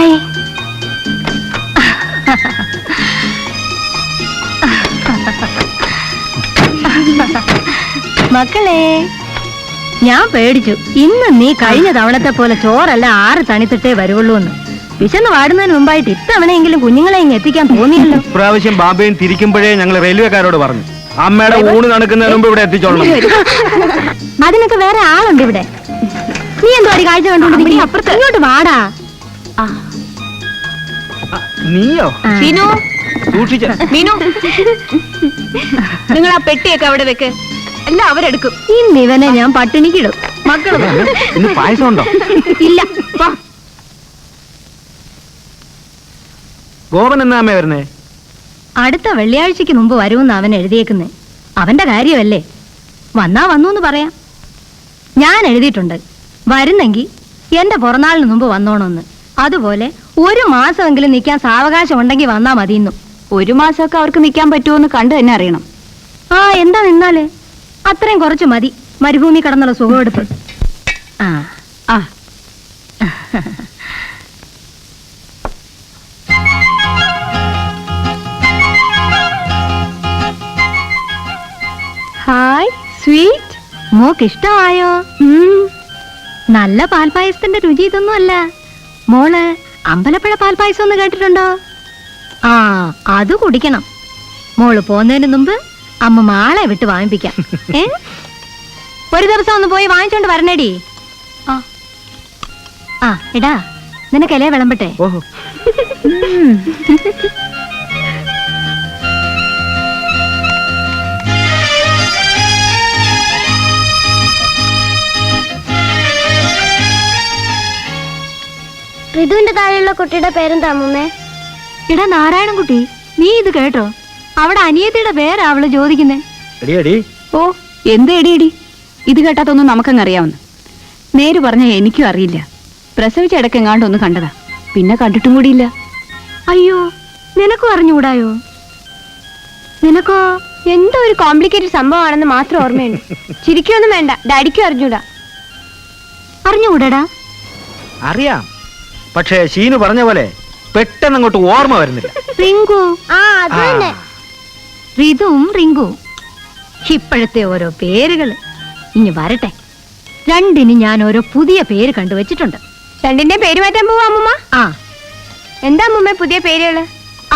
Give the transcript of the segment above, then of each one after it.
Hi. മക്കളെ, ഞാൻ പേടിച്ചു. ഇന്ന് നീ കഴിഞ്ഞ തവണത്തെ പോലെ ചോറല്ല 6 തണിത്തിട്ടേ വരുവുള്ളൂ എന്ന്. വിശന്ന് വാടുന്നതിന് മുമ്പായിട്ട് ഇത്തവണയെങ്കിലും കുഞ്ഞുങ്ങളെ ഇങ്ങ് എത്തിക്കാൻ തോന്നിയല്ലോ. പ്രാവശ്യം ബാബയും തിരിക്കുമ്പോഴേ ഞങ്ങൾ റെയിൽവേക്കാരോട് പറഞ്ഞു, അമ്മയുടെ ഊണ് നടക്കുന്നതിന് മുമ്പ് ഇവിടെ എത്തിച്ചോളണം. അതിനൊക്കെ വേറെ ആളുണ്ട് ഇവിടെ. നീ എന്തോ ഒരു കാഴ്ച കണ്ടുകൊണ്ടിരിക്കും. അപ്പുറത്ത് ഇങ്ങോട്ട് വാടാ. നീയോ? മീനു, സൂക്ഷിച്ച. മീനു, നിങ്ങൾ ആ പെട്ടിയൊക്കെ അവിടെ വെക്ക്, എല്ലാം അവരെടുക്കും. ഇന്ന് ഇവനെ ഞാൻ പട്ടിണിക്കിടും. മക്കളും ഇന്ന് പായസം ഉണ്ടോ? ഇല്ല. ഗോപൻ എന്നാ അമ്മ വരുന്നേ? അടുത്ത വെള്ളിയാഴ്ചക്ക് മുമ്പ് വരുമെന്ന് അവൻ എഴുതിയേക്കുന്നേ. അവന്റെ കാര്യമല്ലേ, വന്നാ വന്നു എന്ന് പറയാം. ഞാൻ എഴുതിയിട്ടുണ്ട്, വരുന്നെങ്കിൽ എന്റെ പിറന്നാളിന് മുമ്പ് വന്നോണമെന്ന്. അതുപോലെ 1 മാസമെങ്കിലും നിൽക്കാൻ സാവകാശം ഉണ്ടെങ്കിൽ വന്നാ മതിയെന്നും. 1 മാസമൊക്കെ അവർക്ക് നിൽക്കാൻ പറ്റുമോന്ന് കണ്ടു തന്നെ അറിയണം. എന്താ നിന്നാല് അത്രയും കുറച്ച് മതി. മരുഭൂമി കടന്നുള്ള സുഖമെടുപ്പ്. Hi sweet. മോക്ക് ഇഷ്ടമായോ? നല്ല പാൽപായസത്തിന്റെ രുചി ഇതൊന്നും അല്ല. മോള് അമ്പലപ്പുഴ പാൽപായസം ഒന്ന് കേട്ടിട്ടുണ്ടോ? അത് കുടിക്കണം. മോള് പോന്നതിന് മുമ്പ് അമ്മ മാളെ വിട്ട് വാങ്ങിപ്പിക്കാം. ഒരു ദിവസം ഒന്ന് പോയി വാങ്ങിച്ചോണ്ട് വരണേടി. എടാ, നിനക്കല്ലേ വിളമ്പട്ടെ? ഋതുവിന്റെ താഴെയുള്ള കുട്ടിയുടെ പേരെന്താ അമ്മൂമ്മേ? എടാ നാരായണൻകുട്ടി, നീ ഇത് കേട്ടോ? അവിടെ അനിയത്തിയുടെ പേരാ അവള് ചോദിക്കുന്നേ. ഓ, എന്ത് എടിയടി, ഇത് കേട്ടാത്തൊന്നും നമുക്കങ്ങ് അറിയാവുന്ന. നേര് പറഞ്ഞ എനിക്കും അറിയില്ല. പ്രസവിച്ച ഇടക്കെങ്ങാണ്ട് ഒന്ന് കണ്ടതാ, പിന്നെ കണ്ടിട്ടും കൂടിയില്ല. അയ്യോ, നിനക്കും അറിഞ്ഞുകൂടായോ? നിനക്കോ? എന്തോ ഒരു കോംപ്ലിക്കേറ്റഡ് സംഭവമാണെന്ന് മാത്രം ഓർമ്മയുണ്ട്. ചിരിക്കൊന്നും വേണ്ട, ഡാഡിക്കും അറിഞ്ഞൂടാ. അറിഞ്ഞുകൂടാടാ? അറിയാം, പക്ഷേ ഷീനു പറഞ്ഞ പോലെ പെട്ടെന്ന് അങ്ങോട്ട് ഓർമ്മ വരുന്നില്ല. റിങ്കു. അത് തന്നെ. റിതുവും റിങ്കുവും. ഇപ്പോഴത്തെ ഓരോ പേരുകള്. ഇനി വരട്ടെ, രണ്ടിന് ഞാൻ ഓരോ പുതിയ പേര് കണ്ടുവച്ചിട്ടുണ്ട്. രണ്ടിന്റെ പേര് മാറ്റാൻ പോവാ അമ്മൂമ്മ? എന്താ അമ്മൂമ്മ പുതിയ പേരുകള്?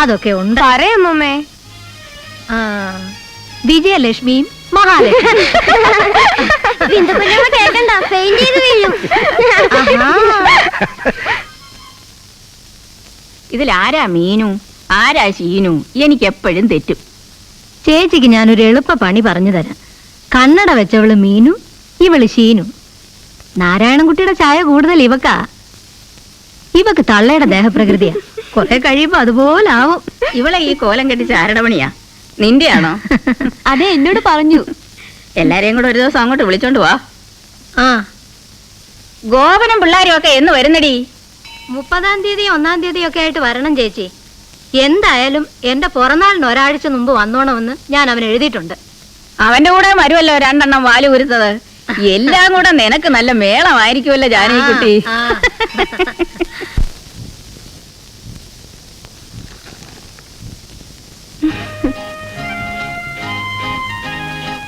അതൊക്കെ ഉണ്ട്. പറയാം അമ്മൂമ്മേ. വിജയലക്ഷ്മിയും മഹാലക്ഷ്മി. ഇതിലാരാ മീനു, ആരാ ഷീനു? എനിക്ക് എപ്പോഴും തെറ്റും. ചേച്ചിക്ക് ഞാനൊരു എളുപ്പ പണി പറഞ്ഞു തരാം. കണ്ണട വെച്ചവള് മീനു, ഇവള് ഷീനു. നാരായണൻകുട്ടിയുടെ ചായ കൂടുതൽ ഇവക്കാ. ഇവക്ക് തള്ളയുടെ ദേഹപ്രകൃതിയാ. കുറെ കഴിയുമ്പോ അതുപോലെ ആവും. ഇവളെ ഈ കോലം കെട്ടി ചാരണമണിയാ നിന്റെയാണോ? അതെ, എന്നോട് പറഞ്ഞു. എല്ലാരെയും കൂടെ ഒരു ദിവസം അങ്ങോട്ട് വിളിച്ചോണ്ട് വാ. ഗോപനും പിള്ളേരും ഒക്കെ എന്ന് വരുന്നടി? 30-ാം തീയതി 1-ാം തീയതി ഒക്കെ ആയിട്ട് വരണം ചേച്ചി. എന്തായാലും എന്റെ പിറന്നാളിന് ഒരാഴ്ച മുമ്പ് വന്നോണമെന്ന് ഞാൻ അവൻ എഴുതിയിട്ടുണ്ട്. അവന്റെ കൂടെ വരുമല്ലോ 2 എണ്ണം വാല് ഉരുത്തത്. എല്ലാം കൂടെ നിനക്ക് നല്ല മേളമായിരിക്കുമല്ലോ ജാനകി കുട്ടി.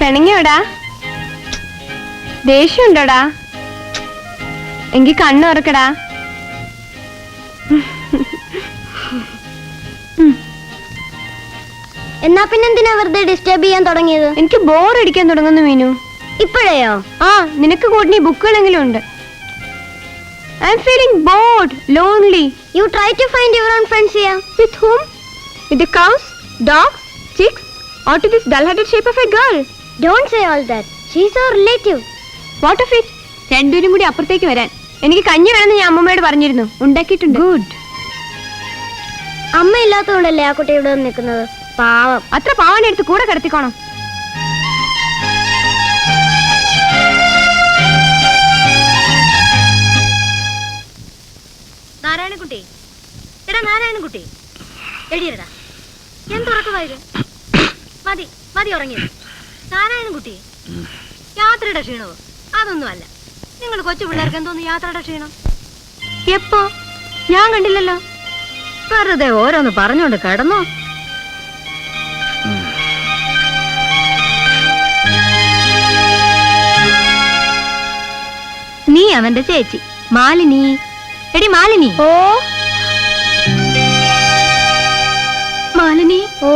പിണങ്ങിയോടാ? ദേഷ്യമുണ്ടോടാ? എങ്കി കണ്ണുറക്കടാ. എന്നാ പിന്നെന്തിനാ വെറുതെ ഡിസ്റ്റർബ് ചെയ്യാൻ തുടങ്ങിയത്? എനിക്ക് ബോർ അടിക്കാൻ തുടങ്ങുന്നു മീനു. ഇപ്പോഴേയോ? നിനക്ക് കൂട്ടിനി ബുക്കുകളെങ്കിലും ഉണ്ട്. I am feeling bored, lonely. You try to find your own friends here. With whom? With the cows, dogs, chicks, or to this dull-headed shape of a girl? Don't say all that. She is our relative. What of it? രണ്ടുപേരും കൂടി അപ്പുറത്തേക്ക് വരാൻ. എനിക്ക് കഞ്ഞി വേണമെന്ന് ഞാൻ അമ്മമ്മയോട് പറഞ്ഞിരുന്നു. ഉണ്ടാക്കിയിട്ടുണ്ട്. ഗുഡ്. അമ്മ ഇല്ലാത്തതുകൊണ്ടല്ലേ ആ കുട്ടി ഇവിടെ നിൽക്കുന്നത്. പാവം. അത്ര പാവനെ എടുത്ത് കൂടെ കിടത്തിക്കോണം. നാരായണൻകുട്ടി, എടാ നാരായണൻകുട്ടി, എടിയടാ. എന്തുറക്കമായത്? മതി മതി ഉറങ്ങിയത്. നാരായണൻകുട്ടി, യാത്രയുടെ ക്ഷീണവോ? അതൊന്നും അല്ല. നിങ്ങൾ കൊച്ചു പിള്ളേർക്ക് എന്തോന്ന് യാത്രയുടെ ക്ഷീണം? എപ്പോ? ഞാൻ കണ്ടില്ലല്ലോ. വെറുതെ ഓരോന്ന് പറഞ്ഞോണ്ട് കിടന്നോ. നീ അവന്റെ ചേച്ചി മാലിനി. എടി മാലിനി. ഓ മാലിനി. ഓ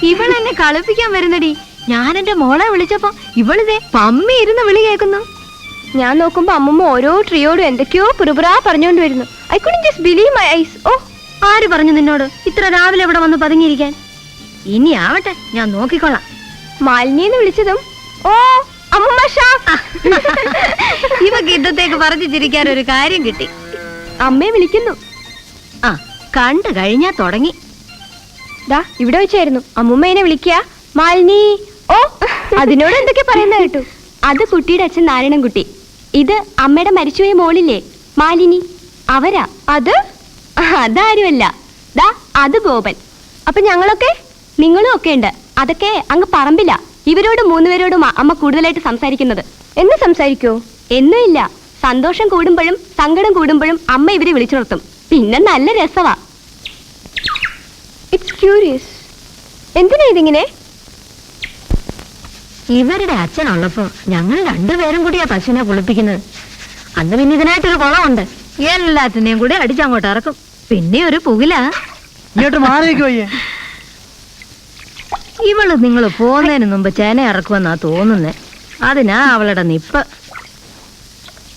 ഇവളെന്നെ കളിപ്പിക്കാൻ വരുന്നടി. ഞാൻ എന്റെ മോളെ വിളിച്ചപ്പോ ഇവളിതേ പമ്മി ഇരുന്ന് വിളി കേൾക്കുന്നു. ഞാൻ നോക്കുമ്പോ അമ്മമ്മ ഓരോ ട്രീയോടും എന്തൊക്കെയോ പുറപുറാ പറഞ്ഞോണ്ട് വരുന്നു. I couldn't just believe my eyes. Oh, ആര് പറഞ്ഞു നിന്നോട് ഇത്ര രാവിലെ ഇവിടെ വന്ന് പതുങ്ങിയിരിക്കാൻ? ഇനി ആവട്ടെ, ഞാൻ നോക്കിക്കൊള്ളാം. മാലിനിന്ന് വിളിച്ചതും ഓ അമ്മമ്മ ഷാ. ഇവക്ക് ഇന്നത്തേക്ക് പറഞ്ഞു ചിരിക്കാൻ ഒരു കാര്യം കിട്ടി. അമ്മയെ വിളിക്കുന്നു. ആ, കണ്ടു കഴിഞ്ഞാ തുടങ്ങി. ദാ ഇവിടെ വെച്ചായിരുന്നു അമ്മൂമ്മേനെ വിളിക്കുക. മാലിനി. ഓ, അതിനോട് എന്തൊക്കെ പറയുന്ന കേട്ടു. അത് കുട്ടിയുടെ അച്ഛൻ നാരായണൻകുട്ടി. ഇത് അമ്മയുടെ മരിച്ചുപോയ മോളില്ലേ മാലിനി, അവരാ. അതാരുമല്ല. ദാ അത് ഗോപൻ. അപ്പൊ ഞങ്ങളൊക്കെ നിങ്ങളും ഒക്കെ ഉണ്ട്. അതൊക്കെ അങ്ങ് പറമ്പില്ല. ഇവരോട് 3 പേരോടും അമ്മ കൂടുതലായിട്ട് സംസാരിക്കുന്നത്. എന്ന് സംസാരിക്കോ? എന്നും ഇല്ല. സന്തോഷം കൂടുമ്പോഴും സങ്കടം കൂടുമ്പോഴും അമ്മ ഇവരെ വിളിച്ചുണർത്തും. പിന്നെ നല്ല രസവാ. It's curious. എന്തിനാ ഇതിങ്ങനെ? ഇവരുടെ അച്ഛനുള്ളപ്പോ ഞങ്ങൾ രണ്ടുപേരും കൂടിയാ പശുവിനെ കുളിപ്പിക്കുന്നത്. അന്ന് പിന്നെ ഇതിനായിട്ടൊരു കുളമുണ്ട്. എല്ലാത്തിനെയും കൂടി അടിച്ചങ്ങോട്ട് ഇറക്കും. പിന്നെ ഒരു പുകില. ഇങ്ങോട്ട് മാറിയിരിക്കുവയ്യേ. ഇവള് നിങ്ങൾ പോകുന്നതിന് മുമ്പ് ചേന ഇറക്കുമെന്നാ തോന്നുന്നേ. അതിനാ അവളുടെ നിപ്പ്.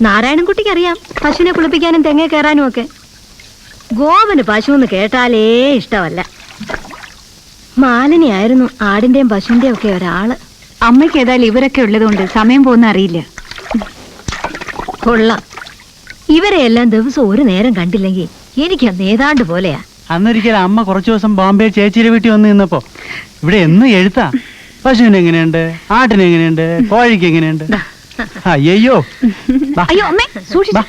നാരായണൻകുട്ടിക്ക് അറിയാം പശുവിനെ കുളിപ്പിക്കാനും തെങ്ങ കയറാനും ഒക്കെ. ഗോവന് പശു എന്ന് കേട്ടാലേ ഇഷ്ടമല്ല. മാലിനിയായിരുന്നു ആടിന്റെയും പശുവിന്റെയും ഒക്കെ ഒരാള്. അമ്മയ്ക്ക് ഏതായാലും ഇവരൊക്കെ ഉള്ളതുകൊണ്ട് സമയം പോകുന്ന അറിയില്ല. കൊള്ളാം. ഇവരെ എല്ലാം ദിവസം ഒരു നേരം കണ്ടില്ലെങ്കിൽ എനിക്ക് അന്ന് ഏതാണ്ട് പോലെയാ. അന്നൊരിക്കലും അമ്മ കുറച്ചു ദിവസം ബോംബെ ചേച്ചിയുടെ വീട്ടിൽ വന്ന് നിന്നപ്പോ ഇവിടെ എന്നും എഴുത്താ. പശുവിന് എങ്ങനെയുണ്ട്, ആട്ടിന് എങ്ങനെയുണ്ട്, കോഴിക്ക് എങ്ങനെയുണ്ട്. അയ്യോ അയ്യോ അമ്മേ, സൂക്ഷിച്ചു.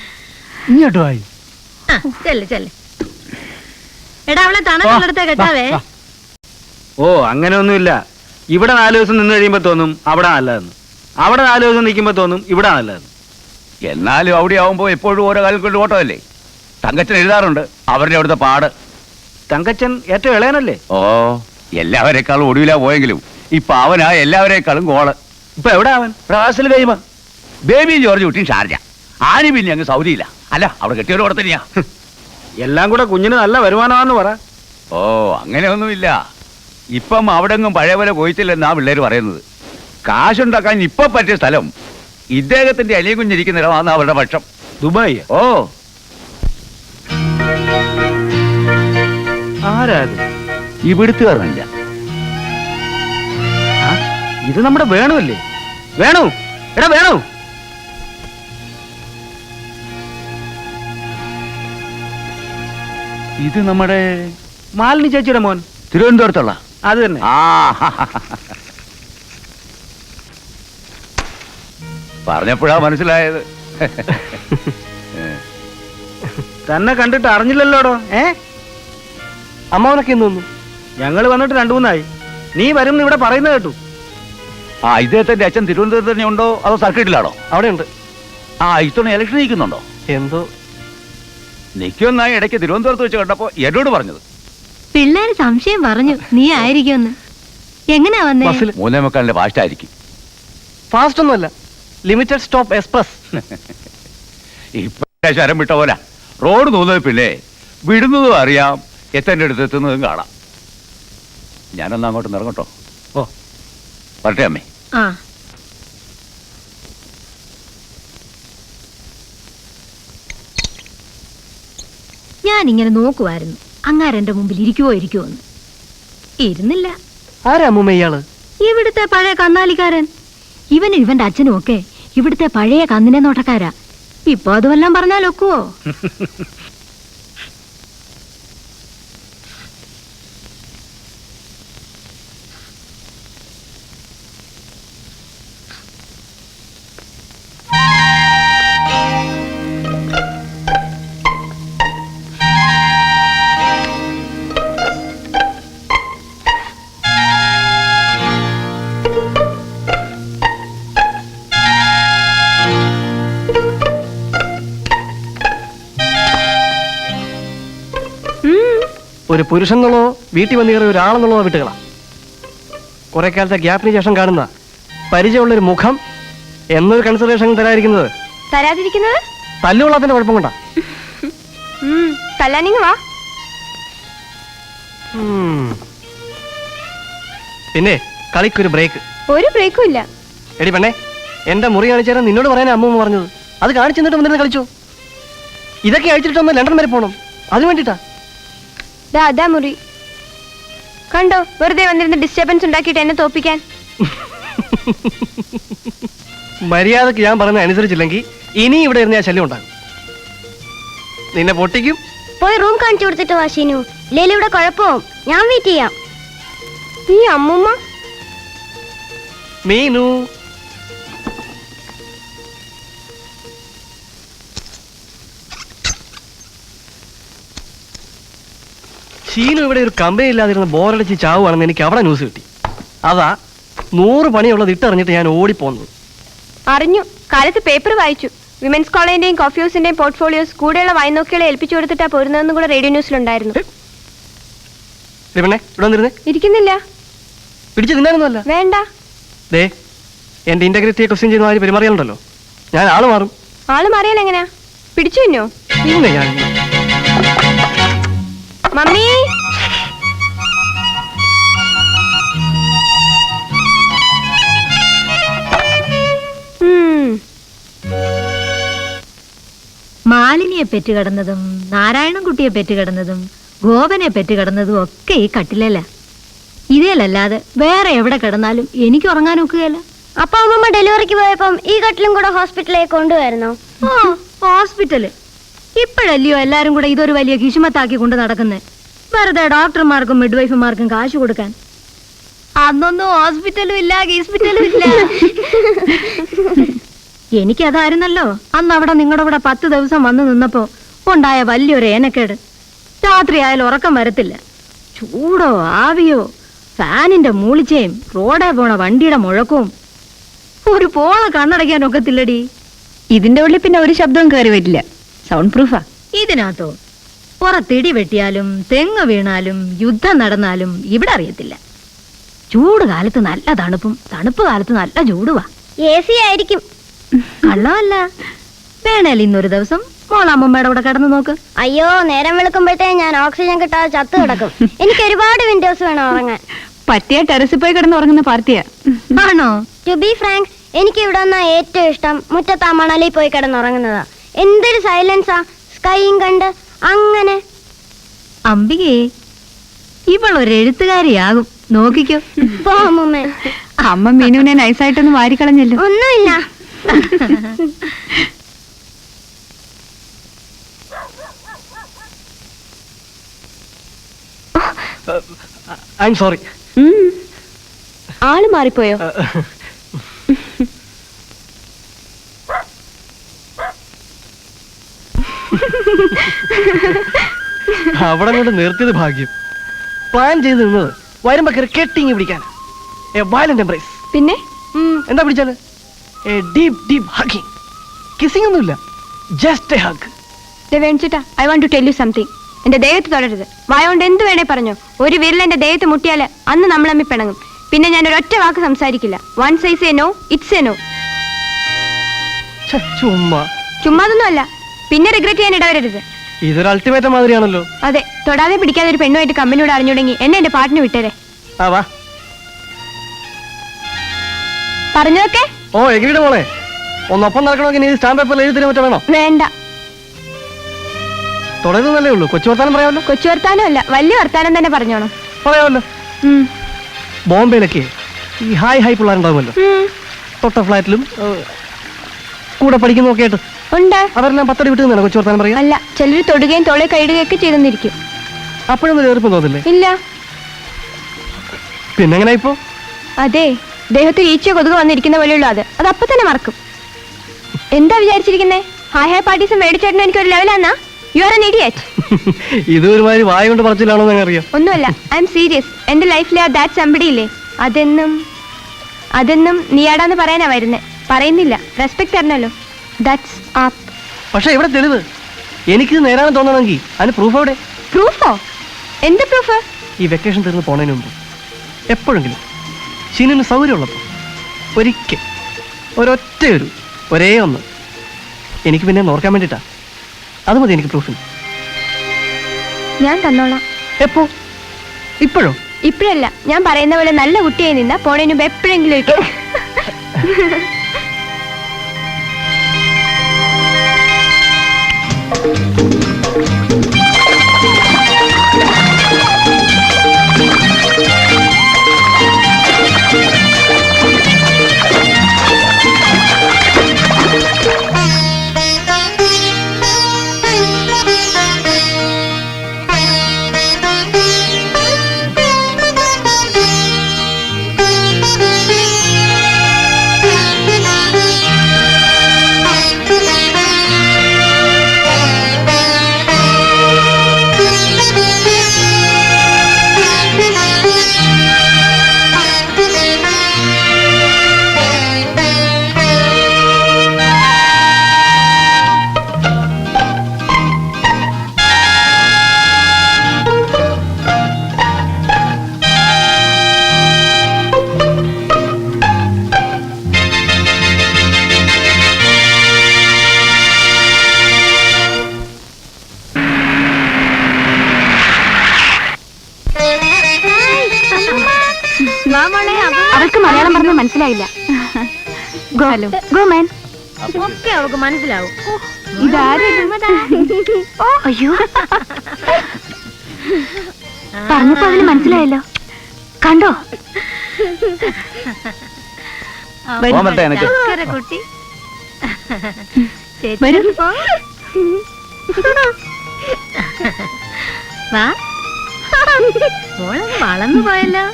ഇങ്ങോട്ട് വായി. ചെല്ല് ചെല്ല്. എടാ അവളെ തണുത്ത കേട്ടാവേ. ഓ, അങ്ങനെയൊന്നുമില്ല. ഇവിടെ 4 ദിവസം നിന്ന് കഴിയുമ്പോ തോന്നും അവിടെ നല്ലതെന്ന്. അവിടെ 4 ദിവസം നിൽക്കുമ്പോ തോന്നും ഇവിടെ നല്ലതെന്ന്. എന്നാലും അവിടെ ആവുമ്പോ എപ്പോഴും ഓരോ കാലം കൊണ്ട് ഓട്ടമല്ലേ. തങ്കച്ചൻ എഴുതാറുണ്ട് അവരുടെ അവിടുത്തെ പാട്. തങ്കച്ചൻ ഏറ്റവും ഇളയനല്ലേ? ഓ, എല്ലാവരെക്കാളും ഒടുവിലാ പോയെങ്കിലും ഇപ്പൊ അവനാ എല്ലാവരെക്കാളും ഗോള്. ഇപ്പൊ എവിടെ അവൻ? പ്രവാസിൽ കഴിയുമ്പോ ബേബി ജോർജ് കുട്ടിയും ഷാർജ. ആനി പിന്നെ അങ്ങ് സൗദിയില്ല. അല്ല, അവിടെ കെട്ടിയൊരു കൂടെ തന്നെയാ. എല്ലാം കൂടെ കുഞ്ഞിന് നല്ല വരുമാനമാണെന്ന് പറ. ഓ, അങ്ങനെയൊന്നുമില്ല. ഇപ്പം അവിടെ ഒന്നും പഴയ പോലെ പോയിട്ടില്ലെന്നാ പിള്ളേര് പറയുന്നത്. കാശുണ്ടാക്കാൻ ഇപ്പൊ പറ്റിയ സ്ഥലം ഇദ്ദേഹത്തിന്റെ അലിയും കുഞ്ഞിരിക്കുന്ന ഇടമാണെന്ന് അവരുടെ പക്ഷം. ദുബായ്? ഓ, ആരാത്? ഇവിടുത്തുകാരനല്ല. ഇത് നമ്മുടെ വേണുവല്ലേ? വേണു, എടാ വേണു. ഇത് നമ്മുടെ മാലിനി ചേച്ചിയുടെ മോൻ. തിരുവനന്തപുരത്തുള്ള അത് തന്നെ. ആ, പറഞ്ഞപ്പോഴാ മനസ്സിലായത്. തന്നെ കണ്ടിട്ട് അറിഞ്ഞില്ലല്ലോടോ. അമ്മാവനൊക്കെ എന്ന് തോന്നുന്നു. ഞങ്ങൾ വന്നിട്ട് 2-3 ആയി. നീ വരും ഇവിടെ പറയുന്നത് കേട്ടു. ആ, ഇദ്ദേഹത്തിന്റെ അച്ഛൻ തിരുവനന്തപുരത്ത് തന്നെ ഉണ്ടോ അതോ സർക്കിട്ടിലാണോ? അവിടെ ഉണ്ട്. ആ, ഇത്തവണ ഇലക്ഷൻ നിൽക്കുന്നുണ്ടോ? എന്തോ നിൽക്കുമെന്നായി ഇടയ്ക്ക് തിരുവനന്തപുരത്ത് വെച്ച് കണ്ടപ്പോ എന്നോട് പറഞ്ഞത്. പിള്ളേര് സംശയം പറഞ്ഞു നീ ആയിരിക്കുമെന്ന്. എങ്ങനെയാ വന്നേ? 3:45 ഫാസ്റ്റ് ആയിരിക്കും. ഫാസ്റ്റ് ഒന്നുമല്ല, ലിമിറ്റഡ് സ്റ്റോപ്പ് എക്സ്പ്രസ്. ഇപ്പൊ ശരം വിട്ട പോലെ റോഡ് തോന്നുന്നത്. പിന്നെ വിടുന്നതും അറിയാം, എത്തേണ്ട അടുത്ത് എത്തുന്നതും കാണാം. ഞാനൊന്ന് അങ്ങോട്ട് ഇറങ്ങട്ടോ. ഓ, വരട്ടെ അമ്മേ. ആ, ഞാനിങ്ങനെ നോക്കുമായിരുന്നു അങ്ങാരെന്റെ മുമ്പിൽ ഇരിക്കുവോ എന്ന്. ഇരുന്നില്ല. ആരാ അമ്മൂമ്മ ഇയാള്? ഇവിടുത്തെ പഴയ കന്നാലിക്കാരൻ. ഇവനും ഇവന്റെ അച്ഛനും ഒക്കെ ഇവിടുത്തെ പഴയ കന്നിനെ നോട്ടക്കാരാ. ഇപ്പൊ അതുമെല്ലാം പറഞ്ഞാലൊക്കുവോ? ഒരു പുരുഷൻ എന്നുള്ളതോ വീട്ടിൽ വന്നു കയറിയ ഒരാളെന്നുള്ളതോ വിട്ടുകളാം. കുറെ കാലത്തെ ഗ്യാപ്പിന് ശേഷം കാണുന്ന പരിചയമുള്ളൊരു മുഖം എന്നൊരു കൺസിഡറേഷൻ തരാതിരിക്കുന്നത് തരാതിരിക്കുന്നത് തല്ലുകൊള്ളാത്തിന്റെ കുഴപ്പം കൊണ്ടാ. തല്ലാനിങ് വാ. പിന്നെ കളിക്കൊരു ബ്രേക്ക്. ഒരു ബ്രേക്കും ഇല്ല. എടി പെണ്ണേ, എന്റെ മുറി കാണിച്ചു തരാൻ നിന്നോട് പറയാൻ അമ്മൂമ്മ പറഞ്ഞത്. അത് കാണിച്ചു തന്നിട്ട് വന്നിരുന്ന് കളിച്ചോ. ഇതൊക്കെ അഴിച്ചിട്ടൊന്ന് ലണ്ടൻ വരെ പോകണം. അതിന് വേണ്ടിട്ടാ. അതാ മുറി കണ്ടോ, വെറുതെ വന്നിരുന്ന് ഡിസ്റ്റർബൻസ് ഉണ്ടാക്കിയിട്ട് എന്നെ തോപ്പിക്കാൻ. മര്യാദക്ക് ഞാൻ പറഞ്ഞ അനുസരിച്ചില്ലെങ്കിൽ ഇനി ഇവിടെ ഇരുന്ന് ഞാൻ ശല്യം ഉണ്ടാകും. നിന്നെ പൊട്ടിക്കും. പോയി റൂം കാണിച്ചു കൊടുത്തിട്ട് വാ ഷീനു. ഇല്ലേലും ഇവിടെ കുഴപ്പവും. ഞാൻ വെയിറ്റ് ചെയ്യാം. ഈ അമ്മൂമ്മ മീനു. ഷീനു ഇവിടെ ഒരു കമ്പനി ഇല്ലാതിരുന്ന ബോറടിച്ച് ചാവുകയാണെന്ന് എനിക്ക് അവിടെ ന്യൂസ് കിട്ടി. അതാ 100 പണിയുള്ളത് ഇട്ടറിഞ്ഞിട്ട് ഞാൻ ഓടിപ്പോന്നത്. അറിഞ്ഞു. കാലത്ത് പേപ്പർ വായിച്ചു. വിമൻസ് കോളേജിന്റെയും കോഫി ഹൗസിന്റെയും പോർട്ട്ഫോളിയോസ് കൂടെയുള്ള വായ്നോക്കികളെ ഏൽപ്പിച്ചു കൊടുത്തിട്ടാ പോരുന്നതെന്നും കൂടെ റേഡിയോ ന്യൂസിലുണ്ടായിരുന്നു. പെണ്ണേ, ഇവിടെ വന്നിരുന്നേ. ഇരിക്കുന്നില്ല. പിടിച്ച് തിന്നാനൊന്നുമല്ല. വേണ്ട. ദേ, എന്റെ ഇന്റഗ്രിറ്റിയെ ക്വസ്റ്റ്യൻ ചെയ്യുന്ന ആര് പെരുമാറിയാലുണ്ടല്ലോ, ഞാൻ ആള് മാറും. ആള് മാറിയാൽ എങ്ങനെയാ? പിടിച്ചു തിന്നോ? പിന്നെ ഞാൻ മമ്മി മാലിനിയെ പെറ്റുകിടന്നതും നാരായണൻകുട്ടിയെ പെറ്റുകിടന്നതും ഗോപനെ പെറ്റുകിടന്നതും ഒക്കെ ഈ കട്ടിലല്ല. ഇതേലല്ലാതെ വേറെ എവിടെ കിടന്നാലും എനിക്ക് ഉറങ്ങാൻ ഒക്കുകയല്ല. അപ്പൊ അമ്മമ്മ ഡെലിവറിക്ക് പോയപ്പം ഈ കട്ടിലും കൂടെ ഹോസ്പിറ്റലിലേക്ക് കൊണ്ടുവരുന്നോ? ആ, ഹോസ്പിറ്റല് ഇപ്പോഴല്ലയോ എല്ലാരും കൂടെ ഇതൊരു വലിയ കിശുമത്താക്കി കൊണ്ട് നടക്കുന്നത്. വെറുതെ ഡോക്ടർമാർക്കും മിഡ്വൈഫുമാർക്കും കാശ് കൊടുക്കാൻ. അന്നൊന്നും ഹോസ്പിറ്റലും ഇല്ല, ഹോസ്പിറ്റലും ഇല്ല. എനിക്കതായിരുന്നല്ലോ അന്ന് അവിടെ നിങ്ങളുടെ കൂടെ 10 ദിവസം വന്നു നിന്നപ്പോ ഉണ്ടായ വലിയൊരു ഏനക്കേട്. രാത്രിയായാലും ഉറക്കം വരത്തില്ല. ചൂടോ ആവിയോ, ഫാനിന്റെ മൂളിച്ചയും റോഡേ പോണ വണ്ടിയുടെ മുഴക്കവും. ഒരു പോള കണ്ണടയ്ക്കാൻ ഒക്കത്തില്ലടി. ഇതിന്റെ ഉള്ളിൽ പിന്നെ ഒരു ശബ്ദവും കയറി വരില്ല. സൗണ്ട് പ്രൂഫാ. ഇതിനകത്തോ പുറത്തിടി വെട്ടിയാലും തെങ്ങ് വീണാലും യുദ്ധം നടന്നാലും ഇവിടെ അറിയത്തില്ല. ചൂട് കാലത്ത് നല്ല തണുപ്പും തണുപ്പ് കാലത്ത് നല്ല ചൂടുവാ. AC ആയിരിക്കും. കള്ളമല്ല. വേണേൽ ഇന്നൊരു ദിവസം മോളമ്മമ്മയുടെ കൂടെ കിടന്നു നോക്ക്. അയ്യോ, നേരം വെളുക്കുമ്പോഴത്തേ ഞാൻ ഓക്സിജൻ കിട്ടാതെ ചത്തു കിടക്കും. എനിക്ക് ഒരുപാട് വിൻഡോസ് വേണം ഉറങ്ങാൻ. പറ്റിയ ടെറസിൽ പോയി കിടന്നുറങ്ങുന്ന പാർട്ടിയാ. ആണോ? ടു ബി ഫ്രാങ്ക്, എനിക്ക് ഇവിടെ വന്നാ ഏറ്റവും ഇഷ്ടം മുറ്റത്ത് ആ മണലിൽ പോയി കിടന്നുറങ്ങുന്നതാ. എന്തൊരു സൈലൻസാ, സ്കൈയും കണ്ട് അങ്ങനെ. അംബികേ, ഇവളൊരു എഴുത്തുകാരിയാകും. നോക്കിക്കോ. പോ അമ്മൂമ്മേ. അമ്മ മീനുവിനെ നൈസായിട്ടൊന്ന് വാരിക്കളഞ്ഞല്ലോ. ഒന്നുമില്ല. I am sorry. ആള് മാറിപ്പോയോ? അവിടെ കൊണ്ട് നിർത്തിയത് ഭാഗ്യം. പ്ലാൻ ചെയ്ത് നിന്നത് വരുമ്പോ കെട്ടിങ് പിടിക്കാൻ. A violent embrace. പിന്നെ എന്താ പിടിച്ചാല്? A deep deep hugging. Kissing ഒന്നുമില്ല, ജസ്റ്റ് എ ഹഗ്. വേണിച്ചിട്ടാ, I want to tell you something. എന്റെ ദേഹത്ത് തൊടരുത്. വായോണ്ട് എന്ത് വേണേ പറഞ്ഞോ. ഒരു വിരൽ എന്റെ ദേഹത്ത് മുട്ടിയാല് അന്ന് നമ്മൾ തമ്മിൽ പിണങ്ങും. പിന്നെ ഞാൻ ഒരൊറ്റ വാക്ക് സംസാരിക്കില്ല. Once I say no, it's a no. ചുമ്മാ. ചുമ്മാതൊന്നും അല്ല. പിന്നെ റിഗ്രറ്റ് ചെയ്യാൻ ഇടവരരുത്. ഇതൊരു അൾട്ടിമേറ്റ് മാതിരിയാണല്ലോ. അതെ, തൊടാതെ പിടിക്കാതെ ഒരു പെണ്ണുമായിട്ട് കമ്പനിയോട് അറിഞ്ഞുടങ്ങി എന്നെ എന്റെ പാട്ടിന് വിട്ടേരെ. ആ വാ. പറഞ്ഞതൊക്കെ ഓ എഗ്രീഡ് മോളെ. ഒന്നൊപ്പം നടക്കണമെങ്കിൽ നീ സ്റ്റാമ്പ് പേപ്പറിൽ എഴുതി തരാൻ വേണോ? വേണ്ട. തുടരുന്നല്ലേ ഉള്ളൂ. കൊച്ചു വർത്താനം പറയാമല്ലോ. കൊച്ചു വർത്താനം അല്ല, വലിയ വർത്താനം തന്നെ പറഞ്ഞോണം. പറയാമല്ലോ. ബോംബെയിലൊക്കെ ഈ ഹൈ പിള്ളേരുണ്ടാവുമല്ലോ. തൊട്ട ഫ്ലാറ്റിലും കൂടെ പഠിക്കുന്നൊക്കെ ആയിട്ട് ഉണ്ട്. അവരെല്ലാം 10 അടി വിട്ട് നിന്നാണ് കൊച്ചു വർത്താനം പറയാം. അല്ല, ചിലർ തൊടുകയും തോളെ കൈയിടുകയൊക്കെ ചെയ്തെന്നിരിക്കും. അപ്പോഴൊന്നും ചെറുപ്പം തോന്നില്ലേ? ഇല്ല. പിന്നെങ്ങനെ ഇപ്പോ? അതെ, ദേഹത്ത് ഈച്ച കൊതുക് വന്നിരിക്കുന്ന പോലെയുള്ളൂ. അത് അപ്പൊ തന്നെ മറക്കും. എന്താ വിചാരിച്ചിരിക്കുന്നേ? ഹായ് പാർട്ടീസ് മേടിച്ചേട്ടനും എനിക്കൊരു ലെവലാന്നാ? You are an idiot. ഇത് ഒരുമാതിരി വായ കൊണ്ട് പറച്ചിലാണോ എന്ന് അറിയാം. ഒന്നുമല്ല, ഐ എം സീരിയസ്. എന്റെ ലൈഫിലെ ദാറ്റ് സംബഡി ഇല്ലേ, അതെന്നും നീയാടാന്ന് പറയാനാ വരുന്നേ. പറയുന്നില്ല, റെസ്പെക്ട് തരണല്ലോ. That's up. പക്ഷെ ഇവിടെ തെളിവ്. എനിക്ക് നേരാണെന്ന് തോന്നണമെങ്കിൽ അതിന് പ്രൂഫ് എവിടെ? പ്രൂഫോ? എന്ത് പ്രൂഫ്? ഈ വെക്കേഷൻ തീർന്ന് പോണതിന് മുമ്പ് എപ്പോഴെങ്കിലും ഷീനുവിന് സൗകര്യമുള്ളപ്പോൾ ഒരിക്കൽ ഒരേ ഒന്ന് എനിക്ക് പിന്നെ ഓർക്കാൻ വേണ്ടിയിട്ടാ. അത് മതി എനിക്ക് പ്രൂഫിന്. ഞാൻ തന്നോളാം. എപ്പോ? ഇപ്പോഴോ? ഇപ്പഴല്ല, ഞാൻ പറയുന്ന പോലെ നല്ല കുട്ടിയായി നിന്നാ പോണതിന് മുമ്പ് എപ്പോഴെങ്കിലും ഒരിക്കൽ. അവൾക്ക് മലയാളം പറഞ്ഞാൽ മനസ്സിലായില്ല. ഒക്കെ അവൾക്ക് മനസ്സിലാവും. അയ്യോ, പറഞ്ഞപ്പോ അവന് മനസ്സിലായല്ലോ. കണ്ടോ? കുട്ടി വരൂ. വാ, മോളങ്ങ് വളർന്നു പോയല്ലോ.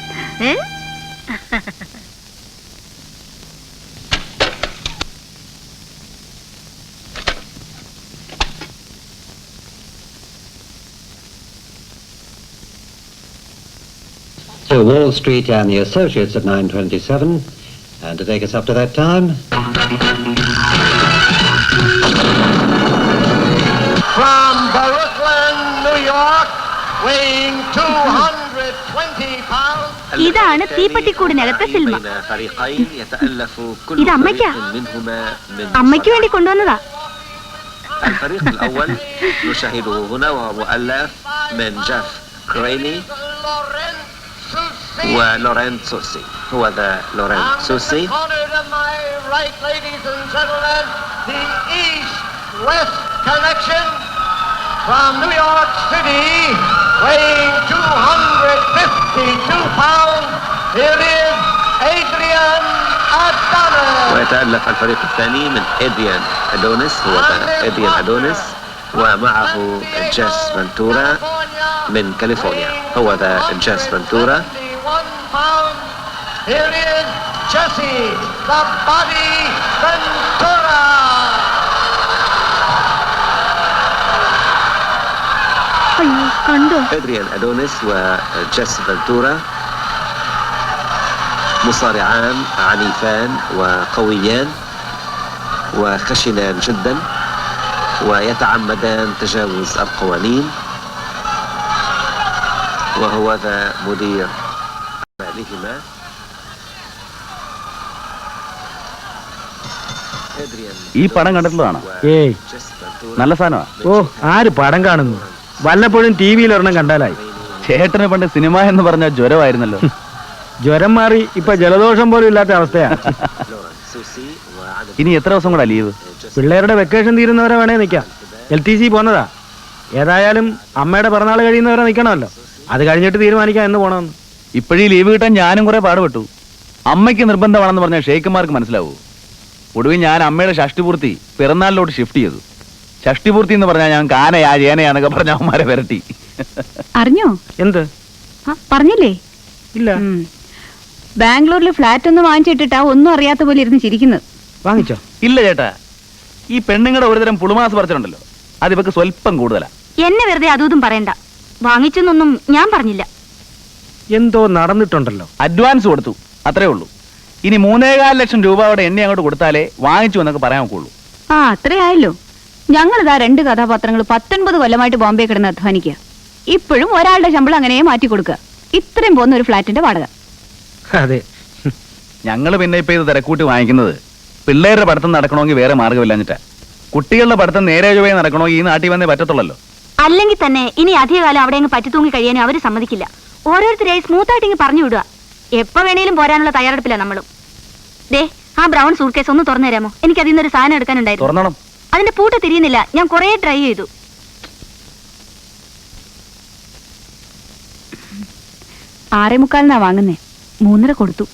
To Wall Street and the Associates at 9:27, and to take us up to that time. From Brooklyn, New York, weighing 220 pounds. ഇതാണ് തീപ്പെട്ടിക്കൂടിനകത്തെ സിൽമ. ഇത് അമ്മയ്ക്കാ, അമ്മയ്ക്ക് വേണ്ടി കൊണ്ടുവന്നതാ. الفريق الأول نشاهده هنا وهو مؤلف من جيف كريني ولورين سوسي. هو ذا لورين سوسي. The East-West connection from New York City, weighing 252 pounds. Here is Adrian Adonis. ويتألف الفريق الثاني من إدريان أدونيس. هو ذا إدريان أدونيس ومعه جيس فنتورا من كاليفورنيا. هو ذا جيس فنتورا. Here is Jesse, the Body Ventura. അയ്യോ, കണ്ടോ? إدريان أدونيس وجيس فنتورا مصارعان عنيفان وقويان وخشنان جدا ويتعمدان تجاوز القوانين. وهو ذا مدير أعمالهما. ഈ പടം കണ്ടിട്ടുള്ളതാണോ? ഏയ്, നല്ല സാധനമാ. ഓ, ആര് പടം കാണുന്നു? വല്ലപ്പോഴും ടി വിയിൽ ഒരെണ്ണം കണ്ടാലായി. ചേട്ടന് പണ്ട് സിനിമ എന്ന് പറഞ്ഞ ജ്വരമായിരുന്നല്ലോ. ജ്വരം മാറി ഇപ്പൊ ജലദോഷം പോലും ഇല്ലാത്ത അവസ്ഥയാ. ഇനി എത്ര ദിവസം കൂടെ ലീവ്? പിള്ളേരുടെ വെക്കേഷൻ തീരുന്നവരെ വേണേ നിൽക്കാം. LTC പോന്നതാ. ഏതായാലും അമ്മയുടെ പിറന്നാൾ കഴിയുന്നവരെ നിൽക്കണമല്ലോ. അത് കഴിഞ്ഞിട്ട് തീരുമാനിക്കാം എന്ന് പോണമെന്ന്. ഇപ്പോഴീ ലീവ് കിട്ടാൻ ഞാനും കുറെ പാടുപെട്ടു. അമ്മയ്ക്ക് നിർബന്ധമാണെന്ന് പറഞ്ഞ ഷെയ്ഖന്മാർക്ക് മനസ്സിലാവൂ. ഒടുവിൽ ഞാൻ അമ്മയുടെ ഷഷ്ടിപൂർത്തി പിറന്നാളിലോട്ട് ഷിഫ്റ്റ് ചെയ്തു. ഷഷ്ടിപൂർത്തി എന്ന് പറഞ്ഞാൽ ഞാൻ കാനയാ ചേനയാന്നൊക്കെ പറഞ്ഞ അമ്മമാരെ വരട്ടി. അറിഞ്ഞോ? എന്ത്? പറഞ്ഞില്ലേ? ഇല്ല. ബാംഗ്ലൂരിൽ ഫ്ലാറ്റ് ഒന്ന് വാങ്ങിച്ചിട്ടിട്ടാ ഒന്നും അറിയാത്ത പോലെ ഇരുന്ന് ചിരിക്കുന്നത്. വാങ്ങിച്ചോ? ഇല്ല ചേട്ടാ, ഈ പെണ്ണുങ്ങളുടെ ഒരുതരം പുളുമാസ് പറിച്ചിട്ടുണ്ടല്ലോ, അത് ഇവക്ക് സ്വല്പം കൂടുതലാ. എന്നെ വെറുതെ അതും പറയണ്ട. വാങ്ങിച്ചെന്നൊന്നും ഞാൻ പറഞ്ഞില്ല. എന്തോ നടന്നിട്ടുണ്ടല്ലോ. അഡ്വാൻസ് കൊടുത്തു, അത്രേ ഉള്ളൂ. ഇനി 3.25 ലക്ഷം രൂപയുടെ എണ്ണ അങ്ങോട്ട് കൊടുത്താലേ വാങ്ങിച്ചു എന്നൊക്കെ പറയാൻ ഒക്കുള്ളൂ. ആ, അത്രേ ആയല്ലോ. ഞങ്ങളിതാ 2 കഥാപാത്രങ്ങൾ 19 കൊല്ലമായിട്ട് ബോംബെ കിടന്ന് അധ്വാനിക്കുക. ഇപ്പോഴും ഒരാളുടെ ശമ്പളം അങ്ങനെ മാറ്റി കൊടുക്കുക. ഇത്രയും പോകുന്ന ഒരു ഫ്ലാറ്റിന്റെ വാടക. അതെ. ഞങ്ങള് പിന്നെ ഇപ്പൊ ഇത് തിരക്കൂട്ടി വാങ്ങിക്കുന്നത് പിള്ളേരുടെ പഠിത്തം നടക്കണമെങ്കിൽ വേറെ മാർഗമില്ലാഞ്ഞിട്ടാ. കുട്ടികളുടെ പഠിത്തം നേരെ ചൊവ്വേ നടക്കണമെങ്കിൽ ഈ നാട്ടിൽ വന്നേ പറ്റത്തുള്ളല്ലോ. അല്ലെങ്കിൽ തന്നെ ഇനി അധികകാലം അവിടെ അങ്ങ് പറ്റി തൂങ്ങി കഴിയാനും അവര് സമ്മതിക്കില്ല. ഓരോരുത്തരെയായി സ്മൂത്തായിട്ട് ഇങ്ങ് പറഞ്ഞു വിടുക. എപ്പോ വേണേലും പോരാനുള്ള തയ്യാറെടുപ്പില്ല നമ്മളും. ദേ, ആ ബ്രൗൺ സൂട്ട്കേസ് ഒന്ന് തുറന്നു തരാമോ? എനിക്ക് അതിൽ നിന്നൊരു സാധനം എടുക്കാനുണ്ടായിരുന്നു. തുറന്നണം. അതിന്റെ പൂട്ട് തിരിയുന്നില്ല. ഞാൻ കുറേ ട്രൈ ചെയ്തു. 6:45 വാങ്ങുന്നേ. 3:30 കൊടുത്തു.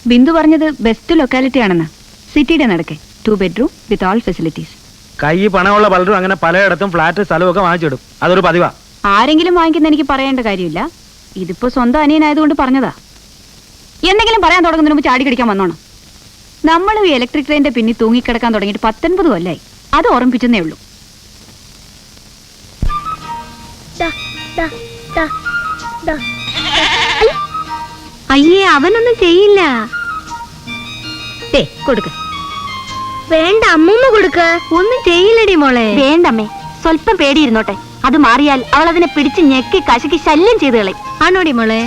ബിന്ദു പറഞ്ഞത് ബെസ്റ്റ് ലൊക്കാലിറ്റി ആണെന്ന്. സിറ്റിയുടെ നടക്കെ 2 bedroom വിത്ത് ഓൾ ഫെസിലിറ്റീസ്. കൈ പണമുള്ള പലരും അങ്ങനെ പലയിടത്തും ഫ്ലാറ്റ് സ്ഥലമൊക്കെ വാങ്ങിച്ചിടും. അതൊരു പതിവാ. ആരെങ്കിലും വാങ്ങിക്കുന്ന എനിക്ക് പറയേണ്ട കാര്യമില്ല. ഇതിപ്പോ സ്വന്തം അനിയനായതുകൊണ്ട് പറഞ്ഞതാ. എന്തെങ്കിലും പറയാൻ തുടങ്ങുന്നതിന് മുമ്പ് ചാടി കടിക്കാൻ വന്നോണം. നമ്മളും ഈ ഇലക്ട്രിക് ട്രെയിനിന്റെ പിന്നിൽ തൂങ്ങിക്കിടക്കാൻ തുടങ്ങിയിട്ട് 19 കൊല്ലായി. അത് ഓർമ്മിപ്പിച്ചെന്നേ ഉള്ളൂ. അയ്യേ, അവനൊന്നും ചെയ്യില്ല. കൊടുക്ക. വേണ്ട, അമ്മൂമ്മ കൊടുക്ക. ഒന്നും ചെയ്യില്ലടി മോളെ. വേണ്ടമ്മേ, സ്വല്പം പേടിയിരുന്നോട്ടെ. അത് മാറിയാൽ അവൾ അതിനെ പിടിച്ച് ഞെക്കി കശക്കി ശല്യം ചെയ്ത് കളയും. ആണോടി മോളെ?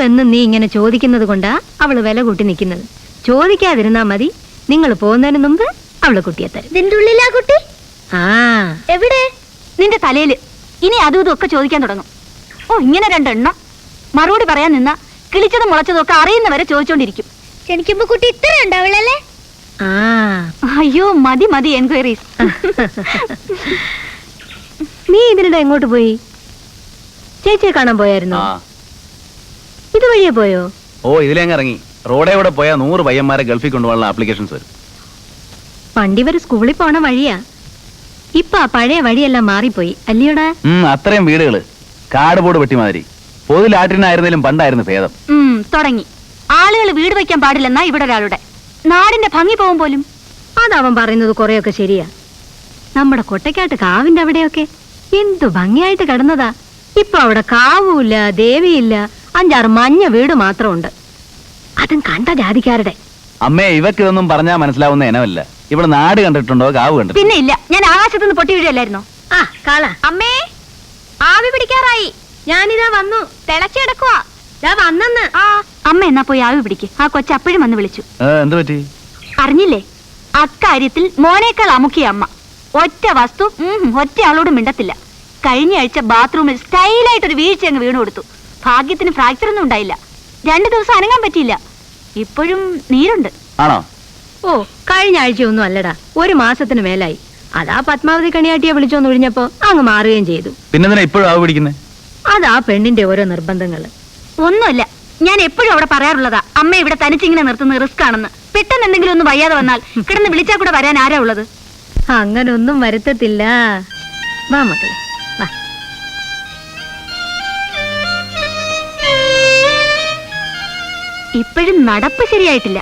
എന്നും നീ ഇങ്ങനെ ചോദിക്കുന്നത് കൊണ്ടാ അവള് വില കൂട്ടി നിൽക്കുന്നത്. ചോദിക്കാതിരുന്നാ മതി. നിങ്ങൾ പോകുന്നതിന് മുമ്പ് അവള് കുട്ടിയെ തരും. ഇതിന്റെ ഉള്ളിലാ കുട്ടി? ആ, എവിടെ? നിന്റെ തലയില്. ഇനി അതും ഇതും ഒക്കെ ചോദിക്കാൻ തുടങ്ങും. ഓ, ഇങ്ങനെ രണ്ടെണ്ണം മറുപടി പറയാൻ നിന്ന കിളിച്ചതും മുളച്ചതും ഒക്കെ അറിയുന്നവരെ ചോദിച്ചോണ്ടിരിക്കും. എനിക്കുമ്പോ കുട്ടി ഇത്ര ഉണ്ടാവില്ലല്ലേ? അയ്യോ, മതി മതി എൻക്വയറീസ്. നീ ഇതിനിടെ എങ്ങോട്ട് പോയി? ചേച്ചിയെ കാണാൻ പോയായിരുന്നോ? ഇതുവഴിയെ പോയോ? ഓ, ഇതിലേങ്ങ് ഇറങ്ങി. റോഡേ കൂടെ പോയാൽ 100 പയ്യന്മാരെ ഗൾഫിൽ കൊണ്ടുപോകാനുള്ള ആപ്ലിക്കേഷൻസ് വരും. പണ്ടിവര് സ്കൂളിൽ പോണ വഴിയാ. ഇപ്പൊ ആ പഴയ വഴിയെല്ലാം മാറിപ്പോയി അല്ലയോടാ? അത്രയും വീടുകള് കാട് പോട് വെട്ടിമാതിരി. പൊതുലാട്ടിനായിരുന്നാലും പണ്ടായിരുന്നു ഭേദം. തുടങ്ങി. ആളുകൾ വീട് വയ്ക്കാൻ പാടില്ലെന്നാ ഇവിടെ ഒരാളുടെ. നാടിന്റെ ഭംഗി പോകും പോലും. അതവൻ പറയുന്നത് കുറെയൊക്കെ ശരിയാ. നമ്മുടെ കൊട്ടക്കാട്ട് കാവിന്റെ അവിടെയൊക്കെ എന്തു ഭംഗിയായിട്ട് കിടന്നതാ. ഇപ്പൊ അവിടെ കാവുമില്ല, ദേവിയില്ല. 5-6 മഞ്ഞ വീട് മാത്രമുണ്ട്. അതും കണ്ട ജാതിക്കാരുടെ. അമ്മേ, ഇവക്ക് ഇതൊന്നും പറഞ്ഞാ മനസ്സിലാവുന്ന ഇനമല്ല. ഇവിടെ നാട് കണ്ടിട്ടുണ്ടോ, കാവ് കണ്ടിട്ടുണ്ടോ? പിന്നെ ഇല്ല. ഞാൻ ആകാശത്തുനിന്ന് പൊട്ടി വീഴല്ലായിരുന്നോ? ആ കാള. അമ്മേ, ആവി പിടിക്കാറായി. ഞാനിതാ വന്നു. തിളച്ചെടുക്കുവാ. വന്നെന്ന്. ആ അമ്മ എന്നാ പോയി ആവി പിടിക്ക്. ആ കൊച്ചു അപ്പോഴും വന്ന് വിളിച്ചു. എന്ത് പറ്റി? അറിഞ്ഞില്ലേ? അക്കാര്യത്തിൽ മോനേക്കാൾ അമുക്കിയ അമ്മ. ഒറ്റ വസ്തു ഒറ്റ ആളോട് മിണ്ടത്തില്ല. കഴിഞ്ഞ ആഴ്ച ബാത്റൂമിൽ സ്റ്റൈലായിട്ടൊരു വീഴ്ച അങ്ങ് വീണു കൊടുത്തു. ഭാഗ്യത്തിന് ഫ്രാക്ചർ ഒന്നും ഉണ്ടായില്ല. 2 ദിവസം അനങ്ങാൻ പറ്റിയില്ല. ഇപ്പോഴും നീരുണ്ട്. ആണോ? ഓ, കഴിഞ്ഞ ആഴ്ചയൊന്നും അല്ലടാ, 1 മാസത്തിന് മേലായി. അതാ പത്മാവതി കണിയാട്ടിയെ വിളിച്ചോന്ന് ഒഴിഞ്ഞപ്പോ അങ്ങ് മാറുകയും ചെയ്തു. പിന്നെ ഇപ്പോഴും ആവ് പിടിക്കുന്നേ? അതാ പെണ്ണിന്റെ ഓരോ നിർബന്ധങ്ങള്. ഒന്നുമില്ല, ഞാൻ എപ്പോഴും അവിടെ പറയാറുള്ളതാ, അമ്മ ഇവിടെ തനിച്ചിങ്ങനെ നിർത്തുന്നത് റിസ്ക് ആണെന്ന്. പെട്ടെന്ന് എന്തെങ്കിലും ഒന്ന് വയ്യാതെ വന്നാൽ കിടന്ന് വിളിച്ചാൽ കൂടെ വരാൻ ആരാ ഉള്ളത്? അങ്ങനൊന്നും വരുത്തത്തില്ല. വാ മക്കളെ, വാ. ഇപ്പോഴും നടപ്പ് ശരിയായിട്ടില്ല.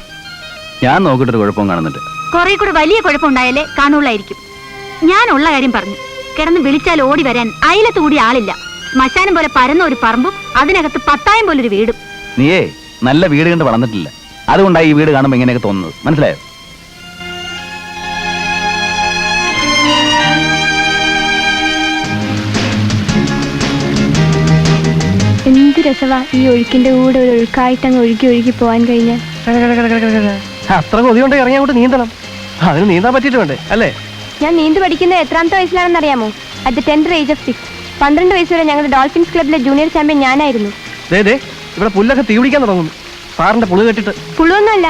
ഞാൻ നോക്കിട്ടൊരു കുഴപ്പം കാണുന്നുണ്ട്. കുറെ കൂടെ വലിയ കുഴപ്പമുണ്ടായാലേ കാണുള്ളായിരിക്കും. ഞാനുള്ള കാര്യം പറഞ്ഞു. കിടന്ന് വിളിച്ചാൽ ഓടി വരാൻ അയലത്ത് കൂടി ആളില്ല. ശ്മശാനം പോലെ പരന്ന ഒരു പറമ്പും അതിനകത്ത് 10,000 പോലൊരു വീടും. നീയേ നല്ല വീട് കണ്ട് വളർന്നിട്ടില്ല. അതുകൊണ്ടായി ഈ വീട് കാണുമ്പോ ഇങ്ങനെയൊക്കെ തോന്നുന്നത്. മനസ്സിലായോ? എന്ത് രസവാ ഈ ഒഴുക്കിന്റെ കൂടെ ഒരു ഒഴുക്കായിട്ടങ്ങ് ഒഴുകി ഒഴുകി പോവാൻ കഴിഞ്ഞാൽ. അത്ര കൊതിയുണ്ടെങ്കിൽ ഇറങ്ങി അങ്ങോട്ട് നീന്തണം. അതിന് നീന്താൻ പറ്റിയിട്ട് വേണ്ടേ അല്ലേ? ഞാൻ നീന്തു പഠിക്കുന്നത് എത്രാമത്തെ വയസ്സിലാണെന്ന് അറിയാമോ? At the tender age of 6. 12 വയസ്സ് വരെ ഞങ്ങളുടെ ഡോൾഫിൻസ് ക്ലബിലെ ജൂനിയർ ചാമ്പ്യൻ ഞാനായിരുന്നു. ഇവിടെ പുല്ലൊക്കെ തീ പിടിക്കാൻ തുടങ്ങുന്നു. സാറിന്റെ പുളു കെട്ടിട്ട്. പുളുവൊന്നുമല്ല.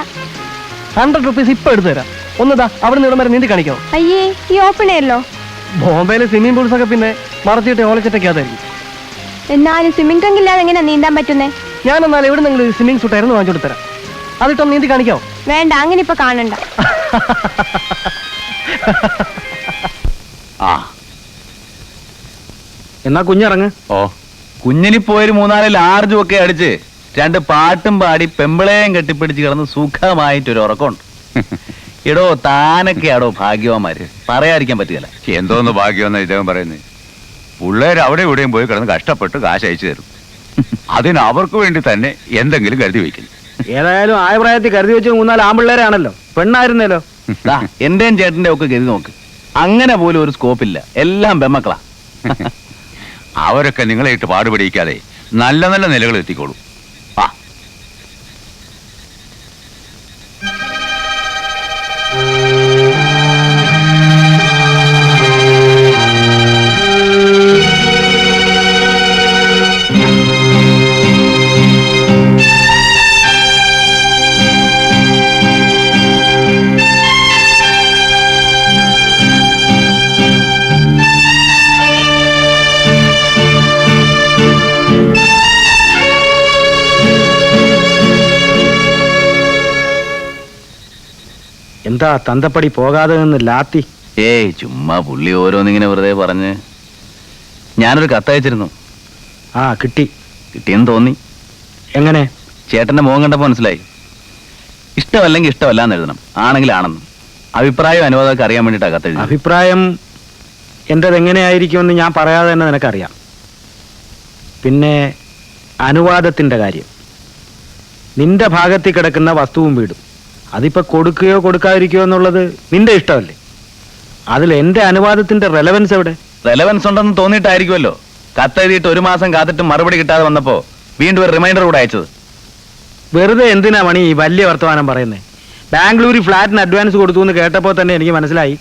100 rupees ഇപ്പൊ എടുത്തു തരാം. ഒന്നതാ അവിടെ നിന്ന് ഇവിടം വരെ നീന്തി കാണിക്കാമോ? അയ്യേ, ഈ ഓപ്പൺ എയറിലോ? ബോംബെയിലെ സ്വിമ്മിംഗ് പൂൾസ് ഒക്കെ പിന്നെ മറച്ചിട്ട് ഓലച്ചിട്ടൊക്കെ അതായിരിക്കും. എന്നാലും സ്വിമ്മിംഗ് ടാങ്ക് ഇല്ലാതെ എങ്ങനെ നീന്താൻ പറ്റുന്നേ? ഞാൻ എന്നാൽ എവിടെ നിങ്ങൾ സ്വിമ്മിംഗ് സൂട്ട് ആയിരുന്നു വാങ്ങിച്ചു കൊടുത്തരാം. അതിട്ടൊന്ന് നീന്തി കാണിക്കാമോ? വേണ്ട, അങ്ങനെ ഇപ്പൊ കാണണ്ട. എന്നാ കുഞ്ഞിറങ്ങ്. ഓ, കുഞ്ഞിനിപ്പോയൊരു 3-4 ലാർജും ഒക്കെ അടിച്ച് 2 പാട്ടും പാടി പെമ്പിളേയും കെട്ടിപ്പിടിച്ച് കിടന്ന് സുഖമായിട്ടൊരു ഉറക്കമുണ്ട്. എടോ, താനൊക്കെയാടോ ഭാഗ്യവാന്മാര്. പറയാതിരിക്കാൻ പറ്റുകയില്ല. എന്തോന്ന് ഭാഗ്യമെന്ന് ഇദ്ദേഹം പറയുന്നത്. പിള്ളേർ അവിടെ ഇവിടെയും പോയി കിടന്ന് കഷ്ടപ്പെട്ട് കാശ് അയച്ചു തരും. അതിന് അവർക്ക് വേണ്ടി തന്നെ എന്തെങ്കിലും കരുതി വയ്ക്കുന്നു. ഏതായാലും ആയ പ്രായത്തിൽ കരുതി വെച്ച് 3-4 ആമ്പിള്ളേരാണല്ലോ. പെണ്ണായിരുന്നല്ലോ. ദാ, എന്റെയും ചേട്ടന്റെ ഒക്കെ ഗതി നോക്ക്. അങ്ങനെ പോലും ഒരു സ്കോപ്പില്ല. എല്ലാം പെമ്മക്കളാ. അവരൊക്കെ നിങ്ങളെ ഇട്ട് പാടുപിടിക്കാതെ നല്ല നല്ല നിലകൾ എത്തിക്കോളൂ. ആ എന്താ തന്തപ്പടി പോകാതെ നിന്ന് ലാത്തി? ഏയ് ചുമ്മാ പുള്ളി ഓരോന്നിങ്ങനെ വെറുതെ പറഞ്ഞ്. ഞാനൊരു കത്തയച്ചിരുന്നു. ആ കിട്ടി. കിട്ടിയെന്ന് തോന്നി. എങ്ങനെ? ചേട്ടന്റെ മുഖം കണ്ടപ്പോ മനസ്സിലായി. ഇഷ്ടമല്ലെങ്കിൽ ഇഷ്ടമല്ലാന്ന് എഴുതണം, ആണെങ്കിൽ ആണെന്നും. അഭിപ്രായം അനുവാദമൊക്കെ അറിയാൻ വേണ്ടിയിട്ടാ കത്തെഴുതി. അഭിപ്രായം എൻ്റെത് എങ്ങനെയായിരിക്കുമെന്ന് ഞാൻ പറയാതെ തന്നെ നിനക്കറിയാം. പിന്നെ അനുവാദത്തിൻ്റെ കാര്യം, നിന്റെ ഭാഗത്തിൽ കിടക്കുന്ന വസ്തുവും വീടും അതിപ്പോ കൊടുക്കുകയോ കൊടുക്കാതിരിക്കുകയോ എന്നുള്ളത് നിന്റെ ഇഷ്ടമല്ലേ? അതിൽ എന്റെ അനുവാദത്തിന്റെ റെലവൻസ് എവിടെ? റെലവൻസ് ഉണ്ടെന്ന് തോന്നിയിട്ടായിരിക്കുമല്ലോ കത്തെഴുതിയിട്ട് 1 മാസം കാത്തിട്ട് മറുപടി കിട്ടാതെ വന്നപ്പോ വീണ്ടും ഒരു റിമൈൻഡർ കൂടെ അയച്ചത്. വെറുതെ എന്തിനാ മണി ഈ വലിയ വർത്തമാനം പറയുന്നത്? ബാംഗ്ലൂരിൽ ഫ്ലാറ്റിന് അഡ്വാൻസ് കൊടുത്തു എന്ന് കേട്ടപ്പോൾ തന്നെ എനിക്ക് മനസ്സിലായി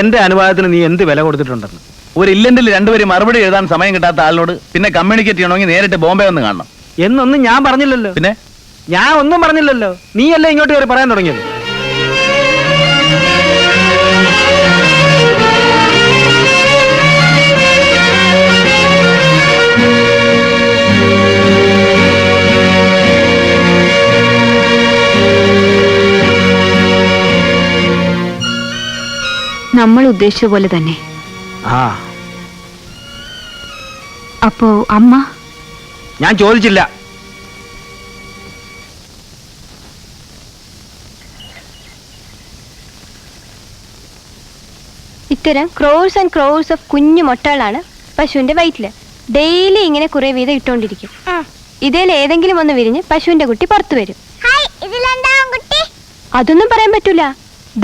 എന്റെ അനുവാദത്തിന് നീ എന്ത് വില കൊടുത്തിട്ടുണ്ടെന്ന്. ഒരു ഇല്ലെങ്കിൽ 2 പേര് മറുപടി എഴുതാൻ സമയം കിട്ടാത്ത ആളിനോട് പിന്നെ കമ്മ്യൂണിക്കേറ്റ് ചെയ്യണമെങ്കിൽ നേരിട്ട് ബോംബെ ഒന്ന് കാണണം. എന്നൊന്നും ഞാൻ പറഞ്ഞില്ലല്ലോ. പിന്നെ ഞാൻ ഒന്നും പറഞ്ഞില്ലല്ലോ. നീയല്ലേ ഇങ്ങോട്ട് കയറി പറയാൻ തുടങ്ങിയത്. നമ്മൾ ഉദ്ദേശിച്ച പോലെ തന്നെ. ആ അപ്പോ അമ്മ? ഞാൻ ചോദിച്ചില്ല. ഇത്തരം ക്രോഴ്സ് ആൻഡ് ക്രോഴ്സ് ഓഫ് കുഞ്ഞു മുട്ടകളാണ് പശുവിന്റെ വയറ്റില്. ഡെയിലി ഇങ്ങനെ കുറെ വീതം ഇട്ടുകൊണ്ടിരിക്കും. ഇതിൽ ഏതെങ്കിലും ഒന്ന് വിരിഞ്ഞ് പശുവിന്റെ കുട്ടി പുറത്തു വരും. അതൊന്നും പറയാൻ പറ്റൂല.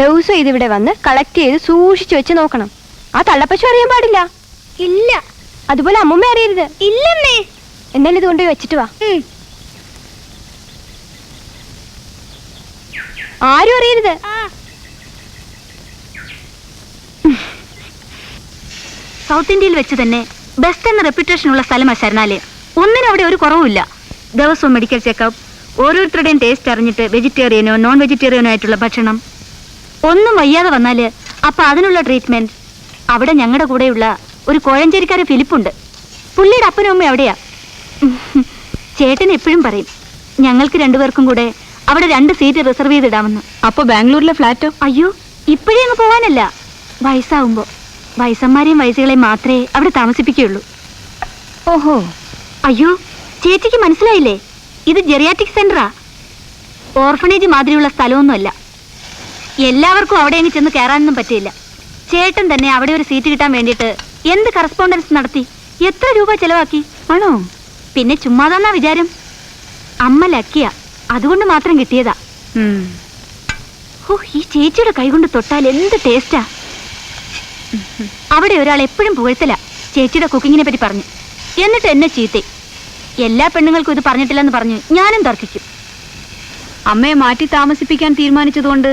ദിവസം ഇതിവിടെ വന്ന് കളക്ട് ചെയ്ത് സൂക്ഷിച്ചു വെച്ച് നോക്കണം. ആ തള്ളപ്പശു അറിയാൻ പാടില്ല. ഇല്ല. അതുപോലെ അമ്മൂമ്മ അറിയരുത്. ഇല്ലമ്മേ. എന്നാലും ഇത് കൊണ്ടുപോയി വെച്ചിട്ട് വാ. ആരും അറിയരുത്. സൗത്ത് ഇന്ത്യയിൽ വെച്ച് തന്നെ ബെസ്റ്റ് എന്ന റെപ്യൂട്ടേഷൻ ഉള്ള സ്ഥലമാണ് ശരണാലയം. ഒന്നിനും അവിടെ ഒരു കുറവുമില്ല. ദിവസവും മെഡിക്കൽ ചെക്കപ്പ്, ഓരോരുത്തരുടെയും ടേസ്റ്റ് അറിഞ്ഞിട്ട് വെജിറ്റേറിയനോ നോൺ വെജിറ്റേറിയനോ ആയിട്ടുള്ള ഭക്ഷണം. ഒന്നും വയ്യാതെ വന്നാല് അപ്പൊ അതിനുള്ള ട്രീറ്റ്മെന്റ്. അവിടെ ഞങ്ങളുടെ കൂടെയുള്ള ഒരു കോഴഞ്ചേരിക്കാരൻ ഫിലിപ്പുണ്ട്. പുള്ളിയുടെ അപ്പനും അമ്മയും അവിടെയാ. ചേട്ടൻ എപ്പോഴും പറയും ഞങ്ങൾക്ക് 2 പേർക്കും കൂടെ അവിടെ 2 സീറ്റ് റിസർവ് ചെയ്തിടാമെന്ന്. അപ്പൊ ബാംഗ്ലൂരിലെ ഫ്ലാറ്റോ? അയ്യോ, ഇപ്പോഴേ അങ്ങ് പോവാനല്ല, വയസ്സാവുമ്പോ. വയസ്സന്മാരെയും വയസ്സുകളെയും മാത്രമേ അവിടെ താമസിപ്പിക്കുകയുള്ളൂ. ഓഹോ. അയ്യോ, ചേച്ചിക്ക് മനസ്സിലായില്ലേ? ഇത് ജെറിയാറ്റിക് സെന്ററാ. ഓർഫണേജ് മാതിരിയുള്ള സ്ഥലമൊന്നുമല്ല. എല്ലാവർക്കും അവിടെ അങ്ങ് ചെന്ന് കയറാനൊന്നും പറ്റില്ല. ചേട്ടൻ തന്നെ അവിടെ ഒരു സീറ്റ് കിട്ടാൻ വേണ്ടിയിട്ട് എന്ത് കറസ്പോണ്ടൻസ് നടത്തി, എത്ര രൂപ ചെലവാക്കി. ആണോ? പിന്നെ ചുമ്മാതാന്നാ വിചാരം. അമ്മ ലക്കിയ, അതുകൊണ്ട് മാത്രം കിട്ടിയതാ. ഓ, ഈ ചേച്ചിയുടെ കൈകൊണ്ട് തൊട്ടാൽ എന്ത് ടേസ്റ്റാ. അവിടെ ഒരാൾ എപ്പോഴും പുകഴ്ത്തല ചേച്ചിയുടെ കുക്കിങ്ങിനെ പറ്റി പറഞ്ഞു. എന്നിട്ട് എന്നെ ചീത്തേ. എല്ലാ പെണ്ണുങ്ങൾക്കും ഇത് പറഞ്ഞിട്ടില്ലെന്ന് പറഞ്ഞു ഞാനും തർക്കിക്കും. അമ്മയെ മാറ്റി താമസിപ്പിക്കാൻ തീരുമാനിച്ചതുകൊണ്ട്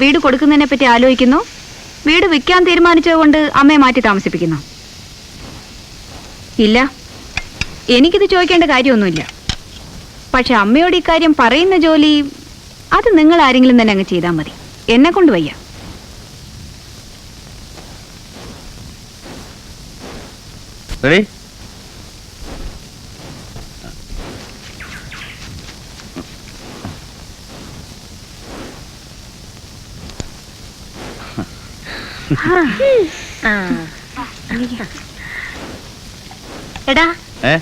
വീട് കൊടുക്കുന്നതിനെ പറ്റി ആലോചിക്കുന്നു. വീട് വിൽക്കാൻ തീരുമാനിച്ചതുകൊണ്ട് അമ്മയെ മാറ്റി താമസിപ്പിക്കുന്നു. ഇല്ല, എനിക്കിത് ചോദിക്കേണ്ട കാര്യമൊന്നുമില്ല. പക്ഷെ അമ്മയോട് ഇക്കാര്യം പറയുന്ന ജോലി അത് നിങ്ങൾ ആരെങ്കിലും തന്നെ അങ്ങ് ചെയ്താൽ മതി. എന്നെ കൊണ്ട് വയ്യ. റെഡി? എടാ,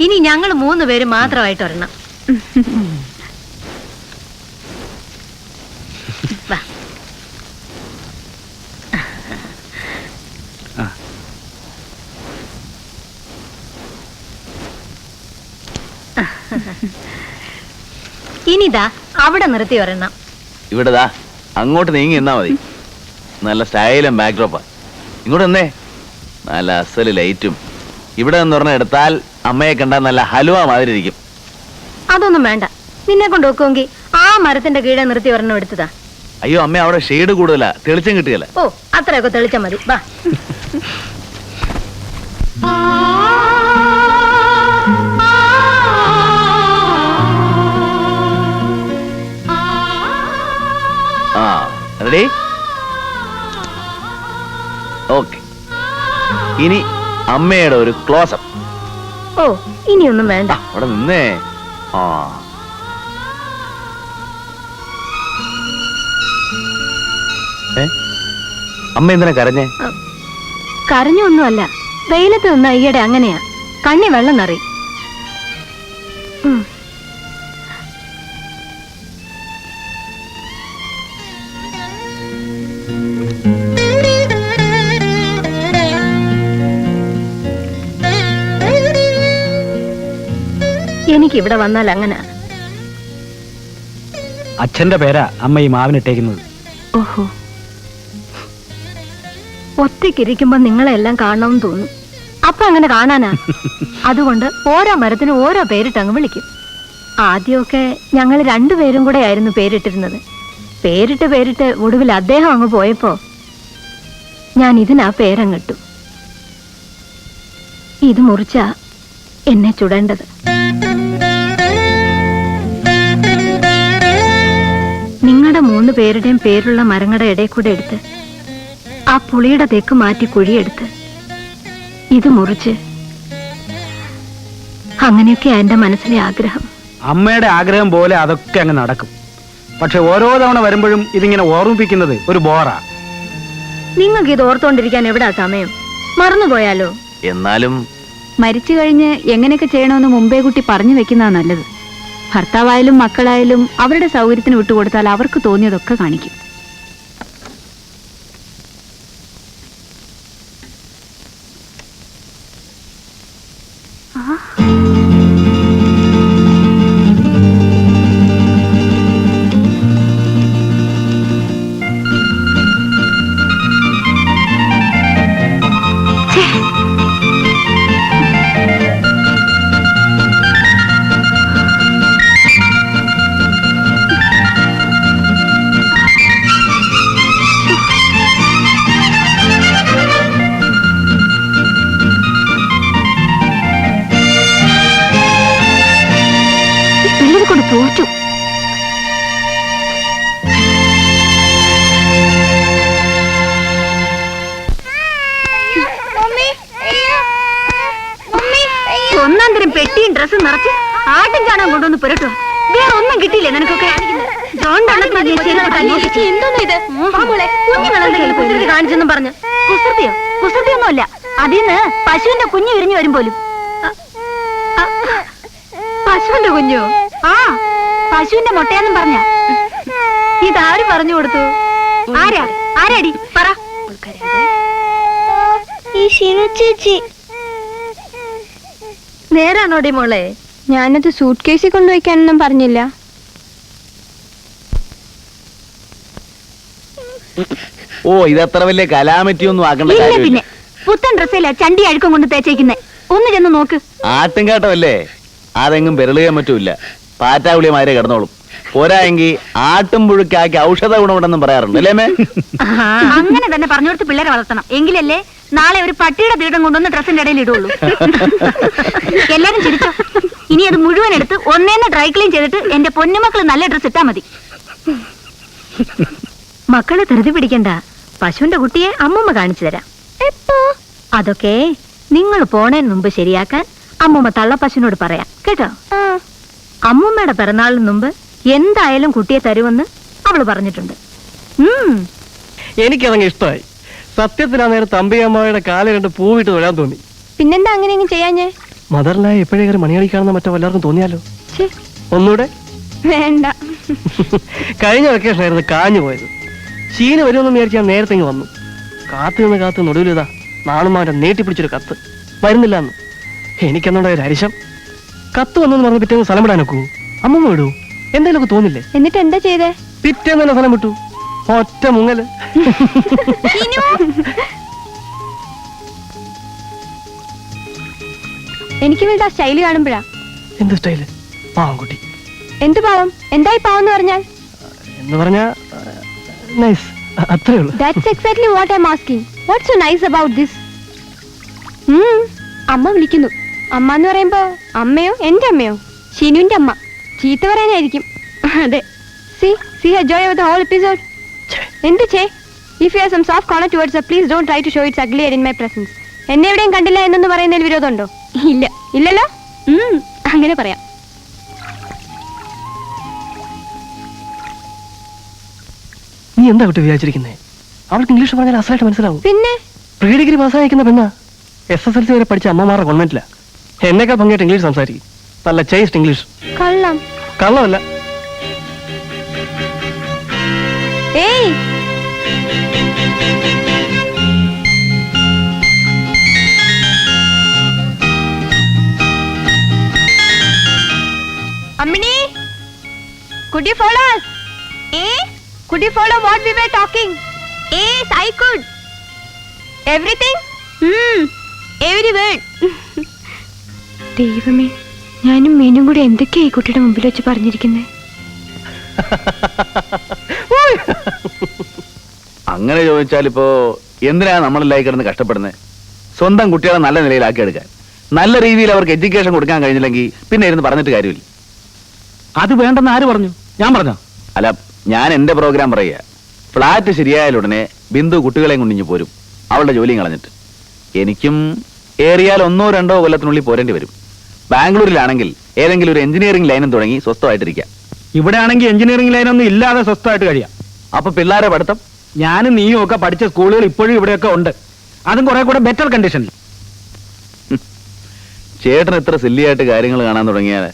ഇനി ഞങ്ങൾ 3 പേര് മാത്രമായിട്ട് ഒരെണ്ണം. ഇനിതാ അവിടെ നിർത്തി ഒരെണ്ണം. ഇവിടെതാ അങ്ങോട്ട് നീങ്ങി നിന്നാ മതി. നല്ല സ്റ്റൈലും ബാക്ക്ഡ്രോപ്പാ. ഇങ്ങോട്ട് നിന്നേ. നല്ല അസല് ലൈറ്റും. ഇവിടെ നിന്ന് പറഞ്ഞ എടുത്താൽ അമ്മയെ കണ്ടാൽ നല്ല ഹലുവ മാതിരി ഇരിക്കും. അതൊന്നും വേണ്ട. നിന്നെ കൊണ്ട് വെക്കുമെങ്കിൽ ആ മരത്തിന്റെ കീഴെ നിർത്തി ഒരെണ്ണം എടുത്തതാ. അയ്യോ അമ്മ, അവിടെ ഷെയ്ഡ് കൂടുതലാ, തെളിച്ചം കിട്ടുകയല്ല. ഓ, അത്രയൊക്കെ തെളിച്ചാ മതി. വാ. ആ റെഡി? ഓക്കെ. ഇനി അമ്മയുടെ ഒരു ക്ലോസപ്പ്. ഓ, ഇനിയൊന്നും വേണ്ട. അവിടെ നിന്നേ. ആ അമ്മ എന്തിനാ കരഞ്ഞേ? കരഞ്ഞൊന്നുമല്ല, വെയിലത്ത് നിന്ന് ഈയിടെ അങ്ങനെയാ, കണ്ണി വെള്ളം നിറയും. എനിക്കിവിടെ വന്നാൽ അങ്ങനെ. അച്ഛന്റെ പേരാ അമ്മ ഈ മാവിനിട്ടേക്കുന്നത്. ഓഹോ, ഒറ്റയ്ക്കിരിക്കുമ്പോ നിങ്ങളെല്ലാം കാണണമെന്ന് തോന്നും. അപ്പൊ അങ്ങനെ കാണാനാ. അതുകൊണ്ട് ഓരോ മരത്തിനും ഓരോ പേരിട്ടങ്ങ് വിളിക്കും. ആദ്യമൊക്കെ ഞങ്ങൾ രണ്ടുപേരും കൂടെ ആയിരുന്നു പേരിട്ടിരുന്നത്. പേരിട്ട് ഒടുവിൽ അദ്ദേഹം അങ്ങ് പോയപ്പോ ഞാൻ ഇതിനാ പേരങ്ങിട്ടു. ഇത് മുറിച്ചാ എന്നെ ചുടേണ്ടത്. നിങ്ങളുടെ 3 പേരുടെയും പേരുള്ള മരങ്ങളുടെ ഇടയിൽ കൂടെ എടുത്ത് ആ പുളിയുടെ തെക്ക് മാറ്റി കുഴിയെടുത്ത് ഇത് മുറിച്ച്, അങ്ങനെയൊക്കെയാ എന്റെ മനസ്സിലെ ആഗ്രഹം. അമ്മയുടെ ആഗ്രഹം പോലെ അതൊക്കെ അങ്ങ് നടക്കും. പക്ഷെ ഓരോ തവണ വരുമ്പോഴും ഇതിങ്ങനെ ഓർമ്മിപ്പിക്കുന്നത് ഒരു ബോറാ. നിങ്ങൾക്ക് ഇത് ഓർത്തോണ്ടിരിക്കാൻ എവിടാ സമയം? മറന്നുപോയാലോ? എന്നാലും മരിച്ചു കഴിഞ്ഞ് എങ്ങനെയൊക്കെ ചെയ്യണമെന്ന് മുമ്പേ കുട്ടി പറഞ്ഞു വെക്കുന്നതാ നല്ലത്. ഭർത്താവായാലും മക്കളായാലും അവരുടെ സൗകര്യത്തിന് വിട്ടുകൊടുത്താൽ അവർക്ക് തോന്നിയതൊക്കെ കാണിക്കും. തോറ്റു. ഒന്നാം തരം പെട്ടിയും ഡ്രസ്സും നിറച്ച് ആട്ടും ചാണകം കൊണ്ടുവന്ന് പുരട്ടുക. വേറെ ഒന്നും കിട്ടിയില്ലേ നിനക്കൊക്കെ? കാണിച്ചെന്നും പറഞ്ഞു കുസൃതിയോ? കുസൃതിയൊന്നുമല്ല. അതിന്ന് പശുവിന്റെ കുഞ്ഞു വിരിഞ്ഞു വരും പോലും. പശുവിന്റെ കുഞ്ഞോ? ആ, പശുവിന്റെ മുട്ടയെന്നും പറഞ്ഞ. ഇതാര് പറഞ്ഞു കൊടുത്തു? ആരാടി പറ. ചേച്ചി നേരാണോടി മോളെ? ഞാനത് സൂട്ട് കേസിൽ കൊണ്ടുവയ്ക്കാനൊന്നും പറഞ്ഞില്ല. ഓ, ഇതത്ര വലിയ കലാമിറ്റി ഒന്നും ആക്കണ്ട. പിന്നെ പുത്തൻ ഡ്രസ്സില ചണ്ടി അഴുക്കം കൊണ്ട് തേച്ചേക്കുന്നേ. ഒന്ന് ചെന്ന് നോക്ക്. ആട്ടുംകാട്ടമല്ലേ, അതെങ്ങും പെരളുകയും പറ്റൂല. പാറ്റാവിളിയമാരെ കിടന്നോളും. പോരായെങ്കിൽ ആട്ടും പുഴുക്കാക്കി ഔഷധ ഗുണമുണ്ടെന്നും പറയാറുണ്ട് അല്ലേ മേ? അങ്ങനെ തന്നെ പറഞ്ഞു കൊടുത്ത് പിള്ളേരെ വളർത്തണം. എങ്കിലല്ലേ നാളെ ഒരു പട്ടിയുടെ ദീടം കൊണ്ടൊന്ന് ഡ്രസ്സിന്റെ ഇടയിൽ ഇടുള്ളൂ. എല്ലാരും ചിരിച്ചോ. ഇനി അത് മുഴുവൻ എടുത്ത് ഒന്നേന്ന് ഡ്രൈ ക്ലീൻ ചെയ്തിട്ട് എന്റെ പൊന്നുമക്കള് നല്ല ഡ്രസ് ഇട്ടാ മതി. മക്കളെ ധൃതി പിടിക്കണ്ട. പശുവിന്റെ കുട്ടിയെ അമ്മൂമ്മ കാണിച്ചു തരാം. അതൊക്കെ നിങ്ങൾ പോണേന് മുമ്പ് ശരിയാക്കാൻ അമ്മൂമ്മ തള്ളപ്പശുവിനോട് പറയാം കേട്ടോ. അമ്മൂമ്മയുടെ പിറന്നാളിന് മുമ്പ് എന്തായാലും കുട്ടിയെ തരുമെന്ന് അവള് പറഞ്ഞിട്ടുണ്ട്. എനിക്കതങ്ങ് ഇഷ്ടമായി. സത്യത്തിനാ നേരം തമ്പിയമ്മയുടെ കാല് കണ്ട് പൂവിട്ട് തൊഴാൻ തോന്നി. പിന്നെന്താ അങ്ങനെയെങ്കിലും ചെയ്യാഞ്ഞേ? മദറിനായി എപ്പോഴേക്കും മണിയടിക്കാണെന്ന് മറ്റോ എല്ലാവർക്കും തോന്നിയാലോ? ഒന്നൂടെ വേണ്ട. കഴിഞ്ഞ വെക്കേഷൻ ആയിരുന്നു കാഞ്ഞു പോയത്. ചീന് വരുമെന്ന് വിചാരിച്ച് ഞാൻ നേരത്തെ ഇങ്ങ് വന്നു. കാത്തു നിന്ന് നൊടുവിലിതാ നാണുമാരുടെ നീട്ടിപ്പിടിച്ചൊരു കത്ത്. വരുന്നില്ല എന്ന്. എനിക്കെന്നുണ്ടായ ഒരു അരിശം. കത്ത് വന്നെന്ന് പറഞ്ഞ് പിറ്റേന്ന് സ്ഥലം വിടാനൊക്കൂ? അമ്മമ്മ വിടൂ? എന്തെങ്കിലുമൊക്കെ തോന്നില്ലേ? എന്നിട്ട് എന്താ ചെയ്തേ? പിറ്റേന്ന് തന്നെ സ്ഥലം വിട്ടു. ഒറ്റ മുങ്ങല്. എനിക്ക് വീട് ആ സ്റ്റൈല് കാണുമ്പോഴാ. എന്ത് സ്റ്റൈല്? പാവം കുട്ടി. എന്ത് പാവം? എന്തായി പാവം എന്ന് പറഞ്ഞാൽ? എന്ന് പറഞ്ഞാ നൈസ്, അത്രേ ഉള്ളൂ. That's exactly what I'm asking. What's so nice about this? അമ്മ വിളിക്കുന്നു. അമ്മ എന്ന് പറയുമ്പോ അമ്മയോ എന്റെ അമ്മയോ? ഷിനുവിന്റെ അമ്മ. ചീത്ത പറയാനായിരിക്കും. അതെ. See her joy of the whole episode. എന്ത് ചേ? If you have some soft corner towards her, please don't try to show it's ugly in my presence. എന്നെ എവിടെയും കണ്ടില്ല എന്നൊന്ന് പറയുന്നതിൽ വിരോധമുണ്ടോ? ഇല്ല. ഇല്ലല്ലോ? അങ്ങനെ പറയാം. നീ എന്താ കുട്ടി വിചാരിച്ചിരിക്കുന്നേ? അവൾക്ക് ഇംഗ്ലീഷ് പറഞ്ഞാൽ അസലായിട്ട് മനസ്സിലാവും. പിന്നെ പ്രീ ഡിഗ്രി പാസ്സായിരിക്കുന്ന പെണ്ണ. SSLC വരെ പഠിച്ച അമ്മമാരുടെ ഗവൺമെന്റില്ല. എന്നേക്കാൾ ഭംഗിയായിട്ട് ഇംഗ്ലീഷ് സംസാരിക്കും. നല്ല ചേസ്റ്റ് ഇംഗ്ലീഷ്. കള്ളം. കള്ളമല്ല. ഏയ് Ammini, could you follow us? Could you follow what we were talking? Yes, I could. Everything? Every word. ദൈവമേ, ഞാനും മീനും കൂടി എന്തൊക്കെയാ ഈ കുട്ടിയുടെ മുമ്പിൽ വെച്ച് പറഞ്ഞിരിക്കുന്നത്? അങ്ങനെ ചോദിച്ചാലിപ്പോ എന്തിനാ നമ്മളെല്ലായി കിടന്ന് കഷ്ടപ്പെടുന്നത്? സ്വന്തം കുട്ടികളെ നല്ല നിലയിലാക്കി എടുക്കാൻ, നല്ല രീതിയിൽ അവർക്ക് എഡ്യൂക്കേഷൻ കൊടുക്കാൻ കഴിഞ്ഞില്ലെങ്കിൽ പിന്നെ ഇരുന്ന് പറഞ്ഞിട്ട് കാര്യമില്ല. അത് വേണ്ടെന്ന് ആര് പറഞ്ഞു? ഞാൻ പറഞ്ഞോ? അല്ല, ഞാൻ എന്റെ പ്രോഗ്രാം പറയുക. ഫ്ലാറ്റ് ശരിയായാലുടനെ ബിന്ദു കുട്ടികളെയും കൊണ്ടിഞ്ഞു പോരും, അവളുടെ ജോലിയും കളഞ്ഞിട്ട്. എനിക്കും ഏറിയാൽ 1-2 കൊല്ലത്തിനുള്ളിൽ പോരേണ്ടി വരും. ബാംഗ്ലൂരിലാണെങ്കിൽ ഏതെങ്കിലും ഒരു എഞ്ചിനീയറിംഗ് ലൈനും തുടങ്ങി സ്വസ്ഥമായിട്ടിരിക്കാം. ഇവിടെ ആണെങ്കിൽ എഞ്ചിനീയറിംഗ് ലൈനൊന്നും ഇല്ലാതെ സ്വസ്ഥമായിട്ട് കഴിയാം. അപ്പൊ പിള്ളേരെ പഠിത്തം? ഞാനും നീയും ഒക്കെ പഠിച്ച സ്കൂളുകൾ ഇപ്പോഴും ഇവിടെയൊക്കെ ഉണ്ട്. അതും കുറെ കൂടെ ബെറ്റർ കണ്ടീഷനിൽ. ചേട്ടൻ എത്ര സില്ലിയായിട്ട് കാര്യങ്ങൾ കാണാൻ തുടങ്ങിയാൽ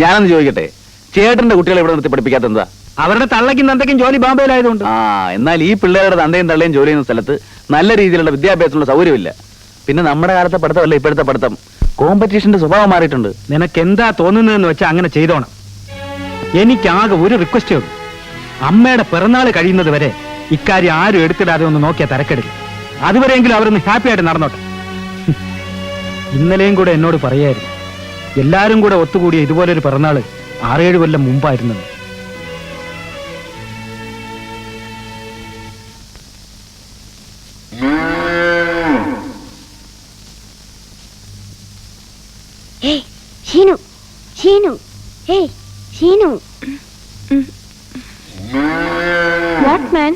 ഞാനൊന്ന് ചോദിക്കട്ടെ, ചേട്ടന്റെ കുട്ടികളെ ഇവിടെ നിർത്തി പഠിപ്പിക്കാത്ത എന്താ? അവരുടെ തള്ളയ്ക്കും തന്തയ്ക്കും ജോലി ബാംബെയിലായതുകൊണ്ട്. എന്നാൽ ഈ പിള്ളേരുടെ തന്തയും തള്ളയും ജോലി ചെയ്യുന്ന സ്ഥലത്ത് നല്ല രീതിയിലുള്ള വിദ്യാഭ്യാസമുള്ള സൗകര്യമില്ല. പിന്നെ നമ്മുടെ കാലത്തെ പഠിത്തമല്ല ഇപ്പോഴത്തെ പഠിത്തം. കോമ്പറ്റീഷന്റെ സ്വഭാവം മാറിയിട്ടുണ്ട്. നിനക്ക് എന്താ തോന്നുന്നതെന്ന് വെച്ചാൽ അങ്ങനെ ചെയ്തോണം. എനിക്കാകെ ഒരു റിക്വസ്റ്റേ ഉള്ളൂ. അമ്മയുടെ പിറന്നാൾ കഴിയുന്നത് വരെ ഇക്കാര്യം ആരും എടുത്തിടാതെ ഒന്ന് നോക്കിയാൽ തരക്കെടില്ല. അതുവരെയെങ്കിലും അവരൊന്ന് ഹാപ്പി ആയിട്ട് നടന്നോട്ടെ. ഇന്നലെയും കൂടെ എന്നോട് പറയായിരുന്നു, എല്ലാരും കൂടെ ഒത്തുകൂടിയ ഇതുപോലൊരു പിറന്നാള് 6-7 കൊല്ലം മുമ്പായിരുന്നു. Sheenu, Sheenu, hey, Sheenu. What man?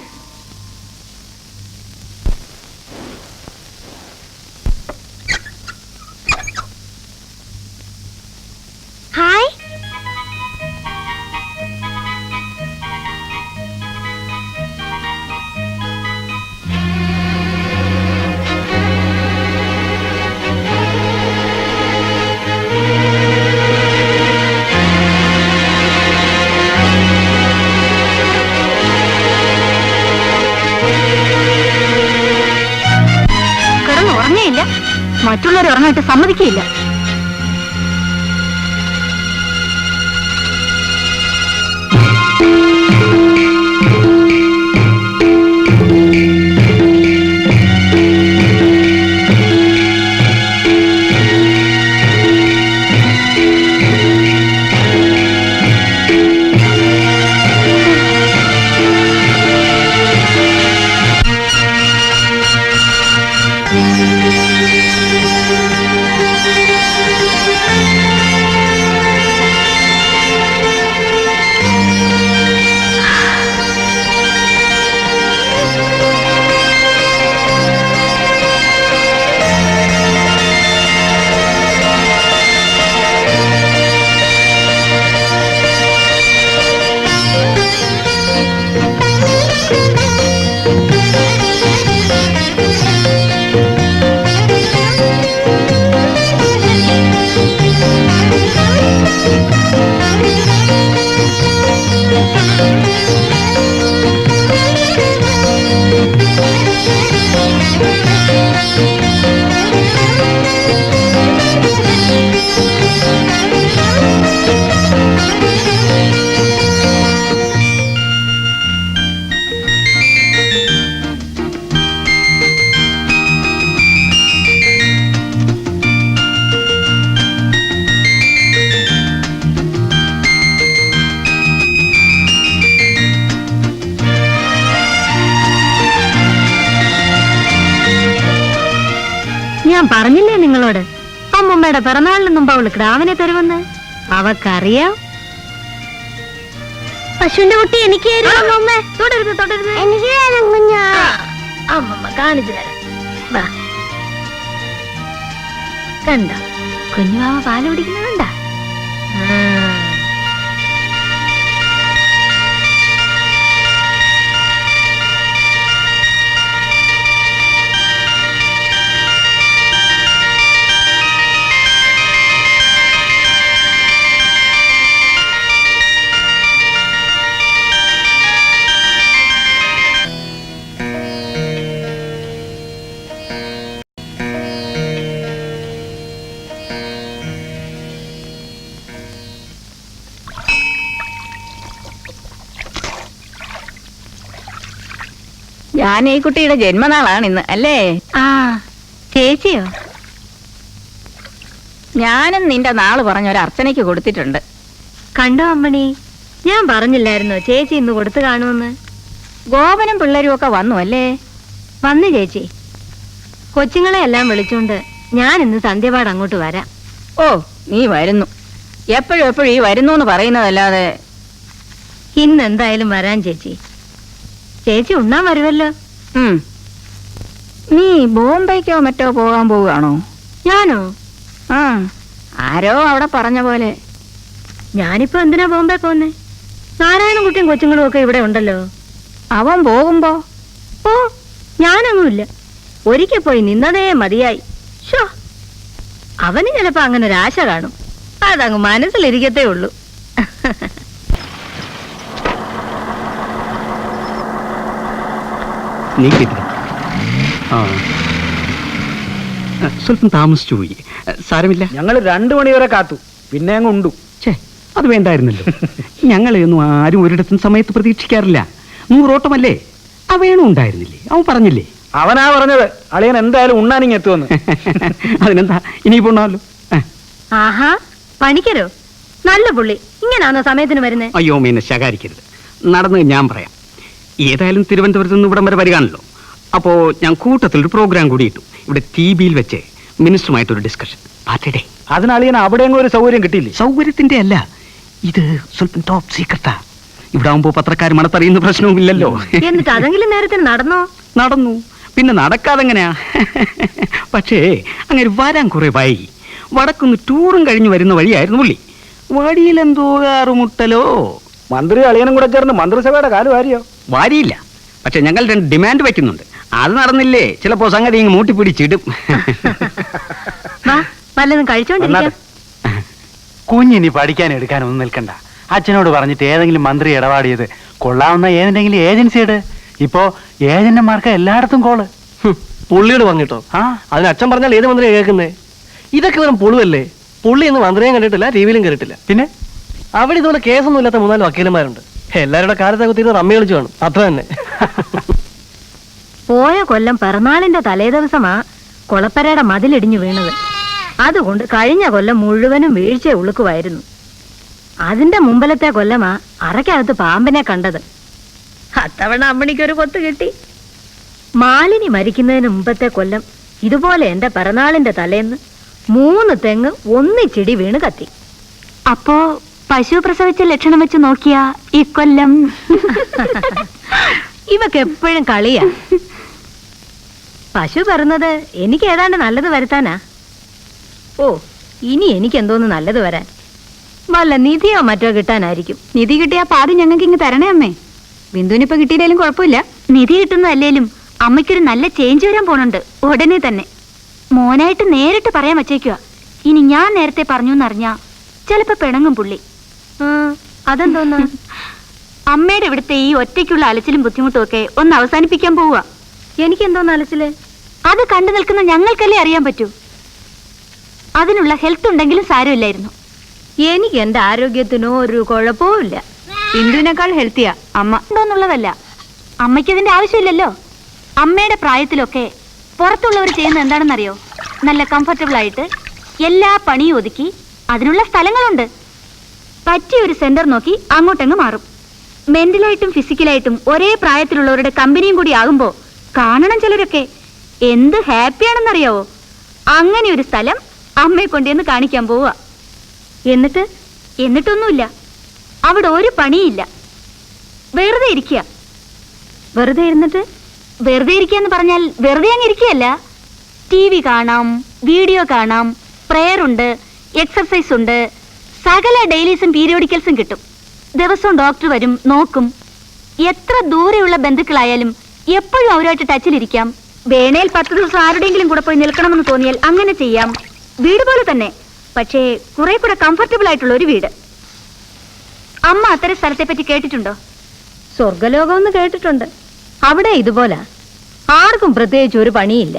Hi. ഉറങ്ങിയില്ല, മറ്റുള്ളവർ ഉറങ്ങായിട്ട് സമ്മതിക്കില്ല. ഉമ്മയുടെ പിറന്നാളിന് മുമ്പ് അവള് ക്രാവിനെ തരുമെന്ന് അവക്കറിയാം. പശുവിന്റെ കുട്ടി എനിക്ക് തുടരുത് തുടരുത്, എനിക്ക് വേണം കുഞ്ഞാ. അമ്മമ്മ കാണിച്ചു തരാം. വാ, കണ്ടോ കുഞ്ഞുവാവ പാല് കുടിക്കുന്നുണ്ടാ? ഞാൻ ഈ കുട്ടിയുടെ ജന്മനാളാണ് ഇന്ന്, അല്ലേ? ആ, ചേച്ചിയോ? ഞാനും നിന്റെ നാള് പറഞ്ഞ ഒരു അർച്ചനയ്ക്ക് കൊടുത്തിട്ടുണ്ട്. കണ്ടോ അമ്മണി, ഞാൻ പറഞ്ഞില്ലായിരുന്നോ ചേച്ചി ഇന്ന് കൊടുത്തു കാണുമെന്ന്? ഗോപനും പിള്ളേരും ഒക്കെ വന്നു, അല്ലേ? വന്നു ചേച്ചി. കൊച്ചുങ്ങളെ എല്ലാം വിളിച്ചോണ്ട് ഞാൻ ഇന്ന് സന്ധ്യപാട് അങ്ങോട്ട് വരാം. ഓ, നീ വരുന്നു. എപ്പോഴും ഈ വരുന്നു എന്ന് പറയുന്നതല്ലാതെ. ഇന്ന് എന്തായാലും വരാൻ ചേച്ചി. ചേച്ചി ഉണ്ണാൻ വരുമല്ലോ. നീ ബോംബെക്കോ മറ്റോ പോകാൻ പോവുകയാണോ? ഞാനോ? ആ, ആരോ അവിടെ പറഞ്ഞ പോലെ. ഞാനിപ്പോ എന്തിനാ ബോംബെ പോന്നേ? നാരായണൻകുട്ടിയും കൊച്ചുങ്ങളും ഒക്കെ ഇവിടെ ഉണ്ടല്ലോ. അവൻ പോകുമ്പോ ഓ, ഞാനൊന്നുമില്ല. ഒരിക്കൽ പോയി നിന്നതേ മതിയായി. ഷോ, അവന് ചിലപ്പോ അങ്ങനെ ഒരാശ കാണും. അതങ്ങ് മനസ്സിലിരിക്കത്തേ ഉള്ളൂ. നീ കേട്ടില്ല? ആ, സ്വല്പം താമസിച്ചു പോയി. സാരമില്ല. ഞങ്ങൾ 2 മണി വരെ കാത്തു, പിന്നെ അങ്ങ് ഉണ്ടു. ഛേ, അത് വേണ്ടായിരുന്നല്ലോ. ഞങ്ങളെയൊന്നും ആരും ഒരിടത്തും സമയത്ത് പ്രതീക്ഷിക്കാറില്ല. 100 ഓട്ടമല്ലേ? ആ വേണു ഉണ്ടായിരുന്നില്ലേ? അവൻ പറഞ്ഞില്ലേ? അവനാ പറഞ്ഞത് അളിയൻ എന്തായാലും ഉണ്ണാനിങ് എത്തുമെന്ന്. അതിനെന്താ, ഇനിയിപ്പോ ഉണ്ണാമല്ലോ. ആഹാ, പണിക്കരോ? നല്ല പുള്ളി. ഇങ്ങനാണോ സമയത്തിന് വരുന്നേ? അയ്യോ മീനെ ശകാരിക്കരുത്. നടന്ന് ഞാൻ പറയാം. ഏതായാലും തിരുവനന്തപുരത്ത് നിന്ന് ഇവിടം വരെ വരികയാണല്ലോ. അപ്പോ ഞാൻ കൂട്ടത്തിലൊരു പ്രോഗ്രാം കൂടി ഇട്ടു. ഇവിടെ TVയിൽ വെച്ച് മിനിസ്റ്ററുമായിട്ടൊരു ഡിസ്കഷൻ. പാർട്ടിയുടെ അതിന് അളിയൻ അവിടെയെങ്കിലും ഒരു സൗകര്യം കിട്ടിയില്ലേ? സൗകര്യത്തിന്റെ അല്ല, ഇത് സ്വല്പം ടോപ്പ് സീക്രട്ടാ. ഇവിടെ ആവുമ്പോ പത്രക്കാർ മണത്തറിയുന്ന പ്രശ്നവും ഇല്ലല്ലോ. എന്നിട്ട് അതെങ്കിലും നേരത്തിന് നടന്നോ? നടന്നു. പിന്നെ നടക്കാതെങ്ങനെയാ? പക്ഷേ അങ്ങനെ വരാൻ കുറെ വൈകി. വടക്കുന്ന് ടൂറും കഴിഞ്ഞ് വരുന്ന വഴിയായിരുന്നു പുള്ളി. വഴിയിലെന്തോ കാറുമുട്ടലോ. മന്ത്രി അളിയനും കൂടെ ചേർന്ന് മന്ത്രിസഭയുടെ കാല് വാരിയോ? വാരിയില്ല. പക്ഷെ ഞങ്ങൾ 2 ഡിമാൻഡ് വയ്ക്കുന്നുണ്ട്. അത് നടന്നില്ലേ ചിലപ്പോ സംഗതി ഇങ്ങ് മൂട്ടിപ്പിടിച്ചിടും. വല്ലതും കഴിച്ചോണ്ടിരിക്കാം. കുഞ്ഞിനി പഠിക്കാൻ എടുക്കാനൊന്നും നിൽക്കണ്ട. അച്ഛനോട് പറഞ്ഞിട്ട് ഏതെങ്കിലും മന്ത്രി ഇടപാടിയത് കൊള്ളാവുന്ന ഏതെങ്കിലും ഏജൻസിയുടെ. ഇപ്പോ ഏജന്റുമാർക്ക് എല്ലായിടത്തും കോള്. പുള്ളിയോട് പറഞ്ഞിട്ടോ? അതിന് അച്ഛൻ പറഞ്ഞാൽ ഏത് മന്ത്രിയാ കേൾക്കുന്നേ? ഇതൊക്കെ വെറും പുളുവല്ലേ. പുള്ളി എന്ന് മന്ത്രിയും കണ്ടിട്ടില്ല, ടിവിയിലും കണ്ടിട്ടില്ല. പിന്നെ അവിടെ ഇതുപോലെ കേസൊന്നും ഇല്ലാത്ത 3-4 വക്കീലന്മാരുണ്ട്. എല്ലാവരുടെ കാലത്തെ കുത്തിയിരുന്ന് റമ്മി കളിച്ചു കാണും, അത്ര തന്നെ. പോയ കൊല്ലം പിറന്നാളിന്റെ തലേ ദിവസമാ കൊളപ്പരയുടെ മതിലിടിഞ്ഞു വീണത്. അതുകൊണ്ട് കഴിഞ്ഞ കൊല്ലം മുഴുവനും വീഴ്ച ഉളുക്കുമായിരുന്നു. അതിന്റെ മുമ്പലത്തെ കൊല്ലമാ അറയ്ക്കകത്ത് പാമ്പിനെ കണ്ടത്. അത്തവണ അമ്മണിക്കൊരു കൊത്ത് കിട്ടി. മാലിനി മരിക്കുന്നതിന് മുമ്പത്തെ കൊല്ലം ഇതുപോലെ എന്റെ പിറന്നാളിന്റെ തലേന്ന് 3 തെങ്ങ് ഒന്നിച്ചിടി വീണ് കത്തി. അപ്പോ പശു പ്രസവിച്ച ലക്ഷണം വെച്ച് നോക്കിയാ ഇക്കൊല്ലം ഇവക്ക് എപ്പോഴും കളിയാ. പശു പിറന്നത് എനിക്ക് ഏതാണ്ട് നല്ലത് വരുത്താനാ. ഓ, ഇനി എനിക്ക് എന്തോന്ന് നല്ലത് വരാൻ. വല്ല നിധിയോ മറ്റോ കിട്ടാനായിരിക്കും. നിധി കിട്ടിയാ പാതി ഞങ്ങൾക്ക് ഇങ്ങ് തരണേ അമ്മേ. ബിന്ദുവിനിപ്പോ കിട്ടിയില്ലേലും കുഴപ്പമില്ല. നിധി കിട്ടുന്നതല്ലേലും അമ്മയ്ക്കൊരു നല്ല ചേഞ്ച് വരാൻ പോണുണ്ട് ഉടനെ തന്നെ. മോനായിട്ട് നേരിട്ട് പറയാൻ വച്ചേക്കുക. ഇനി ഞാൻ നേരത്തെ പറഞ്ഞു എന്നറിഞ്ഞാ ചിലപ്പോ പിണങ്ങും പുള്ളി. അതെന്തോന്ന്? അമ്മയുടെ ഇവിടുത്തെ ഈ ഒറ്റയ്ക്കുള്ള അലച്ചിലും ബുദ്ധിമുട്ടും ഒക്കെ ഒന്ന് അവസാനിപ്പിക്കാൻ പോവുക. എനിക്കെന്തോന്ന് അലച്ചില്? അത് കണ്ടു നിൽക്കുന്ന ഞങ്ങൾക്കല്ലേ അറിയാൻ പറ്റൂ. അതിനുള്ള ഹെൽത്ത് ഉണ്ടെങ്കിലും സാരമില്ലായിരുന്നു. എനിക്ക് എന്റെ ആരോഗ്യത്തിനോ ഒരു കുഴപ്പവും ഇല്ല. ബിന്ദുവിനേക്കാൾ ഹെൽത്തിയാ അമ്മ. ഉണ്ടോന്നുള്ളതല്ല, അമ്മയ്ക്ക് അതിന്റെ ആവശ്യമില്ലല്ലോ. അമ്മയുടെ പ്രായത്തിലൊക്കെ പുറത്തുള്ളവർ ചെയ്യുന്ന എന്താണെന്നറിയോ? നല്ല കംഫർട്ടബിൾ ആയിട്ട് എല്ലാ പണിയും ഒതുക്കി അതിനുള്ള സ്ഥലങ്ങളുണ്ട്. പറ്റിയ ഒരു സെന്റർ നോക്കി അങ്ങോട്ടങ്ങ് മാറും. മെന്റലായിട്ടും ഫിസിക്കലായിട്ടും ഒരേ പ്രായത്തിലുള്ളവരുടെ കമ്പനിയും കൂടി ആകുമ്പോ കാണണം ചിലരൊക്കെ എന്ത് ഹാപ്പിയാണെന്നറിയാവോ? അങ്ങനെ ഒരു സ്ഥലം അമ്മയെ കൊണ്ടുവന്ന് കാണിക്കാൻ പോവാ. എന്നിട്ടൊന്നുമില്ല, അവിടെ ഒരു പണിയില്ല, വെറുതെ ഇരിക്കുക. വെറുതെ ഇരുന്നിട്ട്? വെറുതെ ഇരിക്കാന്ന് പറഞ്ഞാൽ വെറുതെ അങ്ങ് ഇരിക്കുകയല്ല. TV കാണാം, വീഡിയോ കാണാം, പ്രയർ ഉണ്ട്, എക്സർസൈസ് ഉണ്ട്, സകല ഡെയിലീസും പീരിയോഡിക്കൽസും കിട്ടും. ദിവസവും ഡോക്ടർ വരും, നോക്കും. എത്ര ദൂരെയുള്ള ബന്ധുക്കളായാലും എപ്പോഴും അവരുമായിട്ട് ടച്ചിലിരിക്കാം. വേണേൽ 10 ദിവസം ആരുടെയെങ്കിലും കൂടെ പോയി നിൽക്കണമെന്ന് തോന്നിയാൽ അങ്ങനെ ചെയ്യാം. വീട് പോലെ തന്നെ, പക്ഷേ കുറെ കൂടെ കംഫർട്ടബിൾ ആയിട്ടുള്ള ഒരു വീട്. അമ്മ അത്തരം സ്ഥലത്തെ പറ്റി കേട്ടിട്ടുണ്ടോ? സ്വർഗലോകം എന്ന് കേട്ടിട്ടുണ്ട്. അവിടെ ഇതുപോലെ ആർക്കും പ്രത്യേകിച്ച് ഒരു പണിയില്ല.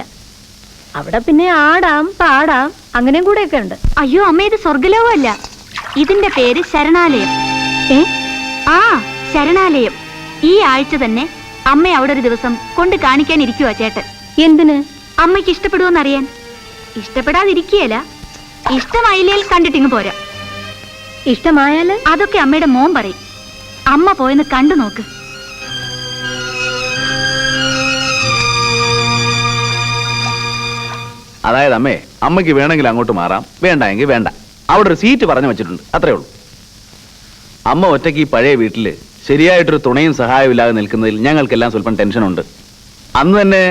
അവിടെ പിന്നെ ആടാം പാടാം അങ്ങനെയും കൂടെയൊക്കെ ഉണ്ട്. അയ്യോ അമ്മ, ഇത് സ്വർഗലോകമല്ല, ഇതിന്റെ പേര് ശരണാലയം. ആ ശരണാലയം. ഈ ആഴ്ച തന്നെ അമ്മയെ അവിടെ ഒരു ദിവസം കൊണ്ട് കാണിക്കാനിരിക്കുവാ ചേട്ടൻ. എന്തിന്? അമ്മയ്ക്ക് ഇഷ്ടപ്പെടുവോന്നറിയാൻ. ഇഷ്ടപ്പെടാതിരിക്കുകയല്ല, ഇഷ്ടമായില്ലേൽ കണ്ടിട്ടിങ്ങ് പോരാ. ഇഷ്ടമായാല് അതൊക്കെ അമ്മയുടെ മോൻ പറയും. അമ്മ പോയെന്ന് കണ്ടു നോക്ക്. അതായത് അമ്മേ, അമ്മയ്ക്ക് വേണമെങ്കിൽ അങ്ങോട്ട് മാറാം, വേണ്ടെങ്കിൽ വേണ്ട. അവിടെ ഒരു സീറ്റ് പറഞ്ഞു വെച്ചിട്ടുണ്ട്, അത്രേ ഉള്ളൂ. അമ്മ ഒറ്റയ്ക്ക് ഈ പഴയ വീട്ടില് ശരിയായിട്ടൊരു തുണയും സഹായവും ഇല്ലാതെ നിൽക്കുന്നതിൽ ഞങ്ങൾക്കെല്ലാം സ്വല്പം ടെൻഷനുണ്ട്. അന്ന് തന്നെ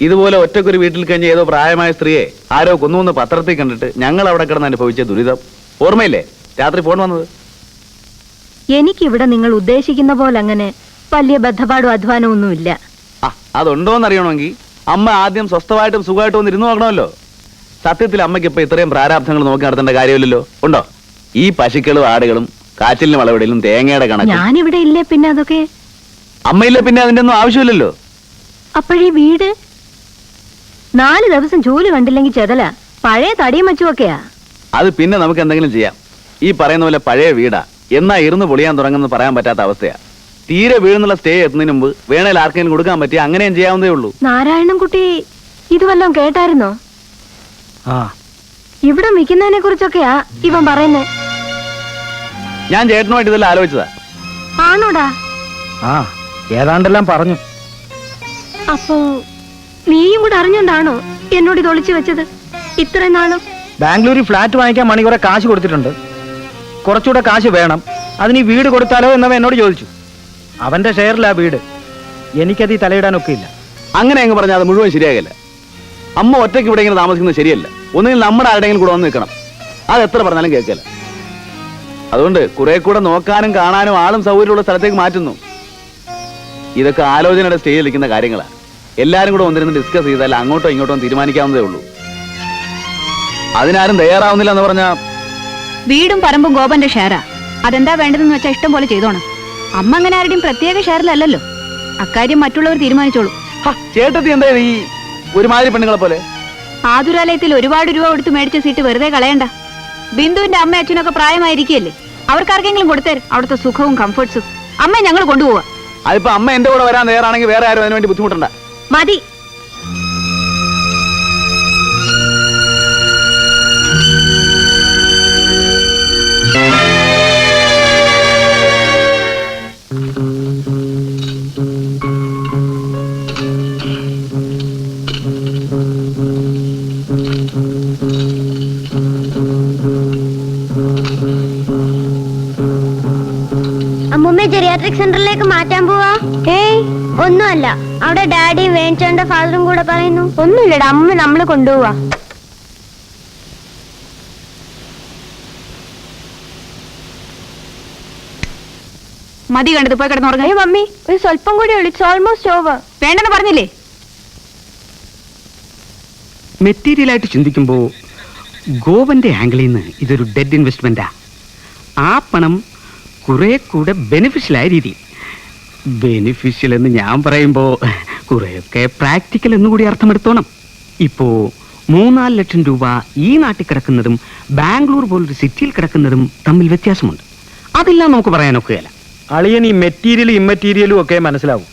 ഇതുപോലെ ഒറ്റക്കൊരു വീട്ടിൽ കഴിഞ്ഞ ഏതോ പ്രായമായ സ്ത്രീയെ ആരോ കൊന്നുവെന്ന് പത്രത്തിൽ കണ്ടിട്ട് ഞങ്ങൾ അവിടെ കിടന്ന് അനുഭവിച്ച ദുരിതം ഓർമ്മയില്ലേ? രാത്രി ഫോൺ വന്നത്. എനിക്കിവിടെ നിങ്ങൾ ഉദ്ദേശിക്കുന്ന പോലെ അങ്ങനെ വലിയ ബദ്ധപ്പാടും അധ്വാനവും ഒന്നുമില്ല. ആ, അതുണ്ടോന്ന് അറിയണമെങ്കിൽ അമ്മ ആദ്യം സ്വസ്ഥമായിട്ടും സുഖമായിട്ടും ഒന്ന് ഇരുന്ന് നോക്കണമല്ലോ. സത്യത്തിൽ അമ്മയ്ക്ക് ഇപ്പൊ ഇത്രയും പ്രാരാബ്ധങ്ങൾ നോക്കി നടത്തേണ്ട കാര്യമില്ലല്ലോ. ഉണ്ടോ? ഈ പശുക്കളും ആടുകളും കാച്ചിലിനും വളവിടലും തേങ്ങയുടെ കണക്ക്. ഞാനിവിടെ ഇല്ലേ പിന്നെ അതൊക്കെ? അമ്മയില്ല പിന്നെ അതിന്റെ ഒന്നും ആവശ്യമില്ലല്ലോ. അപ്പോഴീ വീട് 4 ദിവസം ജോലി കണ്ടില്ലെങ്കിൽ ചെതല, പഴയ തടിയും മച്ചുമൊക്കെയാ. അത് പിന്നെ നമുക്ക് എന്തെങ്കിലും ചെയ്യാം. ഈ പറയുന്ന പോലെ പഴയ വീടാ, എന്നാ ഇരുന്ന് പൊളിയാൻ തുടങ്ങുന്ന പറയാൻ പറ്റാത്ത അവസ്ഥയാ. തീരെ വീഴുന്നുള്ള സ്റ്റേ എത്തുന്നതിന് മുമ്പ് വേണേൽ ആർക്കെങ്കിലും കൊടുക്കാൻ പറ്റിയ അങ്ങനെയും ചെയ്യാവുന്നതേ ഉള്ളൂ. നാരായണൻകുട്ടി ഇത് വല്ലതും കേട്ടായിരുന്നോ? ഇവിടെ വിൽക്കുന്നതിനെ കുറിച്ചൊക്കെയാ ഇവൻ പറയുന്നേ. ഞാൻ ചേട്ടനുമായിട്ട് ഇതെല്ലാം ആലോചിച്ചതാ. ആണോടാ? ഏതാണ്ടെല്ലാം പറഞ്ഞു. അപ്പോ നീയും കൂടെ അറിഞ്ഞോണ്ടാണോ എന്നോട് ഇത് ഒളിച്ചു വെച്ചത് ഇത്രയും നാളും? ബാംഗ്ലൂരിൽ ഫ്ലാറ്റ് വാങ്ങിക്കാൻ മണി കുറെ കാശ് കൊടുത്തിട്ടുണ്ട്, കുറച്ചുകൂടെ കാശ് വേണം, അതിന് ഈ വീട് കൊടുത്താലോ എന്നവൻ എന്നോട് ചോദിച്ചു. അവന്റെ ഷെയറിലാ വീട്, എനിക്കത് ഈ തലയിടാനൊക്കെ ഇല്ല. അങ്ങനെ അങ്ങ് പറഞ്ഞാൽ അത് മുഴുവൻ ശരിയാകില്ല. അമ്മ ഒറ്റയ്ക്ക് ഇവിടെ ഇങ്ങനെ താമസിക്കുന്നത് ശരിയല്ല. ഒന്നുകിൽ നമ്മുടെ ആരുടെയെങ്കിലും കൂടെ വന്ന് നിൽക്കണം. അത് എത്ര പറഞ്ഞാലും കേൾക്കില്ല. അതുകൊണ്ട് കുറെ കൂടെ നോക്കാനും കാണാനും ആളും സൗകര്യമുള്ള സ്ഥലത്തേക്ക് മാറ്റുന്നു. ഇതൊക്കെ ആലോചനയുടെ സ്റ്റേജിൽ ഇരിക്കുന്ന കാര്യങ്ങളാണ്. എല്ലാരും കൂടെ വന്നിരുന്ന് ഡിസ്കസ് ചെയ്താൽ അങ്ങോട്ടോ ഇങ്ങോട്ടോ തീരുമാനിക്കാവുന്നതേ ഉള്ളൂ. അതിനാരും തയ്യാറാവുന്നില്ല എന്ന് പറഞ്ഞാ വീടും പറമ്പും ഗോപന്റെ ഷെയറാ. അതെന്താ വേണ്ടതെന്ന് വെച്ചാൽ ഇഷ്ടം പോലെ ചെയ്തോണം. അമ്മ അങ്ങനെ ആരുടെയും പ്രത്യേക ഷെയറിലല്ലല്ലോ. അക്കാര്യം മറ്റുള്ളവർ തീരുമാനിച്ചോളൂ. ചേട്ടത്തി എന്താ ഈ ഒരുമാതിരി പെണ്ണുങ്ങളെ പോലെ? ആതുരാലയത്തിൽ ഒരുപാട് രൂപ കൊടുത്ത് മേടിച്ച സീറ്റ് വെറുതെ കളയണ്ട. ബിന്ദുവിന്റെ അമ്മ അച്ഛനൊക്കെ പ്രായമായിരിക്കല്ലേ, അവർക്കാർക്കെങ്കിലും കൊടുത്തേരും അവിടുത്തെ സുഖവും കംഫർട്ട്സും. അമ്മ ഞങ്ങൾ കൊണ്ടുപോവാ. അതിപ്പോ അമ്മ എന്റെ കൂടെ വരാൻ തയ്യാറാണെങ്കിൽ വേറെ ആരും അതിനുവേണ്ടി ബുദ്ധിമുട്ടണ്ട. മതി. അമ്മൂമ്മ ജെറിയാട്രിക് സെന്ററിലേക്ക് മാറ്റാൻ പോവാ? ഏയ് ഒന്നുമല്ല, അവിടെ ഡാഡിയും വേണിച്ചേട്ടന്റെ ഫാദറും കൂടെ പറയുന്നു. ഒന്നുമില്ലടാ, അമ്മ നമ്മള് കൊണ്ടുപോവാ. മതി കണ്ടത്, പോയി കിടന്നുറങ്ങ. മമ്മി ഒരു സ്വല്പം കൂടി ഉള്ളു, ഇറ്റ്സ് ഓൾമോസ്റ്റ് ഓവർ. വേണ്ടെന്ന് പറഞ്ഞില്ലേ? മെറ്റീരിയലായിട്ട് ചിന്തിക്കുമ്പോൾ ഗോവന്റെ ആംഗിളിൽ നിന്ന് ഇതൊരു ഡെഡ് ഇൻവെസ്റ്റ്മെന്റാ. ആ പണം കുറെ കൂടെ ബെനിഫിഷ്യലായ രീതി. ബെനിഫിഷ്യൽ എന്ന് ഞാൻ പറയുമ്പോൾ കുറെയൊക്കെ പ്രാക്ടിക്കൽ എന്നുകൂടി അർത്ഥമെടുത്തോണം. ഇപ്പോ 3-4 ലക്ഷം രൂപ ഈ നാട്ടിൽ കിടക്കുന്നതും ബാംഗ്ലൂർ പോലൊരു സിറ്റിയിൽ കിടക്കുന്നതും തമ്മിൽ വ്യത്യാസമുണ്ട്. അതെല്ലാം നമുക്ക് പറയാനൊക്കെയല്ല. അളിയൻ ഈ മെറ്റീരിയലും ഇമ്മെറ്റീരിയലും ഒക്കെ മനസ്സിലാവും.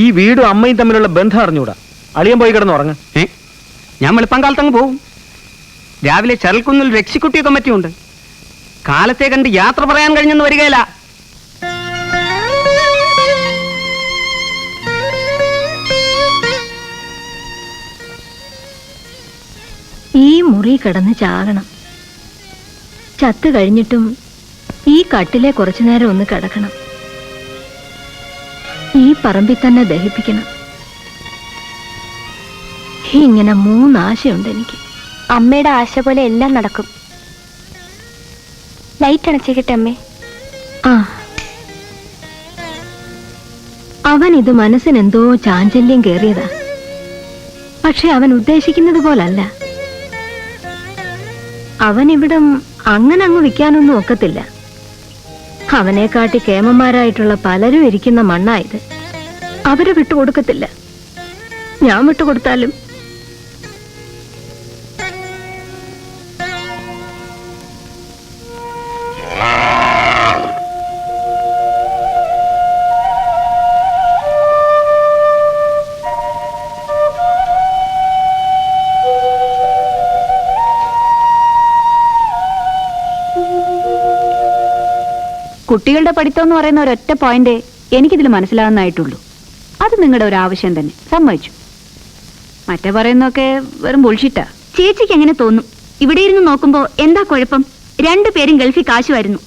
ഈ വീടും അമ്മയും തമ്മിലുള്ള ബന്ധം അറിഞ്ഞൂടാ. അളിയൻ പോയി കിടന്ന് ഉറങ്ങ. ഞാൻ വെളുപ്പം കാലത്തങ്ങ് പോവും. രാവിലെ ചെറൽക്കുന്നിൽ ഒരു എക്സിക്യൂട്ടീവ് കമ്മിറ്റി ഉണ്ട്. കാലത്തെ കണ്ട് യാത്ര പറയാൻ കഴിഞ്ഞെന്ന് വരികയില്ല. ഈ മുറി കിടന്ന് ചാകണം. ചത്തു കഴിഞ്ഞിട്ടും ഈ കട്ടിലെ കുറച്ചു നേരം ഒന്ന് കിടക്കണം. ഈ പറമ്പിൽ തന്നെ ദഹിപ്പിക്കണം. ഇങ്ങനെ 3 ആശയുണ്ട് എനിക്ക്. അമ്മയുടെ ആശ പോലെ എല്ലാം നടക്കും. ലൈറ്റ് അണച്ചേക്കട്ടെ അമ്മേ. ആ, അവൻ ഇത് മനസ്സിനെന്തോ ചാഞ്ചല്യം കേറിയതാ. പക്ഷെ അവൻ ഉദ്ദേശിക്കുന്നത് പോലല്ല. അവൻ ഇവിടം അങ്ങനെ അങ്ങ് വിൽക്കാനൊന്നും ഒക്കത്തില്ല. അവനെക്കാട്ടി കേമന്മാരായിട്ടുള്ള പലരും ഇരിക്കുന്ന മണ്ണായത്. അവരെ വിട്ടുകൊടുക്കത്തില്ല. ഞാൻ വിട്ടുകൊടുത്താലും കുട്ടികളുടെ പഠിത്തം എന്ന് പറയുന്ന ഒരൊറ്റ പോയിന്റ് എനിക്കിതിൽ മനസ്സിലാകുന്നതായിട്ടുള്ളൂ. അത് നിങ്ങളുടെ ഒരു ആവശ്യം തന്നെ, സമ്മതിച്ചു. മറ്റേ പറയുന്നൊക്കെ വെറും ബുൾഷിറ്റാ. ചേച്ചിക്ക് എങ്ങനെ തോന്നും? ഇവിടെ ഇരുന്ന് നോക്കുമ്പോ എന്താ കുഴപ്പം? 2 പേരും ഗൾഫിൽ കാശുമായിരുന്നു.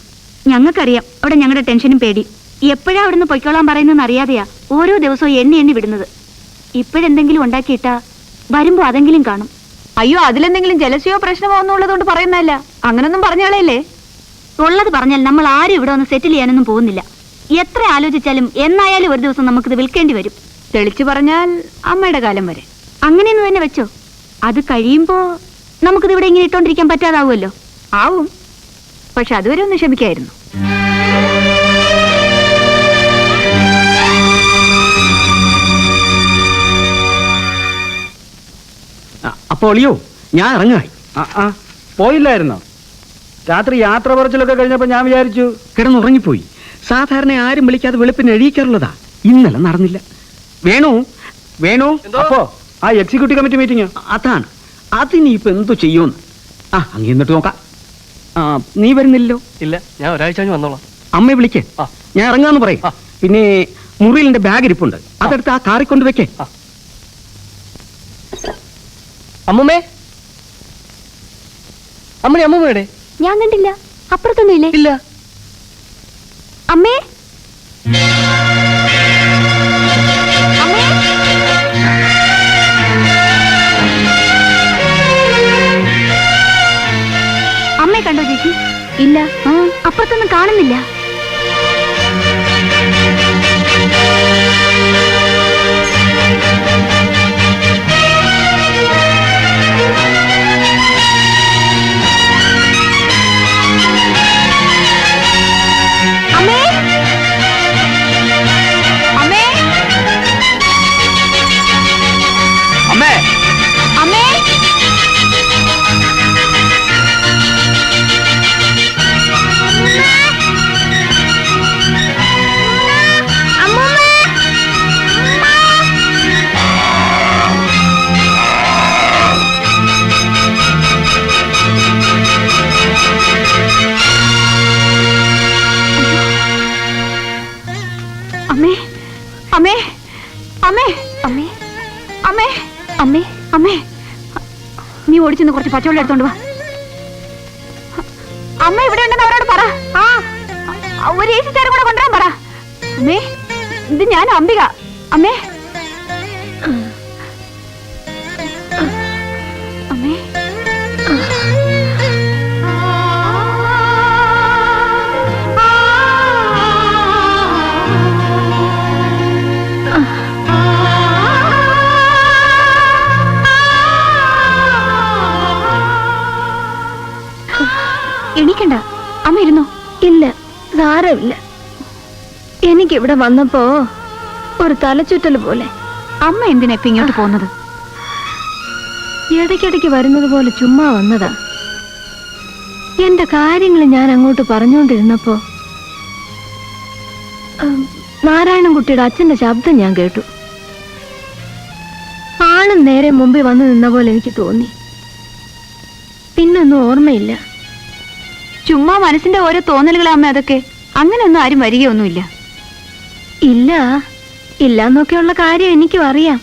ഞങ്ങൾക്കറിയാം അവിടെ ഞങ്ങളുടെ ടെൻഷനും പേടി. എപ്പോഴാ അവിടുന്ന് പൊയ്ക്കോളാൻ പറയുന്നതെന്ന് അറിയാതെയാ ഓരോ ദിവസവും എണ്ണി വിടുന്നത്. ഇപ്പോഴെന്തെങ്കിലും ഉണ്ടാക്കിയിട്ടാ വരുമ്പോ അതെങ്കിലും കാണും. അയ്യോ, അതിലെന്തെങ്കിലും ജലസ്യോ പ്രശ്നമോ എന്നുള്ളതുകൊണ്ട് പറയുന്നതല്ല. അങ്ങനൊന്നും പറഞ്ഞാളല്ലേ. ഉള്ളത് പറഞ്ഞാൽ നമ്മൾ ആരും ഇവിടെ ഒന്ന് സെറ്റിൽ ചെയ്യാനൊന്നും പോകുന്നില്ല. എത്ര ആലോചിച്ചാലും എന്നായാലും ഒരു ദിവസം നമുക്കിത് വിൽക്കേണ്ടി വരും. തെളിച്ചു പറഞ്ഞാൽ അമ്മയുടെ കാലം വരെ. അങ്ങനെയൊന്നും തന്നെ വെച്ചോ. അത് കഴിയുമ്പോ നമുക്കിത് ഇവിടെ ഇങ്ങനെ ഇട്ടോണ്ടിരിക്കാൻ പറ്റാതാവുമല്ലോ. ആവും, പക്ഷെ അതുവരെ ഒന്ന് ക്ഷമിക്കായിരുന്നു. അപ്പൊ അളിയോ, ഞാൻ ഇറങ്ങായി. പോയില്ലായിരുന്നോ? രാത്രി യാത്ര പറച്ചിലൊക്കെ കഴിഞ്ഞപ്പോ ഞാൻ വിചാരിച്ചു കിടന്നുറങ്ങിപ്പോയി. സാധാരണ ആരും വിളിക്കാതെ വെളുപ്പിന് എഴുതിക്കാറുള്ളതാ. ഇന്നലെ നടന്നില്ല. വേണു വേണു അപ്പോ ആ എക്സിക്യൂട്ടീവ് കമ്മിറ്റി മീറ്റിംഗ് അതാണ്. അതിനിപ്പോ എന്തോ ചെയ്യുമെന്ന്. അങ്ങ് എന്നിട്ട് നോക്കാം. നീ വരുന്നില്ലല്ലോ? ഇല്ല, ഞാൻ ഒരാഴ്ച കഴിഞ്ഞ് വന്നോളാം. അമ്മയെ വിളിക്കേ, ഞാൻ ഇറങ്ങാന്ന് പറയും. പിന്നെ മുറിയിൽ എന്റെ ബാഗ് ഇരിപ്പുണ്ട്, അതെടുത്ത് ആ കാറിൽ കൊണ്ട് വെക്കേ. അമ്മൂമ്മേ, അമ്മണി, അമ്മൂമ്മയുടെ ഞാൻ കണ്ടില്ല. അപ്പുറത്തൊന്നും ഇല്ലേ? ഇല്ല. അമ്മേ, അമ്മയെ കണ്ടോ ചേച്ചി? ഇല്ല. അപ്പുറത്തൊന്നും കാണുന്നില്ല. അമ്മേ, അമ്മേ, അമ്മേ, അമ്മേ, അമ്മേ, അമ്മേ, നീ ഓടിച്ചെന്ന് കുറച്ച് പച്ചവെള്ളം എടുത്തോണ്ട് വാ. അമ്മ ഇവിടെ ഉണ്ടെന്ന് അവരോട് പറ. ഒരു ഏച്ചിച്ചാരും കൂടെ കൊണ്ടുവരാൻ പറ. അമ്മേ, ഇത് ഞാൻ അംബിക. അമ്മേ, അമ്മേ, എണീക്കണ്ട. അമ്മ ഇരുന്നോ? ഇല്ല, സാരമില്ല. എനിക്കിവിടെ വന്നപ്പോ ഒരു തലച്ചുറ്റൽ പോലെ. അമ്മ എന്തിനാ ഇപ്പൊ ഇങ്ങോട്ട് പോകുന്നത്? ഇടയ്ക്കിടയ്ക്ക് വരുന്നത് പോലെ ചുമ്മാ വന്നതാ. എന്റെ കാര്യങ്ങൾ ഞാൻ അങ്ങോട്ട് പറഞ്ഞുകൊണ്ടിരുന്നപ്പോ നാരായണൻകുട്ടിയുടെ അച്ഛന്റെ ശബ്ദം ഞാൻ കേട്ടു. ആളും നേരെ മുമ്പിൽ വന്നു നിന്ന പോലെ എനിക്ക് തോന്നി. പിന്നൊന്നും ഓർമ്മയില്ല. ചുമ്മാ മനസ്സിന്റെ ഓരോ തോന്നലുകളാ അമ്മ അതൊക്കെ. അങ്ങനെയൊന്നും ആരും വരികയൊന്നുമില്ല. ഇല്ല, ഇല്ലാന്നൊക്കെയുള്ള കാര്യം എനിക്കും അറിയാം.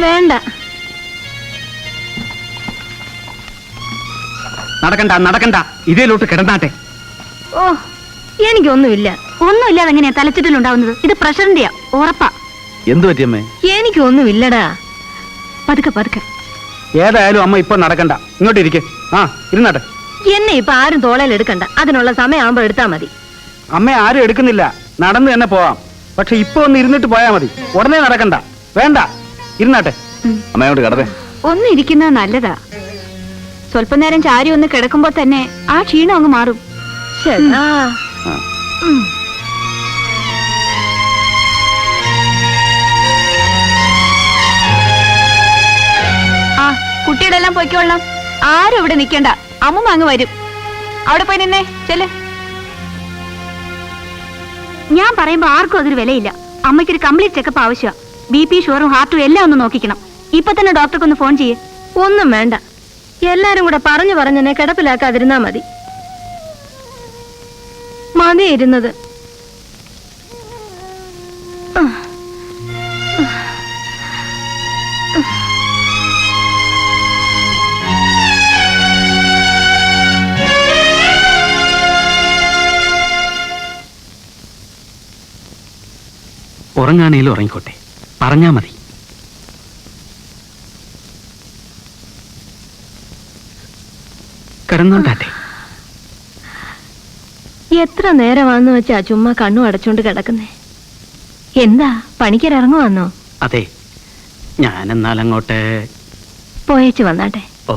വേണ്ട. നടക്കണ്ട നടക്കണ്ട, ഇതേലോട്ട് കിടന്നാട്ടെ. ഓ, എനിക്കൊന്നുമില്ല. ഒന്നുമില്ലാതെ എങ്ങനെയാ തലച്ചുറ്റലുണ്ടാവുന്നത്? ഇത് പ്രഷറിന്റെയാ, ഉറപ്പാ. എന്തു പറ്റിയമ്മേ? എനിക്കൊന്നുമില്ലടാ. പതുക്കെ പതുക്കെ. ഏതായാലും അമ്മ ഇപ്പൊ നടക്കണ്ട, ഇങ്ങോട്ട് ഇരിക്കെ. ആ, ഇരുന്നാട്ടെ. എന്നെ ഇപ്പൊ ആരും തോളയിൽ എടുക്കണ്ട. അതിനുള്ള സമയമാകുമ്പോ എടുത്താ മതി. അമ്മ ആരും എടുക്കുന്നില്ല, നടന്നു തന്നെ പോവാം. പക്ഷെ ഇപ്പൊ ഒന്ന് ഇരുന്നിട്ട് പോയാ മതി, ഉടനെ നടക്കണ്ട. വേണ്ട, ഇരുന്നാട്ടെ. അമ്മയോട് കിടന്നേ. ഒന്ന് ഇരിക്കുന്നത് നല്ലതാ. സ്വല്പ നേരം ചാരി ഒന്ന് കിടക്കുമ്പോ തന്നെ ആ ക്ഷീണം അങ്ങ് മാറും. ശരിയാ. ആ, കുട്ടിയുടെ എല്ലാം പൊയ്ക്കോളാം. ആരും ഇവിടെ നിക്കണ്ട. അമ്മ അങ്ങ് വരും. അവിടെ പോയി നിന്നേ, ചെല്ല്. ഞാൻ പറയുമ്പോ ആർക്കും അതൊരു വിലയില്ല. അമ്മയ്ക്കൊരു കംപ്ലീറ്റ് ചെക്കപ്പ് ആവശ്യമാണ്. BP, ഷുഗറും ഹാർട്ടും എല്ലാം ഒന്ന് നോക്കിക്കണം. ഇപ്പൊ തന്നെ ഡോക്ടർക്ക് ഒന്ന് ഫോൺ ചെയ്യേ. ഒന്നും വേണ്ട, എല്ലാരും കൂടെ പറഞ്ഞു പറഞ്ഞെന്നെ കിടപ്പിലാക്കാതിരുന്നാ മതി. മതി ഇരുന്നത്. ഉറങ്ങാണേലും ഉറങ്ങിക്കോട്ടെ, പറഞ്ഞാ മതി. കിടന്നോണ്ടാട്ടെ. എത്ര നേരമാന്ന് വെച്ചാ ചുമ്മാ കണ്ണു അടച്ചോണ്ട് കിടക്കുന്നേ? എന്താ, പണിക്കരങ്ങുവന്നോ? അതെ, ഞാനെന്നാൽ അങ്ങോട്ട് പോയേച്ചു വന്നാട്ടെ. ഓ.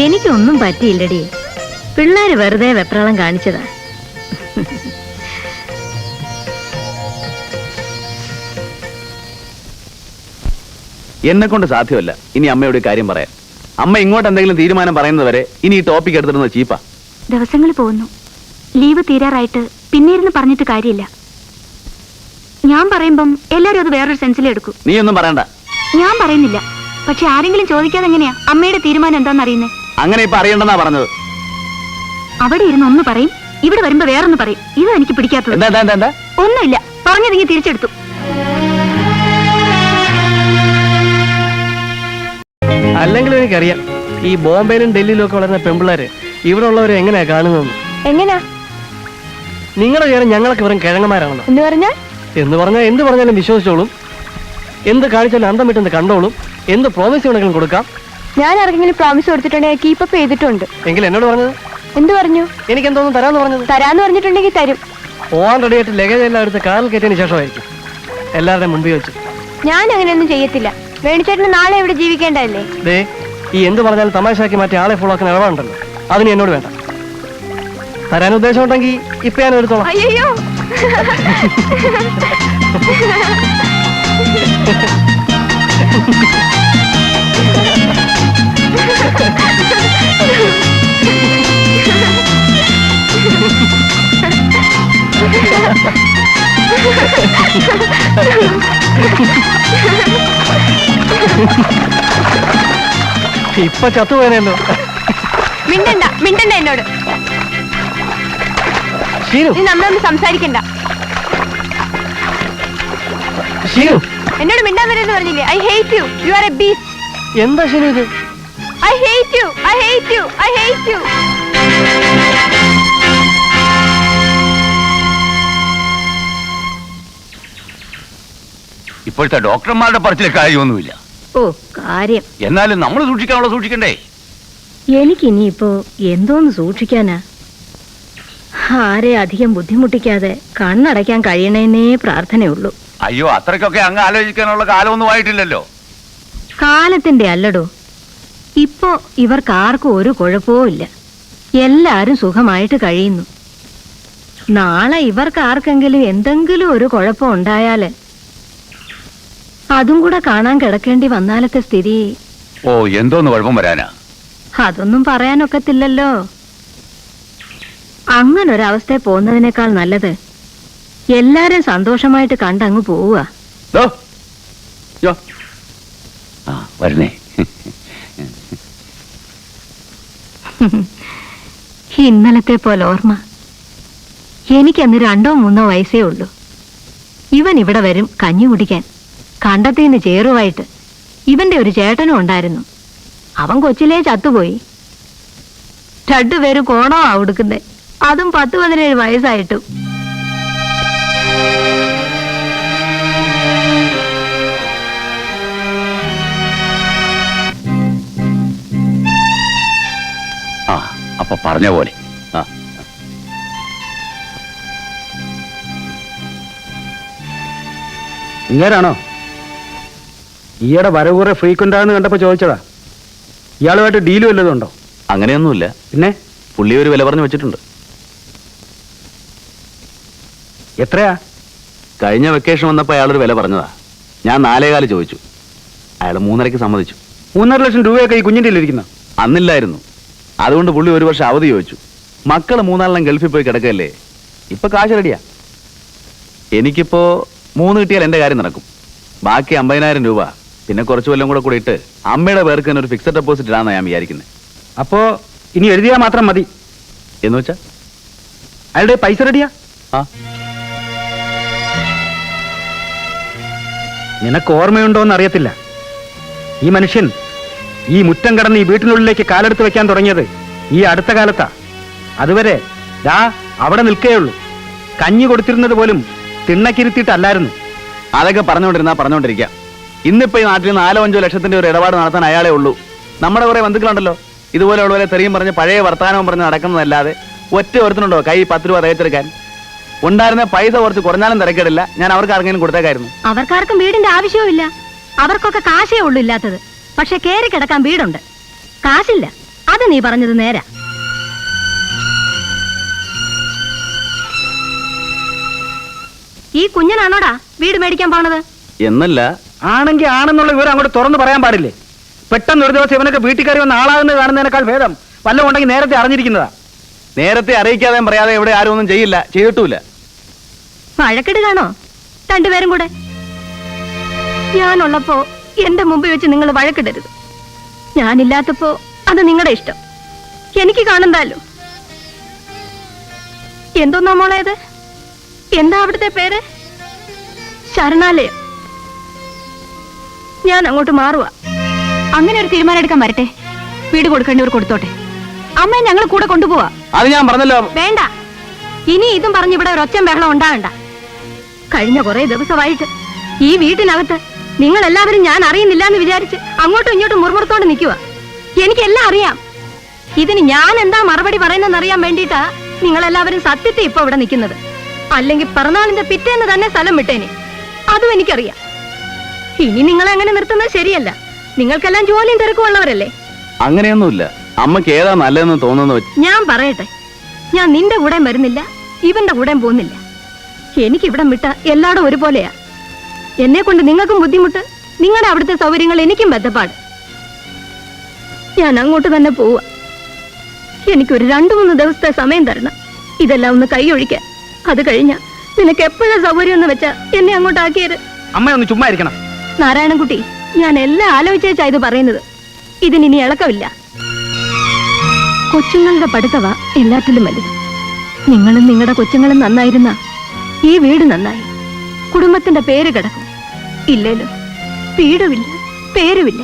എനിക്കൊന്നും പറ്റിയില്ലടി. പിള്ളേര് വെറുതെ വെപ്രാളം കാണിച്ചതാ. എന്നെ കൊണ്ട് സാധ്യമല്ല ഇനി അമ്മയോട് കാര്യം പറയാൻ. അമ്മ ഇങ്ങോട്ട് എന്തെങ്കിലും തീരുമാനം പറയുന്നത് വരെ ഇനി ഈ ടോപ്പിക് എടുത്തിരുന്നത് ചീപ്പാ. ദിവസങ്ങൾ പോകുന്നു. ലീവ് തീരാറായിട്ട് പിന്നെ ഇരുന്ന് പറഞ്ഞിട്ട് കാര്യമില്ല. ഞാൻ പറയുമ്പം എല്ലാരും അത് വേറൊരു സെൻസിലെടുക്കും. നീ ഒന്നും പറയണ്ട. ഞാൻ പറയുന്നില്ല, പക്ഷെ ആരെങ്കിലും ചോദിക്കാതെ എങ്ങനെയാ അമ്മയുടെ തീരുമാനം എന്താണെന്ന് അറിയുന്നേ? അങ്ങനെ ഇപ്പൊ അറിയണ്ടെന്നാ പറഞ്ഞത്. അവിടെ ഇരുന്ന് ഒന്ന് പറയും, ഇവിടെ വരുമ്പോ വേറൊന്ന് പറയും. ഇത് എനിക്ക് പിടിക്കാത്തത്. എന്താ? ഒന്നുമില്ല, പറഞ്ഞതിങ്ങി തിരിച്ചെടുത്തു. അല്ലെങ്കിൽ എനിക്കറിയാം ഈ ബോംബെയിലും ഡൽഹിയിലും ഒക്കെ വളരുന്ന പെമ്പിള്ളേര് ഇവിടെ ഉള്ളവരെ എങ്ങനെയാ കാണുന്നതെന്ന്. എങ്ങനാ? നിങ്ങളുടെ വിചാരം ഞങ്ങളൊക്കെ വെറും കിഴങ്ങന്മാരാണെന്ന്. എന്ന് പറഞ്ഞാൽ എന്ത് പറഞ്ഞാലും വിശ്വസിച്ചോളും, എന്ത് കാണിച്ചാലും അന്തം വിട്ടെന്ന് കണ്ടോളും, എന്ത് പ്രോമിസ് വേണമെങ്കിലും കൊടുക്കാം. ഞാൻ ആർക്കെങ്കിലും പ്രോമിസ് കൊടുത്തിട്ടുണ്ടെങ്കിൽ കീപ്പപ്പ് ചെയ്തിട്ടുണ്ട്. എങ്കിൽ എന്നോട് പറഞ്ഞത് എന്ത് പറഞ്ഞു? എനിക്ക് എന്തോന്നും തരാന്ന് പറഞ്ഞത്. തരാന്ന് പറഞ്ഞിട്ടുണ്ടെങ്കിൽ തരും. പോവാൻ റെഡിയായിട്ട് ലഗേജ് എല്ലാം എടുത്ത് കാറിൽ കയറ്റിയതിന് ശേഷമായിരിക്കും എല്ലാവരുടെയും മുമ്പിൽ വെച്ച്. ഞാൻ അങ്ങനെയൊന്നും ചെയ്യത്തില്ല. വേണിച്ചേട്ടന് നാളെ ഇവിടെ ജീവിക്കേണ്ടതല്ലേ? ദേ, ഈ എന്ത് പറഞ്ഞാലും തമാശയാക്കി മാറ്റി ആളെ ഫുള്ളാക്കുന്ന ഇടപാടുണ്ടല്ലോ, അതിന് എന്നോട് വേണ്ട. തരാൻ ഉദ്ദേശം ഉണ്ടെങ്കിൽ ഇപ്പൊ ഞാൻ എടുത്തോളാം. അയ്യോ, ഇപ്പൊ ചത്തുപോയനല്ലോ. മിണ്ടണ്ട എന്നോട്. ഷീനു, നീ നമ്മളൊന്നും സംസാരിക്കണ്ട. ഷീനു, എന്നോട് മിണ്ടാൻ വരെന്ന് പറഞ്ഞില്ലേ? I hate you. You are A beast. എന്താ ഷീനു ഇത്? I hate you. I hate you. I hate you. ഇപ്പോഴത്തെ ഡോക്ടർമാരുടെ പറച്ചിൽ കാര്യമൊന്നുമില്ല. ഓ, കാര്യം. എന്നാലും നമ്മൾ സൂക്ഷിക്കാനുള്ള സൂക്ഷിക്കണ്ടേ? എനിക്കിനിയിപ്പോ എന്തോന്ന് സൂക്ഷിക്കാനാ? ആരെ അധികം ബുദ്ധിമുട്ടിക്കാതെ കണ്ണടയ്ക്കാൻ കഴിയണേന്നേ പ്രാർത്ഥനയുള്ളൂ. അയ്യോ, അത്രയ്ക്കൊക്കെ അങ്ങ് ആലോചിക്കാനുള്ള കാലമൊന്നും ആയിട്ടില്ലല്ലോ. കാലത്തിന്റെ അല്ലടോ. ഇപ്പോ ഇവർക്ക് ആർക്കും ഒരു കുഴപ്പവും ഇല്ല. എല്ലാരും സുഖമായിട്ട് കഴിയുന്നു. നാളെ ഇവർക്ക് ആർക്കെങ്കിലും എന്തെങ്കിലും ഒരു കുഴപ്പം ഉണ്ടായാല് അതും കൂടെ കാണാൻ കിടക്കേണ്ടി വന്നാലത്തെ സ്ഥിതി. ഓ, എന്തോന്ന് കുഴപ്പം വരാനാ? അതൊന്നും പറയാനൊക്കത്തില്ലല്ലോ. അങ്ങനൊരവസ്ഥയിൽ പോകുന്നതിനേക്കാൾ നല്ലത് എല്ലാരും സന്തോഷമായിട്ട് കണ്ടങ്ങ് പോവുക. വരണേ. ഇന്നലത്തെ പോലെ ഓർമ്മ. എനിക്കന്ന് 2 or 3 വയസ്സേ ഉള്ളൂ. ഇവൻ ഇവിടെ വരും കഞ്ഞി കുടിക്കാൻ. കണ്ടത്തിന്ന് ചേറുമായിട്ട്. ഇവന്റെ ഒരു ചേട്ടനും ഉണ്ടായിരുന്നു. അവൻ കൊച്ചിലേ ചത്തുപോയി. 2 പേര് കോണമാ കൊടുക്കുന്നേ. അതും 10-17 വയസ്സായിട്ടും. അപ്പൊ പറഞ്ഞ പോലെ. ഇങ്ങനാണോ? ഈയുടെ വരവ് കുറെ ഫ്രീക്വന്റ് ആണെന്ന് കണ്ടപ്പോ ചോദിച്ചതാ. ഇയാളുമായിട്ട് ഡീല് വല്ലതും ഉണ്ടോ? അങ്ങനെയൊന്നുമില്ല. പിന്നെ പുള്ളി ഒരു വില പറഞ്ഞു വെച്ചിട്ടുണ്ട്. എത്രയാ? കഴിഞ്ഞ വെക്കേഷൻ വന്നപ്പോ അയാളൊരു വില പറഞ്ഞതാ. ഞാൻ 4.25 ചോദിച്ചു. അയാൾ 3.5 സമ്മതിച്ചു. 3.5 ലക്ഷം രൂപയൊക്കെ ഈ കുഞ്ഞിൻ്റെ ഇരിക്കുന്ന അന്നില്ലായിരുന്നു. അതുകൊണ്ട് പുള്ളി 1 വർഷം അവധി ചോദിച്ചു. മക്കള് 3 ഗൾഫിൽ പോയി കിടക്കല്ലേ. ഇപ്പൊ കാശ് റെഡിയാ. എനിക്കിപ്പോ 3 കിട്ടിയാൽ എന്റെ കാര്യം നടക്കും. ബാക്കി 50,000 രൂപ പിന്നെ കുറച്ച് കൊല്ലം കൂടെ ഇട്ട് അമ്മയുടെ പേർക്ക് തന്നെ ഒരു ഫിക്സഡ് ഡെപ്പോസിറ്റ് ഇടാന്നാ ഞാൻ വിചാരിക്കുന്നത്. അപ്പോ ഇനി എഴുതിയാൽ മാത്രം മതി എന്ന് വെച്ചാ അയാളുടെ പൈസ റെഡിയാ? നിനക്ക് ഓർമ്മയുണ്ടോന്ന് അറിയത്തില്ല. ഈ മനുഷ്യൻ ഈ മുറ്റം കടന്ന് ഈ വീട്ടിനുള്ളിലേക്ക് കാലെടുത്ത് വെക്കാൻ തുടങ്ങിയത് ഈ അടുത്ത കാലത്താ. അതുവരെ ദാ അവിടെ നിൽക്കേയുള്ളൂ. കഞ്ഞി കൊടുത്തിരുന്നത് പോലും തിണ്ണക്കിരുത്തിയിട്ടല്ലായിരുന്നു. അതൊക്കെ പറഞ്ഞുകൊണ്ടിരിക്കാം. ഇന്നിപ്പോ ഈ നാട്ടിൽ 4-5 ലക്ഷത്തിന്റെ ഒരു ഇടപാട് നടത്താൻ അയാളെ ഉള്ളൂ. നമ്മുടെ കുറെ ബന്ധുക്കളുണ്ടല്ലോ ഇതുപോലെയുള്ളവരെ തെറിയും പറഞ്ഞ് പഴയ വർത്തമാനവും പറഞ്ഞ് നടക്കുന്നതല്ലാതെ ഒറ്റ ഒരുത്തനുണ്ടോ കൈ 10 രൂപ തയ്ച്ചെടുക്കാൻ? ഉണ്ടായിരുന്ന പൈസ കുറച്ച് കുറഞ്ഞാലും തിരക്കേടില്ല. ഞാൻ അവർക്ക് ആർക്കെങ്കിലും കൊടുത്തേക്കായിരുന്നു. അവർക്കാർക്കും വീടിന്റെ ആവശ്യവുമില്ല. അവർക്കൊക്കെ കാശേ ഉള്ളൂ ഇല്ലാത്തത്. പക്ഷെ കേറി കിടക്കാൻ വീടുണ്ട്, കാശില്ല. അത് നീ പറഞ്ഞത് നേരാ. ഈ കുഞ്ഞനാണോടാ വീട് മേടിക്കാൻ പോണത്? എന്നല്ല. ആണെങ്കിൽ ആണെന്നുള്ള വിവരം അങ്ങോട്ട് തുറന്നു പറയാൻ പാടില്ലേ? പെട്ടെന്ന് ഒരു ദിവസം ഇവനൊക്കെ വീട്ടിൽ കയറി വന്ന ആളാകുന്നത് കാണുന്നതിനേക്കാൾ ഭേദം വല്ലതും ഉണ്ടെങ്കിൽ നേരത്തെ അറിഞ്ഞിരിക്കുന്നതാ. നേരത്തെ അറിയിക്കാതെ പറയാതെ ഇവിടെ ആരും ഒന്നും ചെയ്യില്ല, ചെയ്തിട്ടുമില്ല. വഴക്കിടുകയാണോ 2 പേരും കൂടെ? ഞാനുള്ളപ്പോ എന്റെ മുമ്പിൽ വെച്ച് നിങ്ങൾ വഴക്കിടരുത്. ഞാനില്ലാത്തപ്പോ അത് നിങ്ങളുടെ ഇഷ്ടം. എനിക്ക് കാണണ്ടല്ലോ. എന്തോന്നാ മോളേത്? എന്താ അവിടുത്തെ പേര്? ശരണാലയം. ഞാൻ അങ്ങോട്ട് മാറുവാ. അങ്ങനെ ഒരു തീരുമാനം എടുക്കാൻ വരട്ടെ. വീട് കൊടുക്കേണ്ടവർ കൊടുത്തോട്ടെ. അമ്മയെ ഞങ്ങൾ കൂടെ കൊണ്ടുപോവാ. അത് ഞാൻ പറഞ്ഞല്ലോ. വേണ്ട. ഇനി ഇതും പറഞ്ഞ് ഇവിടെ ഒരൊച്ചം ബഹളം ഉണ്ടാകണ്ട. കഴിഞ്ഞ കുറെ ദിവസമായിട്ട് ഈ വീട്ടിനകത്ത് നിങ്ങൾ എല്ലാവരും ഞാൻ അറിയുന്നില്ല എന്ന് വിചാരിച്ച് അങ്ങോട്ടും ഇങ്ങോട്ടും മുറുമുറത്തോണ്ട് നിൽക്കുക. എനിക്കെല്ലാം അറിയാം. ഇതിന് ഞാൻ എന്താ മറുപടി പറയുന്നതെന്ന് അറിയാൻ വേണ്ടിയിട്ടാ നിങ്ങളെല്ലാവരും സത്യത്തെ ഇപ്പൊ ഇവിടെ നിൽക്കുന്നത്. അല്ലെങ്കിൽ പിറന്നാളിന്റെ പിറ്റേന്ന് തന്നെ സ്ഥലം വിട്ടേനെ. അതും എനിക്കറിയാം. ഇനി നിങ്ങളെ അങ്ങനെ നിർത്തുന്നത് ശരിയല്ല. നിങ്ങൾക്കെല്ലാം ജോലിയും തിരക്കുള്ളവരല്ലേ. അങ്ങനെയൊന്നുമില്ല. അമ്മക്ക് ഏതാ നല്ലതെന്ന് തോന്നുന്നു. ഞാൻ പറയട്ടെ, ഞാൻ നിന്റെ കൂടെയും വരുന്നില്ല, ഇവന്റെ കൂടെയും പോകുന്നില്ല. എനിക്കിവിടെ വിട്ട എല്ലായിടും ഒരുപോലെയാ. എന്നെ കൊണ്ട് നിങ്ങൾക്കും ബുദ്ധിമുട്ട്, നിങ്ങളുടെ അവിടുത്തെ സൗകര്യങ്ങൾ എനിക്കും ബന്ധപ്പാട്. ഞാൻ അങ്ങോട്ട് തന്നെ പോവാ. എനിക്കൊരു 2-3 ദിവസത്തെ സമയം തരണം ഇതെല്ലാം ഒന്ന് കൈയൊഴിക്കാൻ. അത് കഴിഞ്ഞ നിനക്ക് എപ്പോഴാ സൗകര്യം എന്ന് വെച്ചാ എന്നെ അങ്ങോട്ടാക്കിയത്. അമ്മയൊന്ന് ചുമ്മാ ഇരിക്കണം. നാരായണൻകുട്ടി, ഞാൻ എല്ലാം ആലോചിച്ചാ ഇത് പറയുന്നത്. ഇതിനി ഇളക്കമില്ല. കൊച്ചുങ്ങളുടെ പഠിത്തവാ എല്ലാറ്റിലും വലുത്. നിങ്ങളും നിങ്ങളുടെ കൊച്ചുങ്ങളും നന്നായിരുന്ന ഈ വീട് നന്നായി. കുടുംബത്തിന്റെ പേര് കിടക്കും. ഇല്ലല്ലോ, വീടുമില്ല, പേരുമില്ല.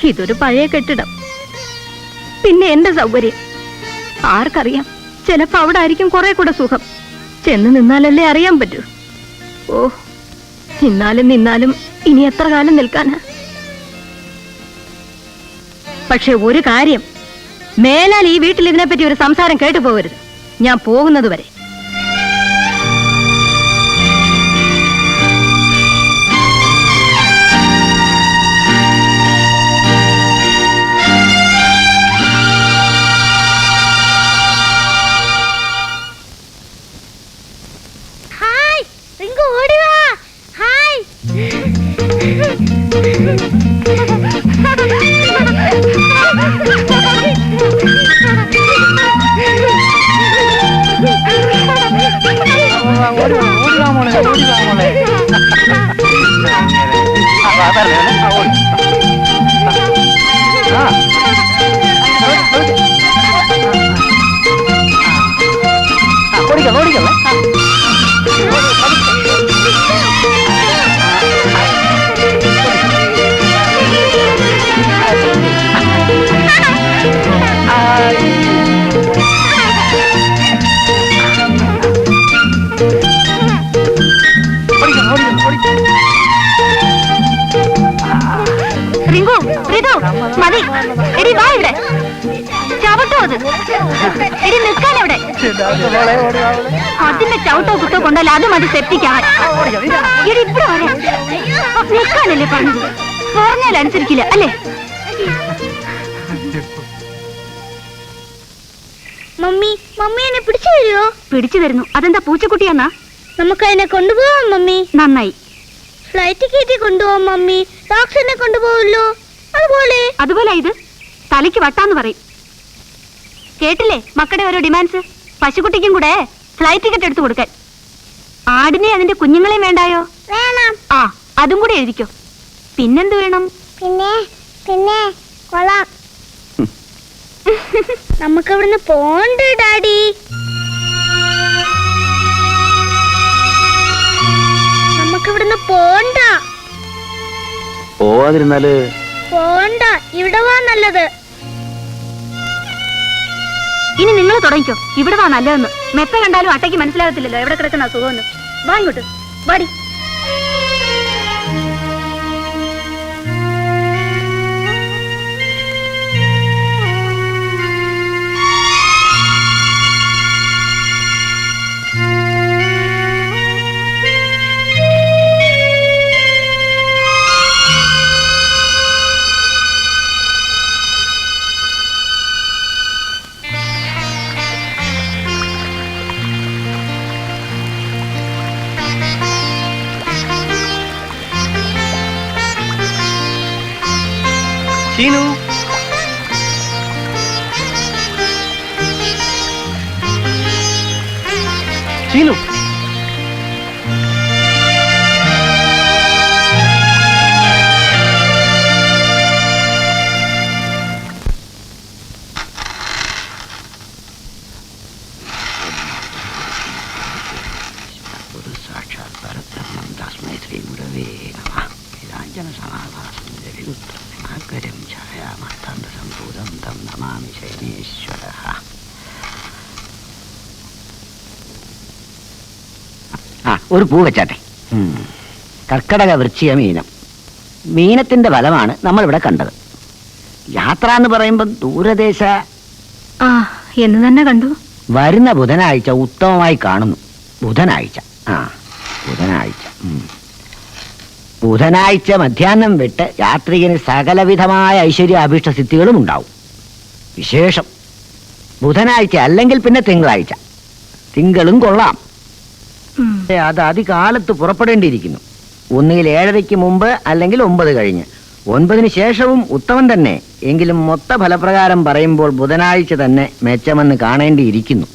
ഇതൊരു പഴയ കെട്ടിടം. പിന്നെ എന്റെ സൗകര്യം ആർക്കറിയാം? ചിലപ്പോ അവിടെ ആയിരിക്കും കുറെ കൂടെ സുഖം. ചെന്ന് നിന്നാലല്ലേ അറിയാൻ പറ്റൂ. ഓ, നിന്നാലും ഇനി എത്ര കാലം നിൽക്കാനാ? പക്ഷെ ഒരു കാര്യം, മേലാൽ ഈ വീട്ടിൽ ഇതിനെപ്പറ്റി ഒരു സംസാരം കേട്ടു പോകരുത്. ഞാൻ പോകുന്നത് വരെ. ഓടിക്കോ ഓടിക്കല്ലേ. റിങ്കു, റിതു, മതി. എടി വാ ഇവിടെ. ചവിട്ടോ അത്. എടി നിൽക്കാൻ ഇവിടെ. അതിന്റെ ചവിട്ടോ കുത്തോ കൊണ്ടല്ല, അത് മതി സെപ്റ്റിക്കാൻ. എടി ഇവിടെ വരെ നിൽക്കാനല്ലേ പറഞ്ഞത്? പറഞ്ഞാൽ അനുസരിക്കില്ല അല്ലേ? മമ്മി മമ്മി എന്നെ പിടിച്ചു തരുമോ? പിടിച്ചു തരുന്നു. അതെന്താ പൂച്ചക്കുട്ടിയാന്നാ? നമുക്ക് അതിനെ കൊണ്ടുപോവാം മമ്മി. നന്നായി. ഫ്ലൈറ്റ് കയറ്റി കൊണ്ടുപോവാം മമ്മി. ഡോക്ടറിനെ കൊണ്ടുപോവല്ലോ. അതുപോലെ ഇത് തലയ്ക്ക് വട്ടാന്ന് പറയും. കേട്ടില്ലേ മക്കളുടെ ഓരോ ഡിമാൻഡ്സ്? പശുക്കുട്ടിക്കും കൂടെ ഫ്ലൈറ്റ് ടിക്കറ്റ് എടുത്തു കൊടുക്കാൻ. ആടിനെ അതിന്റെ കുഞ്ഞുങ്ങളെയും വേണ്ടായോ? വേണം. ആ, അതും കൂടെ എഴുതിക്കോ. പിന്നെന്ത് വേണം? പിന്നെ കൊള്ളാം. നമുക്ക് ഇവിടുന്ന് പോണ്ട് ഡാഡി. നമുക്ക് ഇവിടുന്ന് പോണ്ട. പോവാതിരുന്നാല് പോണ്ട, ഇവിടെ വാ നല്ലത്. ഇനി നിങ്ങൾ തുടങ്ങിക്കോ. ഇവിടെ വാ നല്ലതെന്ന്. മെത്ത കണ്ടാലും അട്ടയ്ക്ക് മനസ്സിലാകത്തില്ലല്ലോ എവിടെ കിടക്കുന്ന സുഖമെന്ന്. വാ ഇങ്ങോട്ട് വാടി. ചീനു, ചീനു, സാക്ഷാത് പരബ്രഹ്മം തസ്മൈ ശ്രീ ഗുരവേ നമഃ. നിരാഞ്ജന സമാഭാസം ആകരം ഛായാമത്തന്തസംഭൂതം തം നമാമി ശൈനേശ്വരഃ. ഒരു പൂ വെച്ചാട്ടെ. കർക്കടക വൃശ്ചിക മീനം. മീനത്തിന്റെ ഫലമാണ് നമ്മളിവിടെ കണ്ടത്. യാത്ര എന്ന് പറയുമ്പോൾ ദൂരദേശ ആ എന്ന് തന്നെ കണ്ടു. വരുന്ന ബുധനാഴ്ച ഉത്തമമായി കാണുന്നു. ബുധനാഴ്ച ബുധനാഴ്ച ബുധനാഴ്ച മധ്യാഹ്നം വിട്ട് യാത്രികന് സകലവിധമായ ഐശ്വര്യ അഭീഷ്ട സിദ്ധികളും ഉണ്ടാവും. വിശേഷം ബുധനാഴ്ച അല്ലെങ്കിൽ പിന്നെ തിങ്കളാഴ്ച. തിങ്കളും കൊള്ളാം. അത് അതികാലത്ത് പുറപ്പെടേണ്ടിയിരിക്കുന്നു. ഒന്നുകിൽ 7:30 മുമ്പ് അല്ലെങ്കിൽ 9 കഴിഞ്ഞ്. 9 ശേഷവും ഉത്തമം തന്നെ. എങ്കിലും മൊത്ത ഫലപ്രകാരം പറയുമ്പോൾ ബുധനാഴ്ച തന്നെ മെച്ചമെന്ന് കാണേണ്ടിയിരിക്കുന്നു.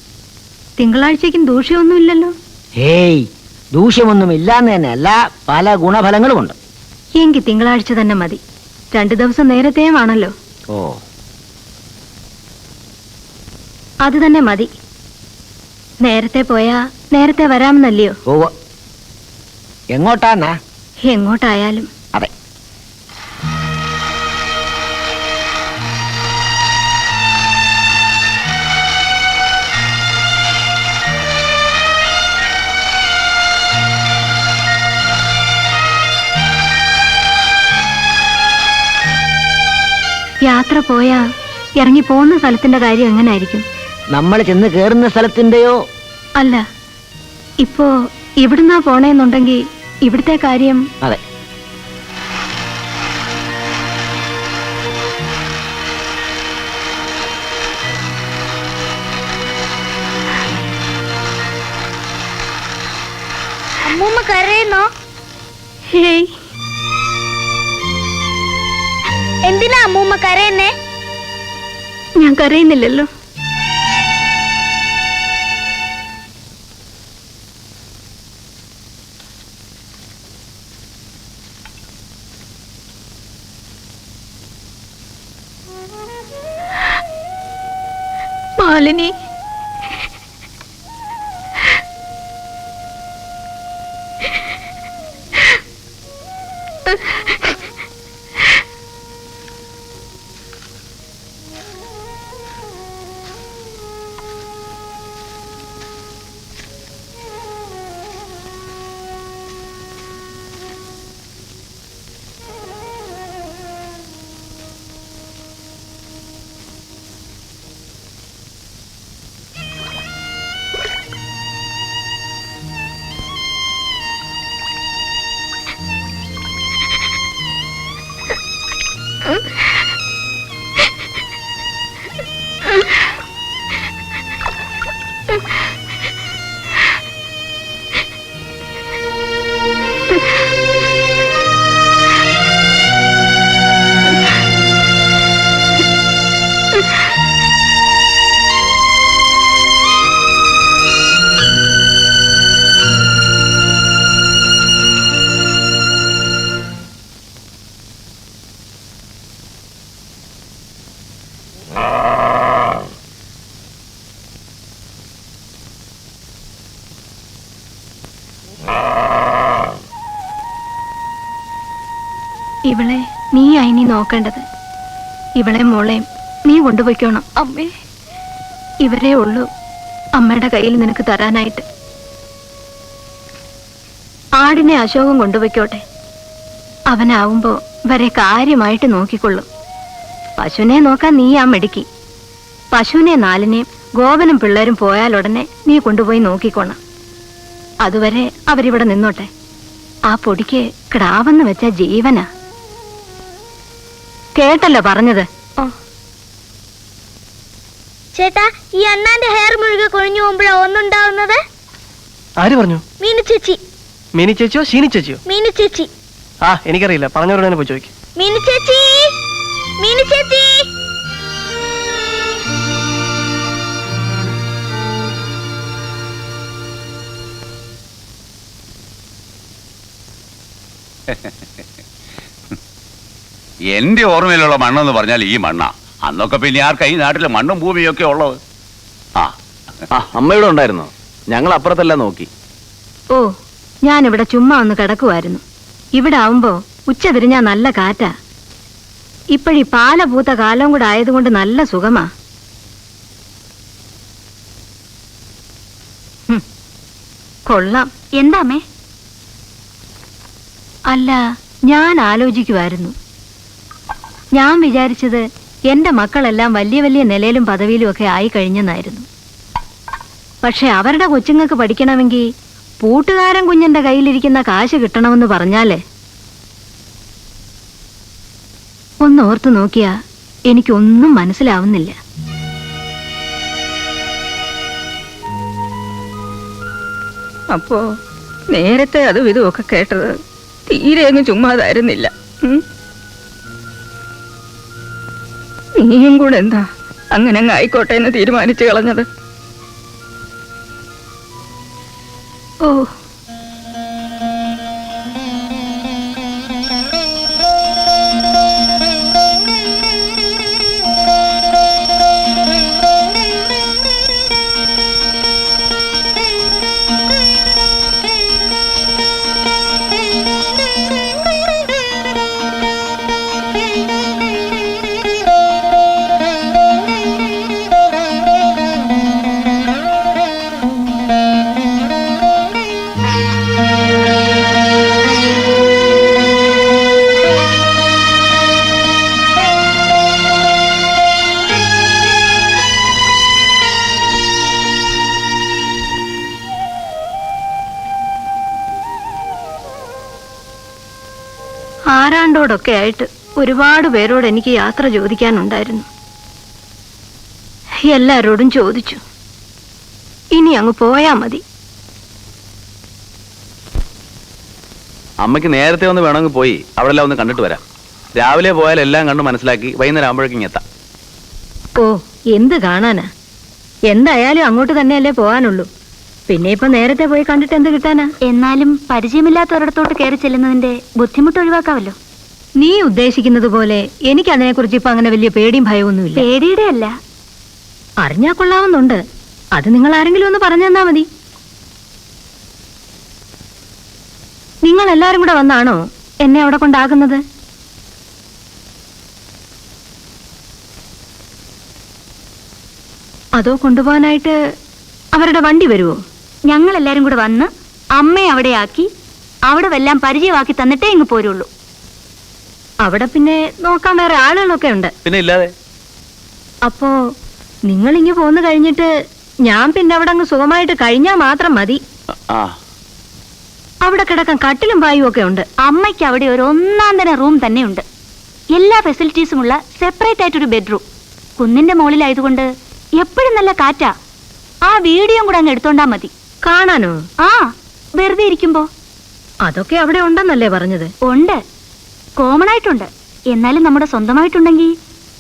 തിങ്കളാഴ്ചയ്ക്കും ദൂഷ്യമൊന്നുമില്ലല്ലോ. ഹേയ്, ദൂഷ്യമൊന്നുമില്ലാന്ന് തന്നെയല്ല, പല ഗുണഫലങ്ങളുമുണ്ട്. എങ്കിൽ തിങ്കളാഴ്ച തന്നെ മതി. 2 ദിവസം നേരത്തെയും ആണല്ലോ. ഓ, അത് തന്നെ മതി. നേരത്തെ പോയാ നേരത്തെ വരാമെന്നല്ലയോ? ഓ, എങ്ങോട്ടാന്നാ? എങ്ങോട്ടായാലും. അതെ. യാത്ര പോയാ ഇറങ്ങി പോകുന്ന സ്ഥലത്തിന്റെ കാര്യം എങ്ങനായിരിക്കും? നമ്മൾ ചെന്ന് കേറുന്ന സ്ഥലത്തിന്റെയോ? അല്ല, ഇപ്പോ ഇവിടുന്നാ പോണേന്നുണ്ടെങ്കിൽ ഇവിടുത്തെ കാര്യം. അതെ. അമ്മൂമ്മ കരയുന്നോ? ഹേയ്, എന്തിനാ അമ്മൂമ്മ കരയുന്നേ? ഞാൻ കരയുന്നില്ലല്ലോ. മാലിനി, ഇവളെ നീയായി നീ നോക്കേണ്ടത്. ഇവളെ മോളെയും നീ കൊണ്ടുപോയിക്കോണം. അമ്മേ, ഇവരേ ഉള്ളൂ അമ്മയുടെ കയ്യിൽ നിനക്ക് തരാനായിട്ട്. ആടിനെ അശോകം കൊണ്ടുപോയിക്കോട്ടെ. അവനാവുമ്പോ വരെ കാര്യമായിട്ട് നോക്കിക്കൊള്ളും. പശുവിനെ നോക്കാൻ നീ ആ മെടുക്കി. പശുവിനെ 4-നെയും ഗോപനും പിള്ളേരും പോയാലുടനെ നീ കൊണ്ടുപോയി നോക്കിക്കോണം. അതുവരെ അവരിവിടെ നിന്നോട്ടെ. ആ പൊടിക്ക് കിടാവെന്ന് വെച്ച ജീവനാ. കേട്ടല്ലോ പറഞ്ഞത്. ചേട്ടാ, ഈ അണ്ണാന്റെ ഹെയർ മുഴുകെ കൊഴിഞ്ഞു പോകുമ്പോഴാ ഒന്നുണ്ടാവുന്നത്. ആര് പറഞ്ഞു? മീനു ചേച്ചി. മിനി ചേച്ചിയോ ഷീനി ചേച്ചിയോ? മീനു ചേച്ചി. ആ, എനിക്കറിയില്ല. പറഞ്ഞവരോട് തന്നെ പോയി ചോദിക്കും. മീനു ചേച്ചി, മീനു ചേച്ചി. എന്റെ ഓർമ്മയിലുള്ള മണ്ണെന്ന് പറഞ്ഞാൽ ഈ മണ്ണാ. അന്നൊക്കെ പിന്നെ ആർക്കാ ഈ നാട്ടിലെ മണ്ണും ഭൂമിയും ഒക്കെ ഉള്ളത്? അമ്മയുടെ ഉണ്ടായിരുന്നോ? ഞങ്ങൾ അപ്പുറത്തല്ല നോക്കി. ഓ, ഞാനിവിടെ ചുമ്മാ ഒന്ന് കിടക്കുമായിരുന്നു. ഇവിടെ ആവുമ്പോ ഉച്ച തിരിഞ്ഞാ നല്ല കാറ്റാ. ഇപ്പോഴീ പാല പൂത്ത കാലം കൂടെ ആയതുകൊണ്ട് നല്ല സുഖമാ. കൊള്ളാം. എന്താമേ? അല്ല, ഞാൻ ആലോചിക്കുമായിരുന്നു. ഞാൻ വിചാരിച്ചത് എന്റെ മക്കളെല്ലാം വലിയ വലിയ നിലയിലും പദവിയിലും ഒക്കെ ആയി കഴിഞ്ഞെന്നായിരുന്നു. പക്ഷെ അവരുടെ കൊച്ചുങ്ങൾക്ക് പഠിക്കണമെങ്കിൽ പൂട്ടുകാരൻ കുഞ്ഞിന്റെ കയ്യിലിരിക്കുന്ന കാശ് കിട്ടണമെന്ന് പറഞ്ഞാലേ, ഒന്ന് ഓർത്തു നോക്കിയാ എനിക്കൊന്നും മനസ്സിലാവുന്നില്ല. അപ്പോ നേരത്തെ അതും ഇതുമൊക്കെ കേട്ടത് തീരെ അങ്ങ് ചുമ്മാതായിരുന്നില്ല. നീയും കൂടെ എന്താ അങ്ങനെ അങ്ങ് ആയിക്കോട്ടെ എന്ന് തീരുമാനിച്ചു കളഞ്ഞത്? ഓ, ആരാണ്ടോടൊക്കെ ആയിട്ട് ഒരുപാട് പേരോട് എനിക്ക് യാത്ര ചോദിക്കാനുണ്ടായിരുന്നു. എല്ലാരോടും ചോദിച്ചു. ഇനി അങ്ങ് പോയാ മതി. അമ്മയ്ക്ക് നേരത്തെ ഒന്ന് വേണമെങ്കിൽ പോയി അവിടെ എല്ലാം ഒന്ന് കണ്ടിട്ട് വരാം. രാവിലെ പോയാൽ എല്ലാം കണ്ട് മനസ്സിലാക്കി വൈകുന്നേരം ആകുമ്പോഴേക്കും എത്താം. ഓ, എന്ത് കാണാനാ? എന്തായാലും അങ്ങോട്ട് തന്നെയല്ലേ പോകാനുള്ളൂ. പിന്നെ ഇപ്പൊ നേരത്തെ പോയി കണ്ടിട്ട് എന്ത് കിട്ടാനാ? എന്നാലും പരിചയമില്ലാത്ത ഒരിടത്തോട്ട് കയറി ചെല്ലുന്നതിന്റെ ബുദ്ധിമുട്ട് ഒഴിവാക്കാമല്ലോ. നീ ഉദ്ദേശിക്കുന്നത് പോലെ എനിക്ക് അതിനെക്കുറിച്ച് ഇപ്പൊ അങ്ങനെ വലിയ പേടിയും ഭയമൊന്നുമില്ല. പേടിയുടെ അല്ല, അറിഞ്ഞാ കൊള്ളാവുന്നുണ്ട്. അത് നിങ്ങൾ ആരെങ്കിലും ഒന്ന് പറഞ്ഞു തന്നാ മതി. നിങ്ങൾ എല്ലാരും കൂടെ വന്നാണോ എന്നെ അവിടെ കൊണ്ടാകുന്നത്? അതോ കൊണ്ടുപോകാനായിട്ട് അവരുടെ വണ്ടി വരുമോ? ഞങ്ങൾ എല്ലാരും കൂടെ വന്ന് അമ്മയെ അവിടെ ആക്കി അവിടെ വല്ലാം പരിചയമാക്കി തന്നിട്ടേ ഇങ്ങ് പോരുള്ളൂ. അവിടെ പിന്നെ നോക്കാൻ വേറെ ആളുകളൊക്കെ ഉണ്ട്. പിന്നെ ഇല്ലാതെ. അപ്പോ നിങ്ങൾ ഇങ്ങ് പോന്നു കഴിഞ്ഞിട്ട് ഞാൻ പിന്നെ അവിടെ അങ്ങ് സുഖമായിട്ട് കഴിഞ്ഞാ മാത്രം മതി. അവിടെ കിടക്കാൻ കട്ടിലും പായും ഒക്കെ ഉണ്ട്. അമ്മയ്ക്ക് അവിടെ ഒരു ഒന്നാം തരം റൂം തന്നെയുണ്ട്. എല്ലാ ഫെസിലിറ്റീസും ഉള്ള സെപ്പറേറ്റ് ആയിട്ടൊരു ബെഡ്റൂം. കുന്നിന്റെ മുകളിലായതുകൊണ്ട് എപ്പോഴും നല്ല കാറ്റാ. ആ വീഡിയോ കൂടെ അങ്ങ് എടുത്തോണ്ടാ മതി. കാണാനോ? ആ, വെറുതെ ഇരിക്കുമ്പോ. അതൊക്കെ അവിടെ ഉണ്ടെന്നല്ലേ പറഞ്ഞത്? ഉണ്ട്, കോമൺ ആയിട്ടുണ്ട്. എന്നാലും നമ്മുടെ സ്വന്തമായിട്ടുണ്ടെങ്കിൽ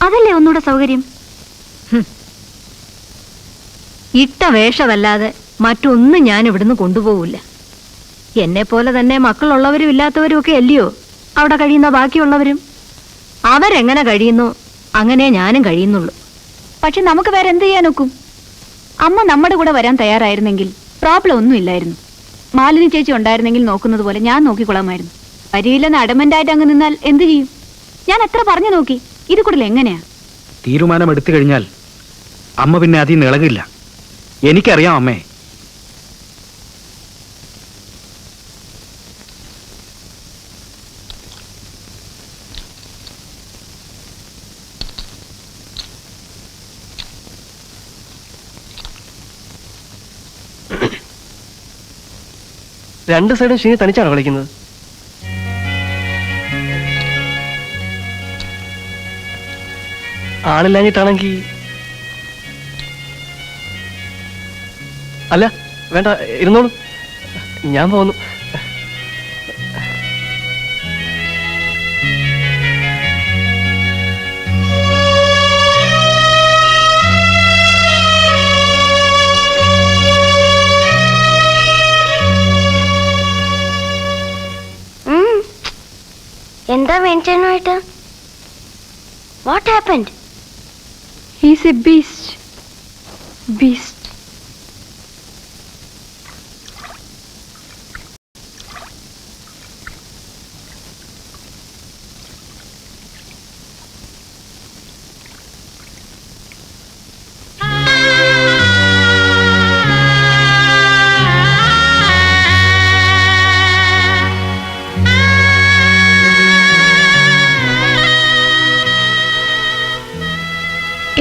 അതല്ലേ ഒന്നുകൂടെ സൗകര്യം. ഇട്ട വേഷമല്ലാതെ മറ്റൊന്നും ഞാൻ ഇവിടുന്ന് കൊണ്ടുപോകില്ല. എന്നെ പോലെ തന്നെ മക്കളുള്ളവരും ഇല്ലാത്തവരും ഒക്കെ അല്ലയോ അവിടെ കഴിയുന്ന ബാക്കിയുള്ളവരും. അവരെങ്ങനെ കഴിയുന്നു അങ്ങനെ ഞാനും കഴിയുന്നുള്ളൂ. പക്ഷെ നമുക്ക് വേറെ എന്ത് ചെയ്യാൻ ഒക്കും? അമ്മ നമ്മുടെ കൂടെ വരാൻ തയ്യാറായിരുന്നെങ്കിൽ പ്രോബ്ലം ഒന്നും ഇല്ലായിരുന്നു. മാലിനി ചേച്ചി ഉണ്ടായിരുന്നെങ്കിൽ നോക്കുന്നത് പോലെ ഞാൻ നോക്കിക്കൊള്ളാമായിരുന്നു. വരിയില്ലെന്ന് അഡമന്റായിട്ട് അങ്ങ് നിന്നാൽ എന്ത് ചെയ്യും? ഞാൻ എത്ര പറഞ്ഞു നോക്കി. ഇത് കൂടുതൽ എങ്ങനെയാ? തീരുമാനം എടുത്തു കഴിഞ്ഞാൽ അമ്മ പിന്നെ അതിൽ നിന്ന് ഇളകില്ല. എനിക്കറിയാം അമ്മേ. രണ്ട് സൈഡും ഷീനി തനിച്ചാണോ കളിക്കുന്നത്? ആളില്ലാഞ്ഞിട്ടാണെങ്കി അല്ല, വേണ്ട, ഇരുന്നോളൂ, ഞാൻ പോന്നു. എന്താ വേണ്ടനായിട്ട്? What happened? He's a beast. Beast.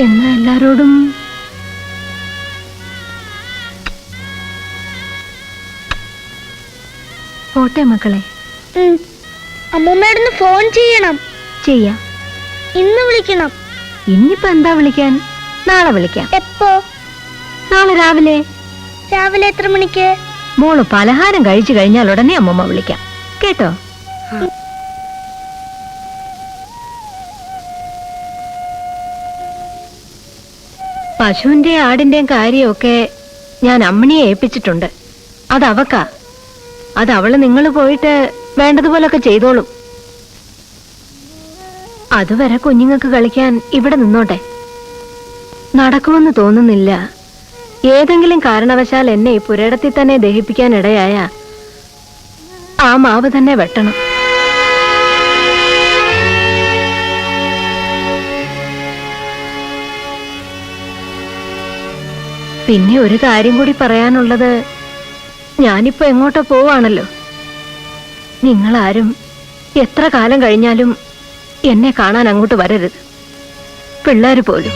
എന്നാ എല്ലാരോടും പോട്ടെ മക്കളെ. അമ്മൂമ്മയോടൊന്ന് ഫോൺ ചെയ്യണം. ചെയ്യാം. ഇന്ന് വിളിക്കണം. ഇന്നിപ്പോ എന്താ വിളിക്കാൻ? നാളെ വിളിക്കാം. എപ്പോ? നാളെ രാവിലെ. രാവിലെ എത്ര മണിക്ക്? മോള് പലഹാരം കഴിച്ചു കഴിഞ്ഞാൽ ഉടനെ അമ്മമ്മ വിളിക്കാം, കേട്ടോ? പശുവിന്റെ ആടിന്റെയും കാര്യമൊക്കെ ഞാൻ അമ്മിണിയെ ഏൽപ്പിച്ചിട്ടുണ്ട്. അതവക്കാ. അതവള് നിങ്ങൾ പോയിട്ട് വേണ്ടതുപോലൊക്കെ ചെയ്തോളും. അതുവരെ കുഞ്ഞുങ്ങൾക്ക് കളിക്കാൻ ഇവിടെ നിന്നോട്ടെ. നടക്കുമെന്ന് തോന്നുന്നില്ല. ഏതെങ്കിലും കാരണവശാൽ എന്നെ ഈ പുരയിടത്തിൽ തന്നെ ദഹിപ്പിക്കാൻ ഇടയായ ആ മാവ് തന്നെ വെട്ടണം. പിന്നെ ഒരു കാര്യം കൂടി പറയാനുള്ളത്, ഞാനിപ്പോ എങ്ങോട്ടോ പോവാണല്ലോ. നിങ്ങളാരും എത്ര കാലം കഴിഞ്ഞാലും എന്നെ കാണാൻ അങ്ങോട്ട് വരരുത്, പിള്ളേര് പോലും.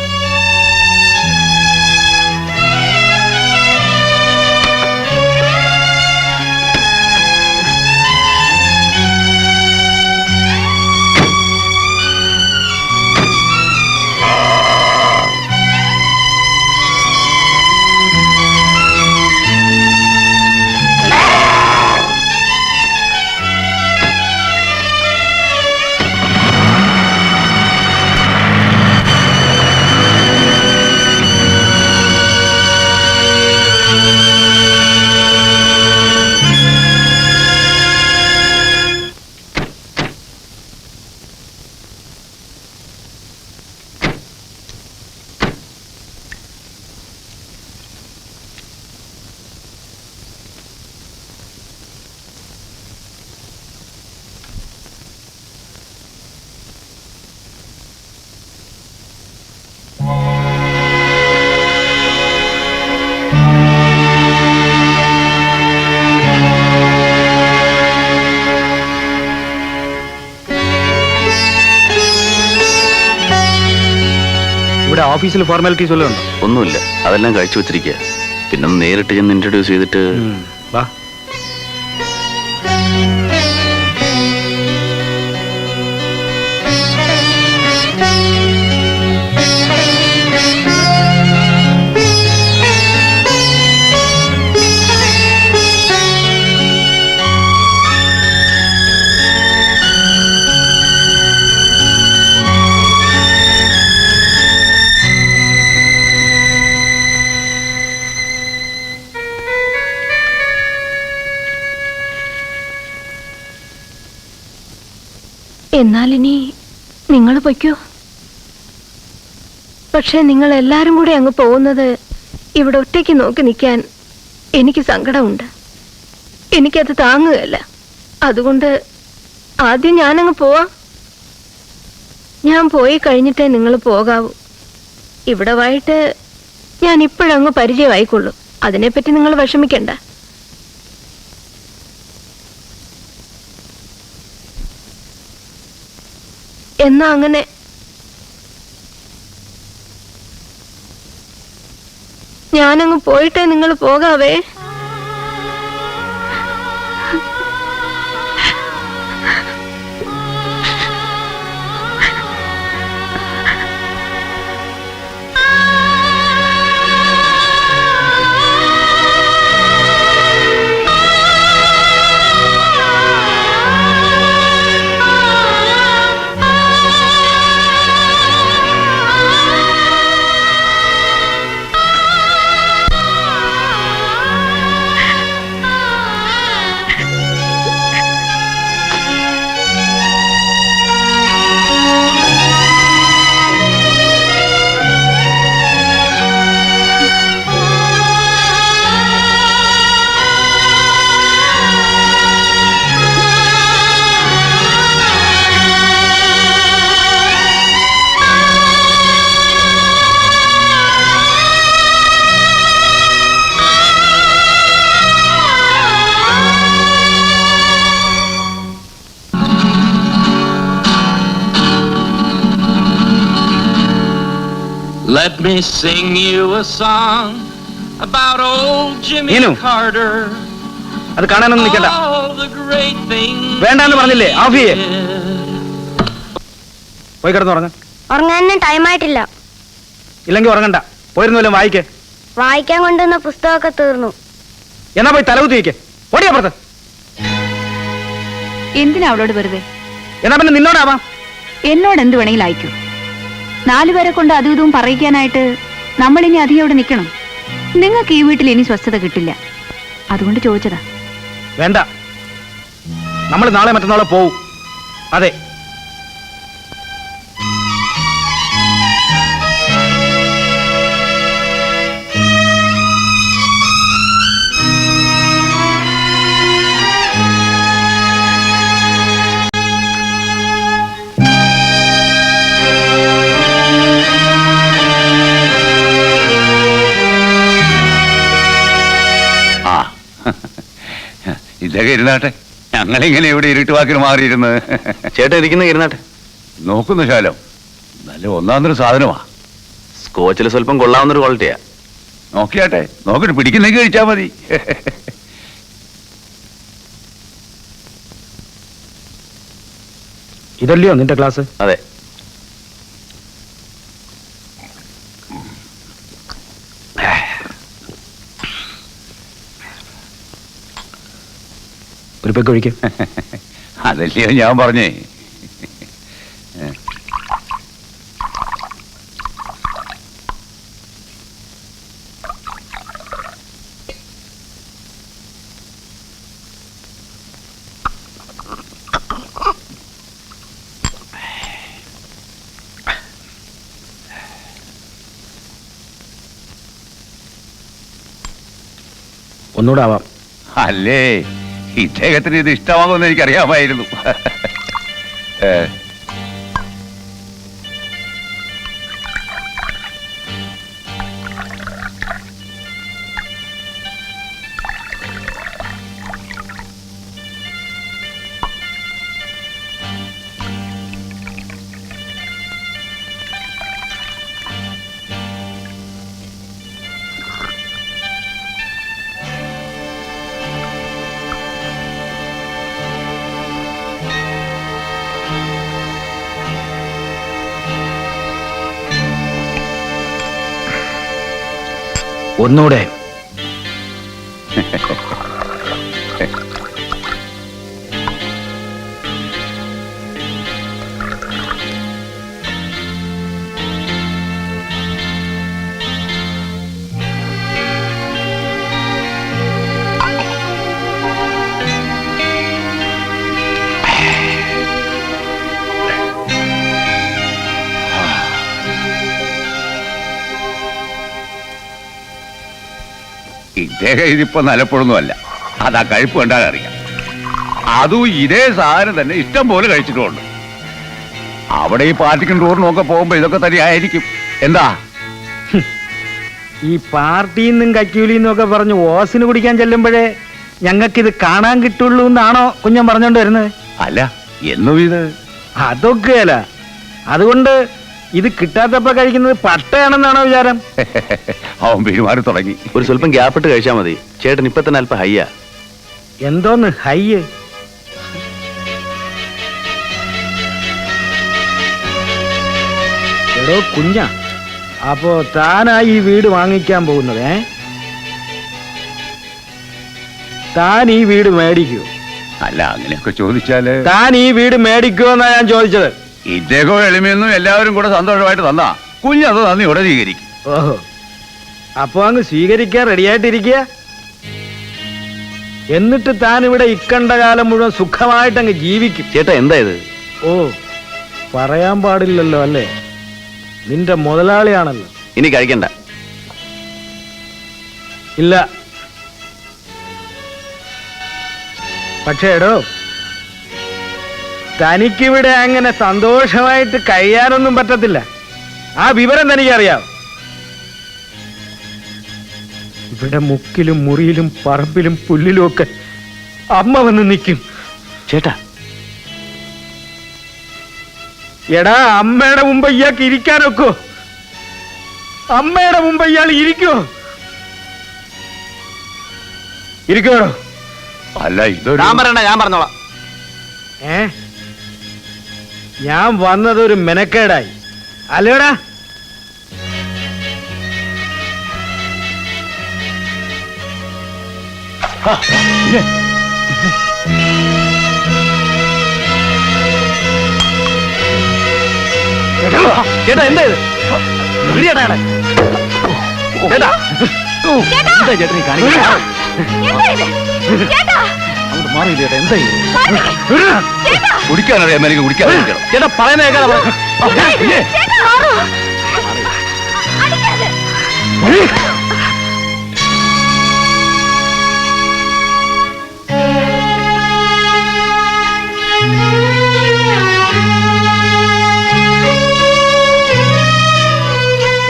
ഇവിടെ ഓഫീസിൽ ഫോർമാലിറ്റീസ് വല്ലതും ഉണ്ടോ? ഒന്നുമില്ല, അതെല്ലാം കഴിച്ചു വെച്ചിരിക്കുക. പിന്നെ ഒന്ന് നേരിട്ട് ചെന്ന് ഇൻട്രൊഡ്യൂസ് ചെയ്തിട്ട് വാ. എന്നാലിനി നിങ്ങൾ പൊയ്ക്കോ. പക്ഷെ നിങ്ങൾ എല്ലാരും കൂടെ അങ്ങ് പോകുന്നത് ഇവിടെ ഒറ്റയ്ക്ക് നോക്കി നിൽക്കാൻ എനിക്ക് സങ്കടമുണ്ട്. എനിക്കത് താങ്ങുകയല്ല. അതുകൊണ്ട് ആദ്യം ഞാനങ്ങ് പോവാം. ഞാൻ പോയി കഴിഞ്ഞിട്ടേ നിങ്ങൾ പോകാവൂ. ഇവിടെ വൈകിട്ട് ഞാൻ ഇപ്പോഴങ്ങ് പരിചയമായിക്കൊള്ളൂ. അതിനെപ്പറ്റി നിങ്ങൾ വിഷമിക്കണ്ട. എന്നാ അങ്ങനെ ഞാനങ്ങ് പോയിട്ടേ നിങ്ങൾ പോകാവേ. Let me sing you a song about old Jimmy Carter. അത് കാണാനൊന്നും നിൽക്കണ്ട. All the great things. വേണ്ടാന്ന് പറഞ്ഞില്ലേ? ഓഫ് ചെയ്യേ. പോയി കിടന്നുറങ്ങ. ഉറങ്ങാനും ടൈം ആയിട്ടില്ല. ഇല്ലെങ്കിൽ ഉറങ്ങണ്ട. പോയിരുന്നല്ലോ വായിക്കേ. വായിക്കാൻ കൊണ്ടുവന്ന പുസ്തകമൊക്കെ തീർന്നു. എന്നാ പോയി തലകുത്തി വയ്ക്കേ. ഓടിയപ്പുറത്ത്. എന്തിനാ അവളോട് വെറുതെ? എന്നാ പിന്നെ നിന്നോടാവാം. എന്നോട് എന്ത് വേണമെങ്കിലും അയക്കൂ. 4 പേരെ കൊണ്ട് അതും ഇതും പറയിക്കാനായിട്ട് നമ്മളിനി അധികം ഇവിടെ നിൽക്കണം. നിങ്ങൾക്ക് ഈ വീട്ടിൽ ഇനി സ്വസ്ഥത കിട്ടില്ല. അതുകൊണ്ട് ചോദിച്ചതാ. വേണ്ട, നമ്മൾ നാളെ മറ്റന്നാളെ പോവും. അതെ, ഇതൊക്കെ ഇരുന്നാട്ടെ. ഞങ്ങളിങ്ങനെ ഇവിടെ ഇരുട്ടുവാക്കിന് മാറിയിരുന്ന്. ചേട്ടൻ ഇരിക്കുന്ന ഇരുന്നാട്ടെ. നോക്കുന്നു ശാലം, നല്ല ഒന്നാമതൊരു സാധനമാ. സ്കോച്ചിൽ സ്വല്പം കൊള്ളാവുന്നൊരു ക്വാളിറ്റിയാ. നോക്കിയാട്ടെ, നോക്കിട്ട് പിടിക്കുന്നെങ്കിൽ കഴിച്ചാൽ മതി. ഇതല്ലയോ നിന്റെ ക്ലാസ്? അതെ. ഒരു പെഗ് ഒഴിക്കും. അതല്ലയോ ഞാൻ പറഞ്ഞേ. ഒന്നുകൂടെ ആവാം. അല്ലേ, ഇദ്ദേഹത്തിന് ഇത് ഇഷ്ടമാകുമെന്ന് എനിക്കറിയാമായിരുന്നു. ഒന്നൂടെ. ഇദ്ദേഹം ഇതിപ്പോ നിലപ്പൊഴൊന്നുമല്ല, അതാ കഴിപ്പ് കണ്ടാൽ അറിയാം. അതും ഇതേ സാധനം തന്നെ ഇഷ്ടം പോലെ കഴിച്ചിട്ടുമുണ്ട്. അവിടെ ഈ പാർട്ടിക്കും ടൂറിനൊക്കെ പോകുമ്പോ ഇതൊക്കെ തന്നെ ആയിരിക്കും. എന്താ ഈ പാർട്ടിന്നും കക്കൂലിന്നൊക്കെ പറഞ്ഞ് ഓസിന് കുടിക്കാൻ ചെല്ലുമ്പോഴേ ഞങ്ങൾക്കിത് കാണാൻ കിട്ടുള്ളൂ എന്നാണോ കുഞ്ഞൻ പറഞ്ഞോണ്ട് വരുന്നത്? അല്ല, എന്നും ഇത് അതൊക്കെയല്ല. അതുകൊണ്ട് ഇത് കിട്ടാത്തപ്പോ കഴിക്കുന്നത് പട്ടയാണെന്നാണോ വിചാരം? അവൻ പെരുമാറി തുടങ്ങി. ഒരു സ്വല്പം ഗ്യാപ്പിട്ട് കഴിച്ചാൽ മതി. ചേട്ടൻ ഇപ്പൊ തന്നെ അല്പം ഹയ്യാ. എന്തോന്ന് ഹയ്യ്? എടോ കുഞ്ഞ, അപ്പോ താനാ ഈ വീട് വാങ്ങിക്കാൻ പോകുന്നത്? താൻ ഈ വീട് മേടിക്കൂ? അല്ല, അങ്ങനെയൊക്കെ ചോദിച്ചാല് താൻ ഈ വീട് മേടിക്കുമോ എന്നാ ഞാൻ ചോദിച്ചത്. ഇദ്ദേഹം എളിമയൊന്നും എല്ലാവരും കൂടെ സന്തോഷമായിട്ട് തന്നാ കുഞ്ഞത് നന്ദിയോടെ സ്വീകരിക്കും. ഓഹോ, അപ്പൊ അങ്ങ് സ്വീകരിക്കാൻ റെഡിയായിട്ടിരിക്കുക. എന്നിട്ട് താൻ ഇവിടെ ഇക്കണ്ട കാലം മുഴുവൻ സുഖമായിട്ട് അങ്ങ് ജീവിക്കും. ചേട്ടാ എന്താ ഇത്? ഓ, പറയാൻ പാടില്ലല്ലോ അല്ലേ? നിന്റെ മുതലാളിയാണല്ലോ. ഇനി കഴിക്കണ്ട. ഇല്ല. പക്ഷേ എടോ, തനിക്കിവിടെ അങ്ങനെ സന്തോഷമായിട്ട് കഴിയാനൊന്നും പറ്റത്തില്ല. ആ വിവരം തനിക്കറിയാം. ഇവിടെ മുക്കിലും മുറിയിലും പറമ്പിലും പുല്ലിലും ഒക്കെ അമ്മ വന്ന് നിൽക്കും. ചേട്ടാ, എടാ, അമ്മയുടെ മുമ്പ് ഇയാൾക്ക് ഇരിക്കാനൊക്കോ? അമ്മയുടെ മുമ്പ് ഇയാൾ ഇരിക്കോ? ഇരിക്കോ? അല്ല, ഇതൊരു ഞാൻ പറയണ്ട, ഞാൻ പറഞ്ഞോളാം. ഞാൻ വന്നതൊരു മെനക്കേടായി അല്ലേടാ? ചേട്ടാ എന്താ ഇത്? ചേട്ടാ എന്താ ചേട്ടൻ ഈ കാണിക്കുന്നത്? അങ്ങോട്ട് മാറിയില്ല ചേട്ടാ. എന്താ കുടിക്കാനറിയാം, എനിക്ക് കുടിക്കാതിരിക്കണം. ചേട്ടാ പറയുന്ന കേൾക്കാതെ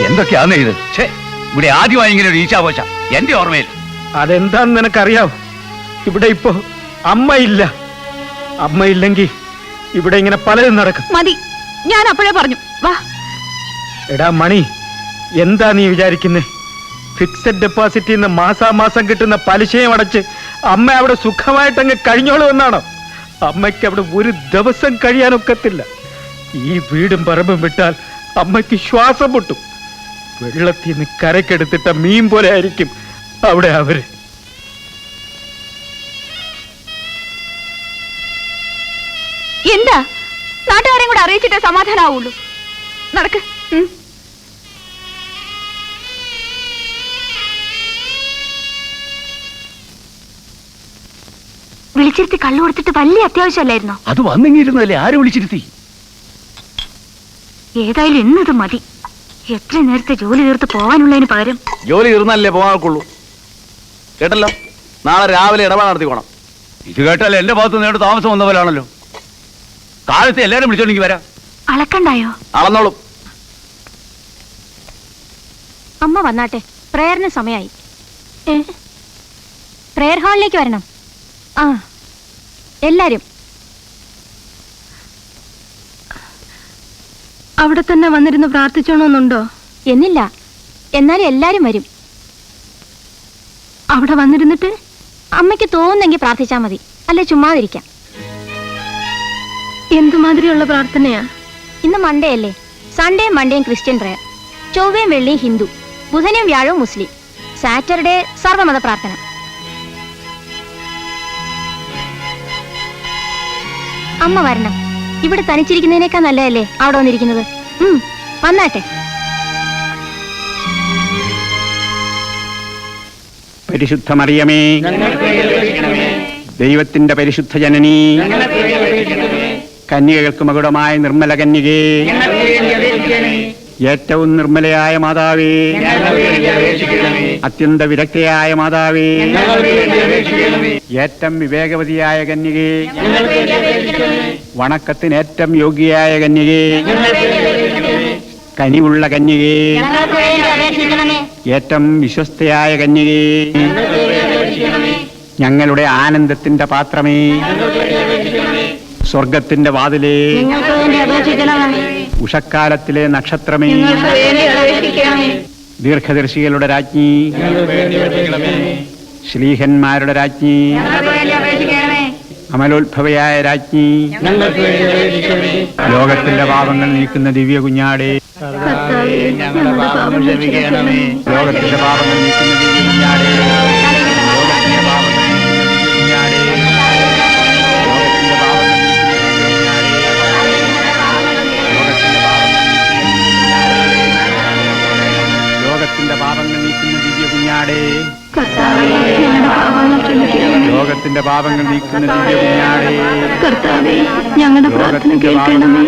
എന്തൊക്കെയാന്ന് ഇത്? ഇവിടെ ആദ്യമായി ഇങ്ങനെ ഒരു ഈശാഘോഷ എന്റെ ഓർമ്മയിൽ. അതെന്താന്ന് നിനക്കറിയാവോ? ഇവിടെ ഇപ്പോ അമ്മയില്ല. അമ്മയില്ലെങ്കിൽ ഇവിടെ ഇങ്ങനെ പലതും നടക്കും. മതി, ഞാൻ അപ്പോഴേ പറഞ്ഞു. വാ. എടാ മണി, എന്താ നീ വിചാരിക്കുന്നേ? ഫിക്സഡ് ഡെപ്പോസിറ്റിൽ നിന്ന് മാസാമാസം കിട്ടുന്ന പലിശയും അടച്ച് അമ്മ അവിടെ സുഖമായിട്ടങ്ങ് കഴിഞ്ഞോളൂ എന്നാണോ? അമ്മയ്ക്ക് അവിടെ ഒരു ദിവസം കഴിയാനൊക്കത്തില്ല. ഈ വീടും പറമ്പും വിട്ടാൽ അമ്മയ്ക്ക് ശ്വാസം മുട്ടും. വെള്ളത്തിൽ നിന്ന് കരക്കെടുത്തിട്ട മീൻ പോലെ ആയിരിക്കും അവിടെ അവര്. എന്താ നാട്ടുകാരെയും കൂടെ അറിയിച്ചിട്ടേ സമാധാനാവുള്ളൂ. നടക്ക്. വിളിച്ചിരുത്തി കള്ളു കൊടുത്തിട്ട് വലിയ അത്യാവശ്യമല്ലായിരുന്നോ? അത് വന്നിരുന്നല്ലേ? ആര് വിളിച്ചിരുത്തി? ഏതായാലും ഇന്നത് മതി. എത്ര നേരത്തെ ജോലി തീർത്ത് പോകാനുള്ളതിന് പകരം ജോലി തീർന്നല്ലേ പോകാനുള്ളൂ. കേട്ടല്ലോ, നാളെ രാവിലെ ഇടപാട് നടത്തിക്കോണം. ഇത് കേട്ടാൽ എന്റെ ഭാഗത്ത് നേരിട്ട് താമസം വന്ന പോലാണല്ലോ. കാലത്ത് എല്ലാരും വിളിച്ചോണ്ടെങ്കിൽ വരാം. അളക്കണ്ടായോ? അളന്നോളും. അമ്മ വന്നാട്ടെ, പ്രേയറിന് സമയമായി. പ്രേയർ ഹാളിലേക്ക് വരണം. ആ, എല്ലാരും അവിടെ തന്നെ വന്നിരുന്ന് പ്രാർത്ഥിച്ചോണമെന്നുണ്ടോ? എന്നില്ല, എന്നാലും എല്ലാരും വരും. അവിടെ വന്നിരുന്നിട്ട് അമ്മയ്ക്ക് തോന്നുന്നെങ്കിൽ പ്രാർത്ഥിച്ചാ മതി, അല്ലെ ചുമ്മാതിരിക്കാം. എന്തുമാതിരിയുള്ള പ്രാർത്ഥനയാ? ഇന്ന് മൺഡേ അല്ലേ? സൺഡേയും മൺഡേയും ക്രിസ്ത്യൻ പ്രയർ, ചൊവ്വയും വെള്ളിയും ഹിന്ദു, ബുധനും വ്യാഴവും മുസ്ലിം, സാറ്റർഡേ സർവമത പ്രാർത്ഥന. അമ്മ വരണം. ഇവിടെ തനിച്ചിരിക്കുന്നതിനേക്കാൾ നല്ലതല്ലേ അവിടെ വന്നിരിക്കുന്നത്. വന്നാട്ടെ. പരിശുദ്ധ മറിയമേ, ദൈവത്തിന്റെ പരിശുദ്ധ ജനനി, കന്യകൾക്ക് മകുടമായ നിർമ്മല കന്യകേ, ഏറ്റവും നിർമ്മലയായ മാതാവേ, അത്യന്ത വിരക്തയായ മാതാവേ, ഏറ്റവും വിവേകവതിയായ കന്യകേ, വണക്കത്തിന് ഏറ്റവും യോഗ്യയായ കന്യകേ, കനിവുള്ള കന്യകേ, ഏറ്റവും വിശ്വസ്തയായ കന്യകേ, ഞങ്ങളുടെ ആനന്ദത്തിന്റെ പാത്രമേ, സ്വർഗത്തിന്റെ വാതിലേ, ഉഷക്കാലത്തിലെ നക്ഷത്രമേ, ദീർഘദർശികളുടെ രാജ്ഞി, ശ്ലീഹന്മാരുടെ രാജ്ഞി, അമലോത്ഭവയായ രാജ്ഞി, ലോകത്തിന്റെ പാപങ്ങൾ നീക്കുന്ന ദിവ്യ കുഞ്ഞാടേ, ലോകത്തിന്റെ പാപങ്ങൾ നീക്കുന്ന ദിവ്യ കുഞ്ഞാടേ, ലോകത്തിന്റെ പാപങ്ങൾ നീക്കുന്ന ദിവ്യ കുഞ്ഞാടേ, ലോകത്തിന്റെ പാപങ്ങൾ ലോകത്തിന്റെ പാപങ്ങൾ നീക്കുന്ന ദിവ്യ കുഞ്ഞാടേ, ലോകത്തിന്റെ പാപങ്ങൾ നീക്കുന്ന ദിവ്യ കുഞ്ഞാടേ, കർത്താവേ ഞങ്ങളുടെ പ്രാർത്ഥന കേൾക്കണമേ.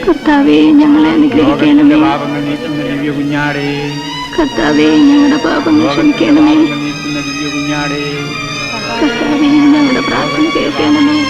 കർത്താവേ ഞങ്ങളെ അനുഗ്രഹിക്കണമേ. പാപങ്ങൾ നീക്കുന്ന ദിവ്യ കുഞ്ഞാടേ, കർത്താവേ ഞങ്ങളുടെ പാപങ്ങൾ ക്ഷമിക്കണമേ. നീക്കുന്ന ദിവ്യ കുഞ്ഞാടേ, കർത്താവേ ഞങ്ങളുടെ പ്രാർത്ഥന കേൾക്കണമേ.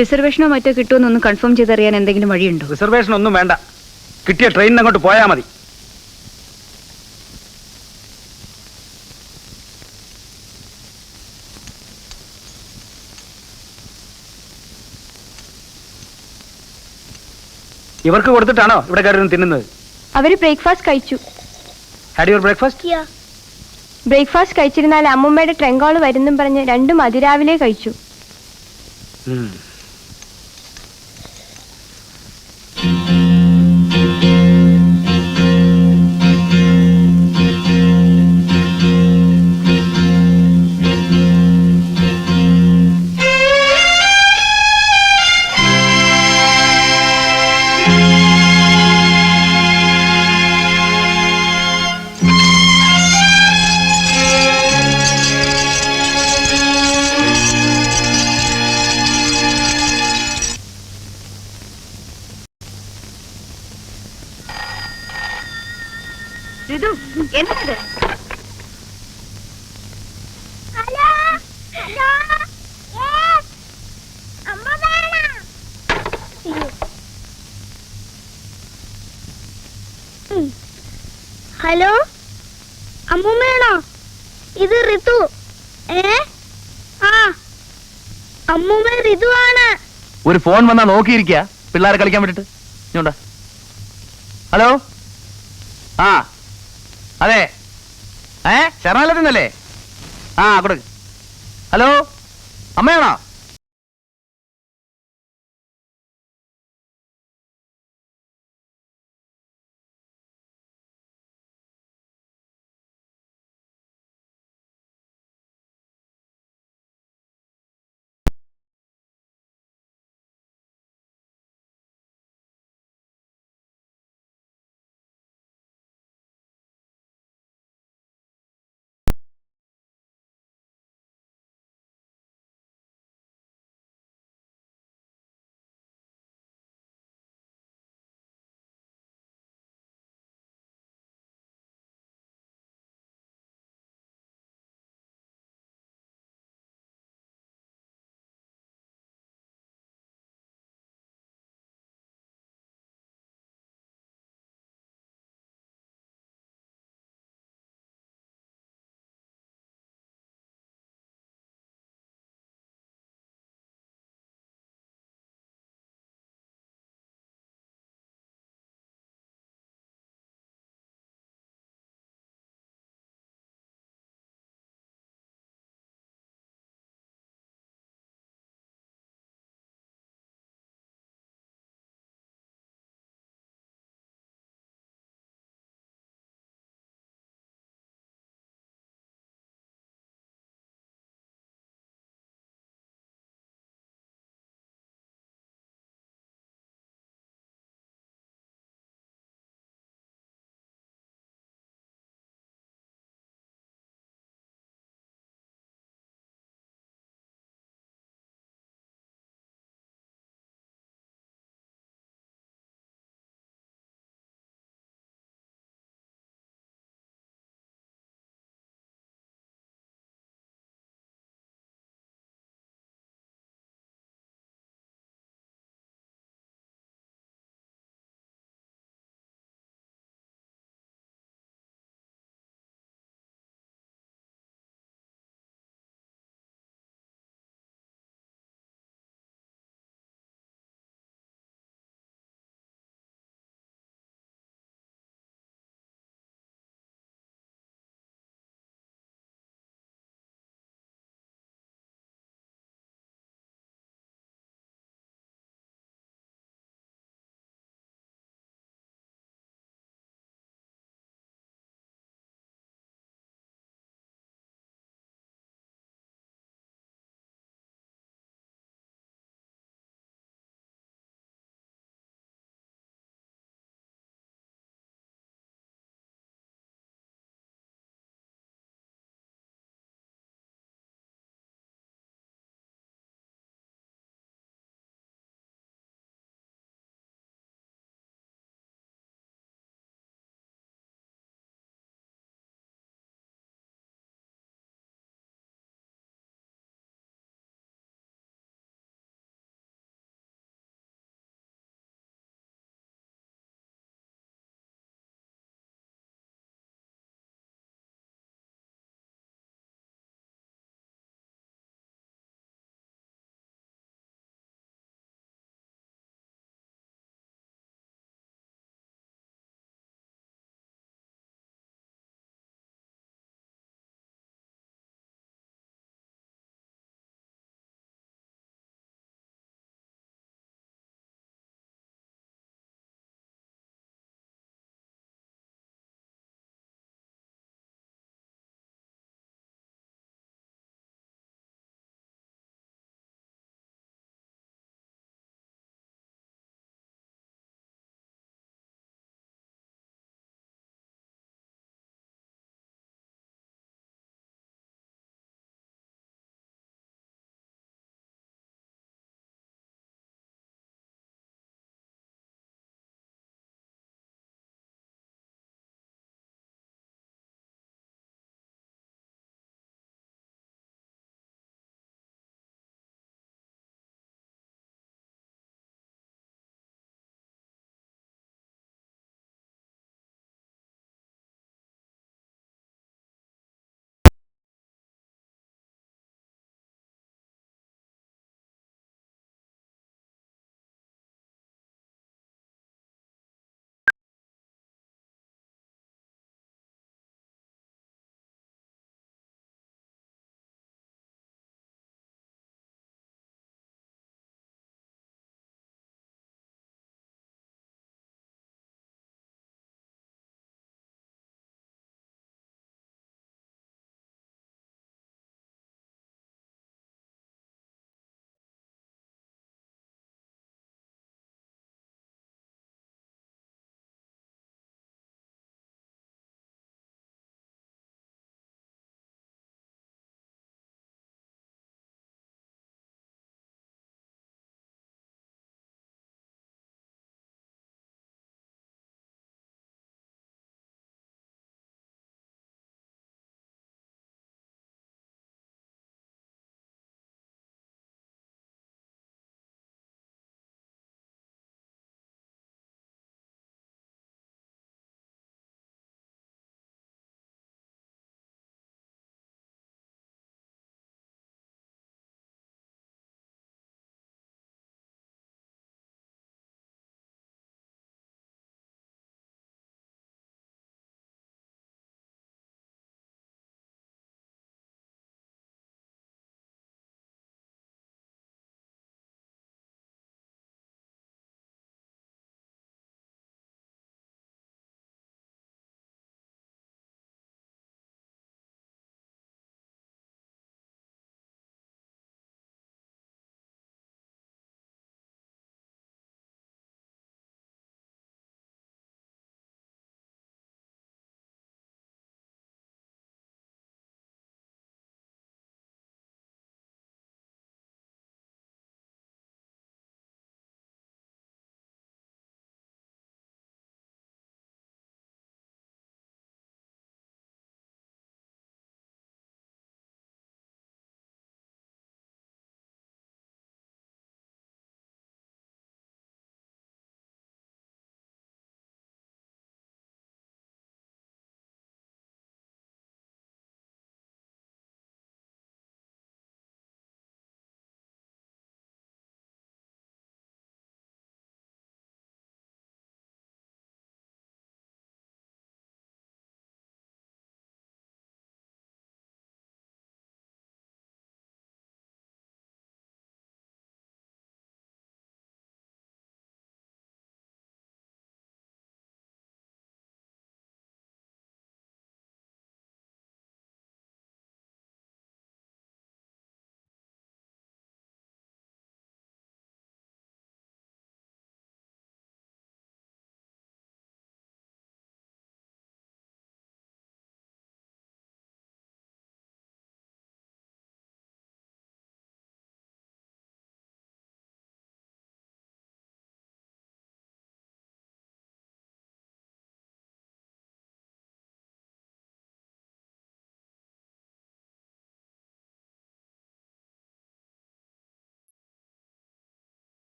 റിസർവേഷനോ മറ്റോ കിട്ടുമെന്നൊന്ന് കൺഫേം ചെയ്തറിയാൻ എന്തെങ്കിലും വഴിയുണ്ടോ? റിസർവേഷൻ ഒന്നും വേണ്ട, കിട്ടിയ ട്രെയിനിന് അങ്ങോട്ട് പോയാൽ മതി. ഇവർക്ക് കൊടുത്തിട്ടാണോ ഇവിടെ കയറി തിന്നുന്നത്? അവര് ബ്രേക്ക്ഫാസ്റ്റ് കഴിച്ചു. Had your breakfast? ബ്രേക്ക്ഫാസ്റ്റ് കഴിച്ചിരുന്നാൽ അമ്മൂമ്മയുടെ ട്രെങ്കോള് വരുന്നും പറഞ്ഞ് രണ്ടും അതിരാവിലെ കഴിച്ചു. എന്നത് ഹലോ അമ്മൂമ്മയാണോ? ഇത് ഋതു. ആ അമ്മൂമ്മ ഋതു ആണ്. ഒരു ഫോൺ വന്നാ നോക്കിയിരിക്കുക പിള്ളേരെ കളിക്കാൻ വിട്ടിട്ട്. ഇങ്ങോട്ടാ. ഹലോ. ആ അതെ. ശരണാലയത്തിൽ നിന്നല്ലേ? ആ കൊടുക്ക്. ഹലോ അമ്മയാണോ?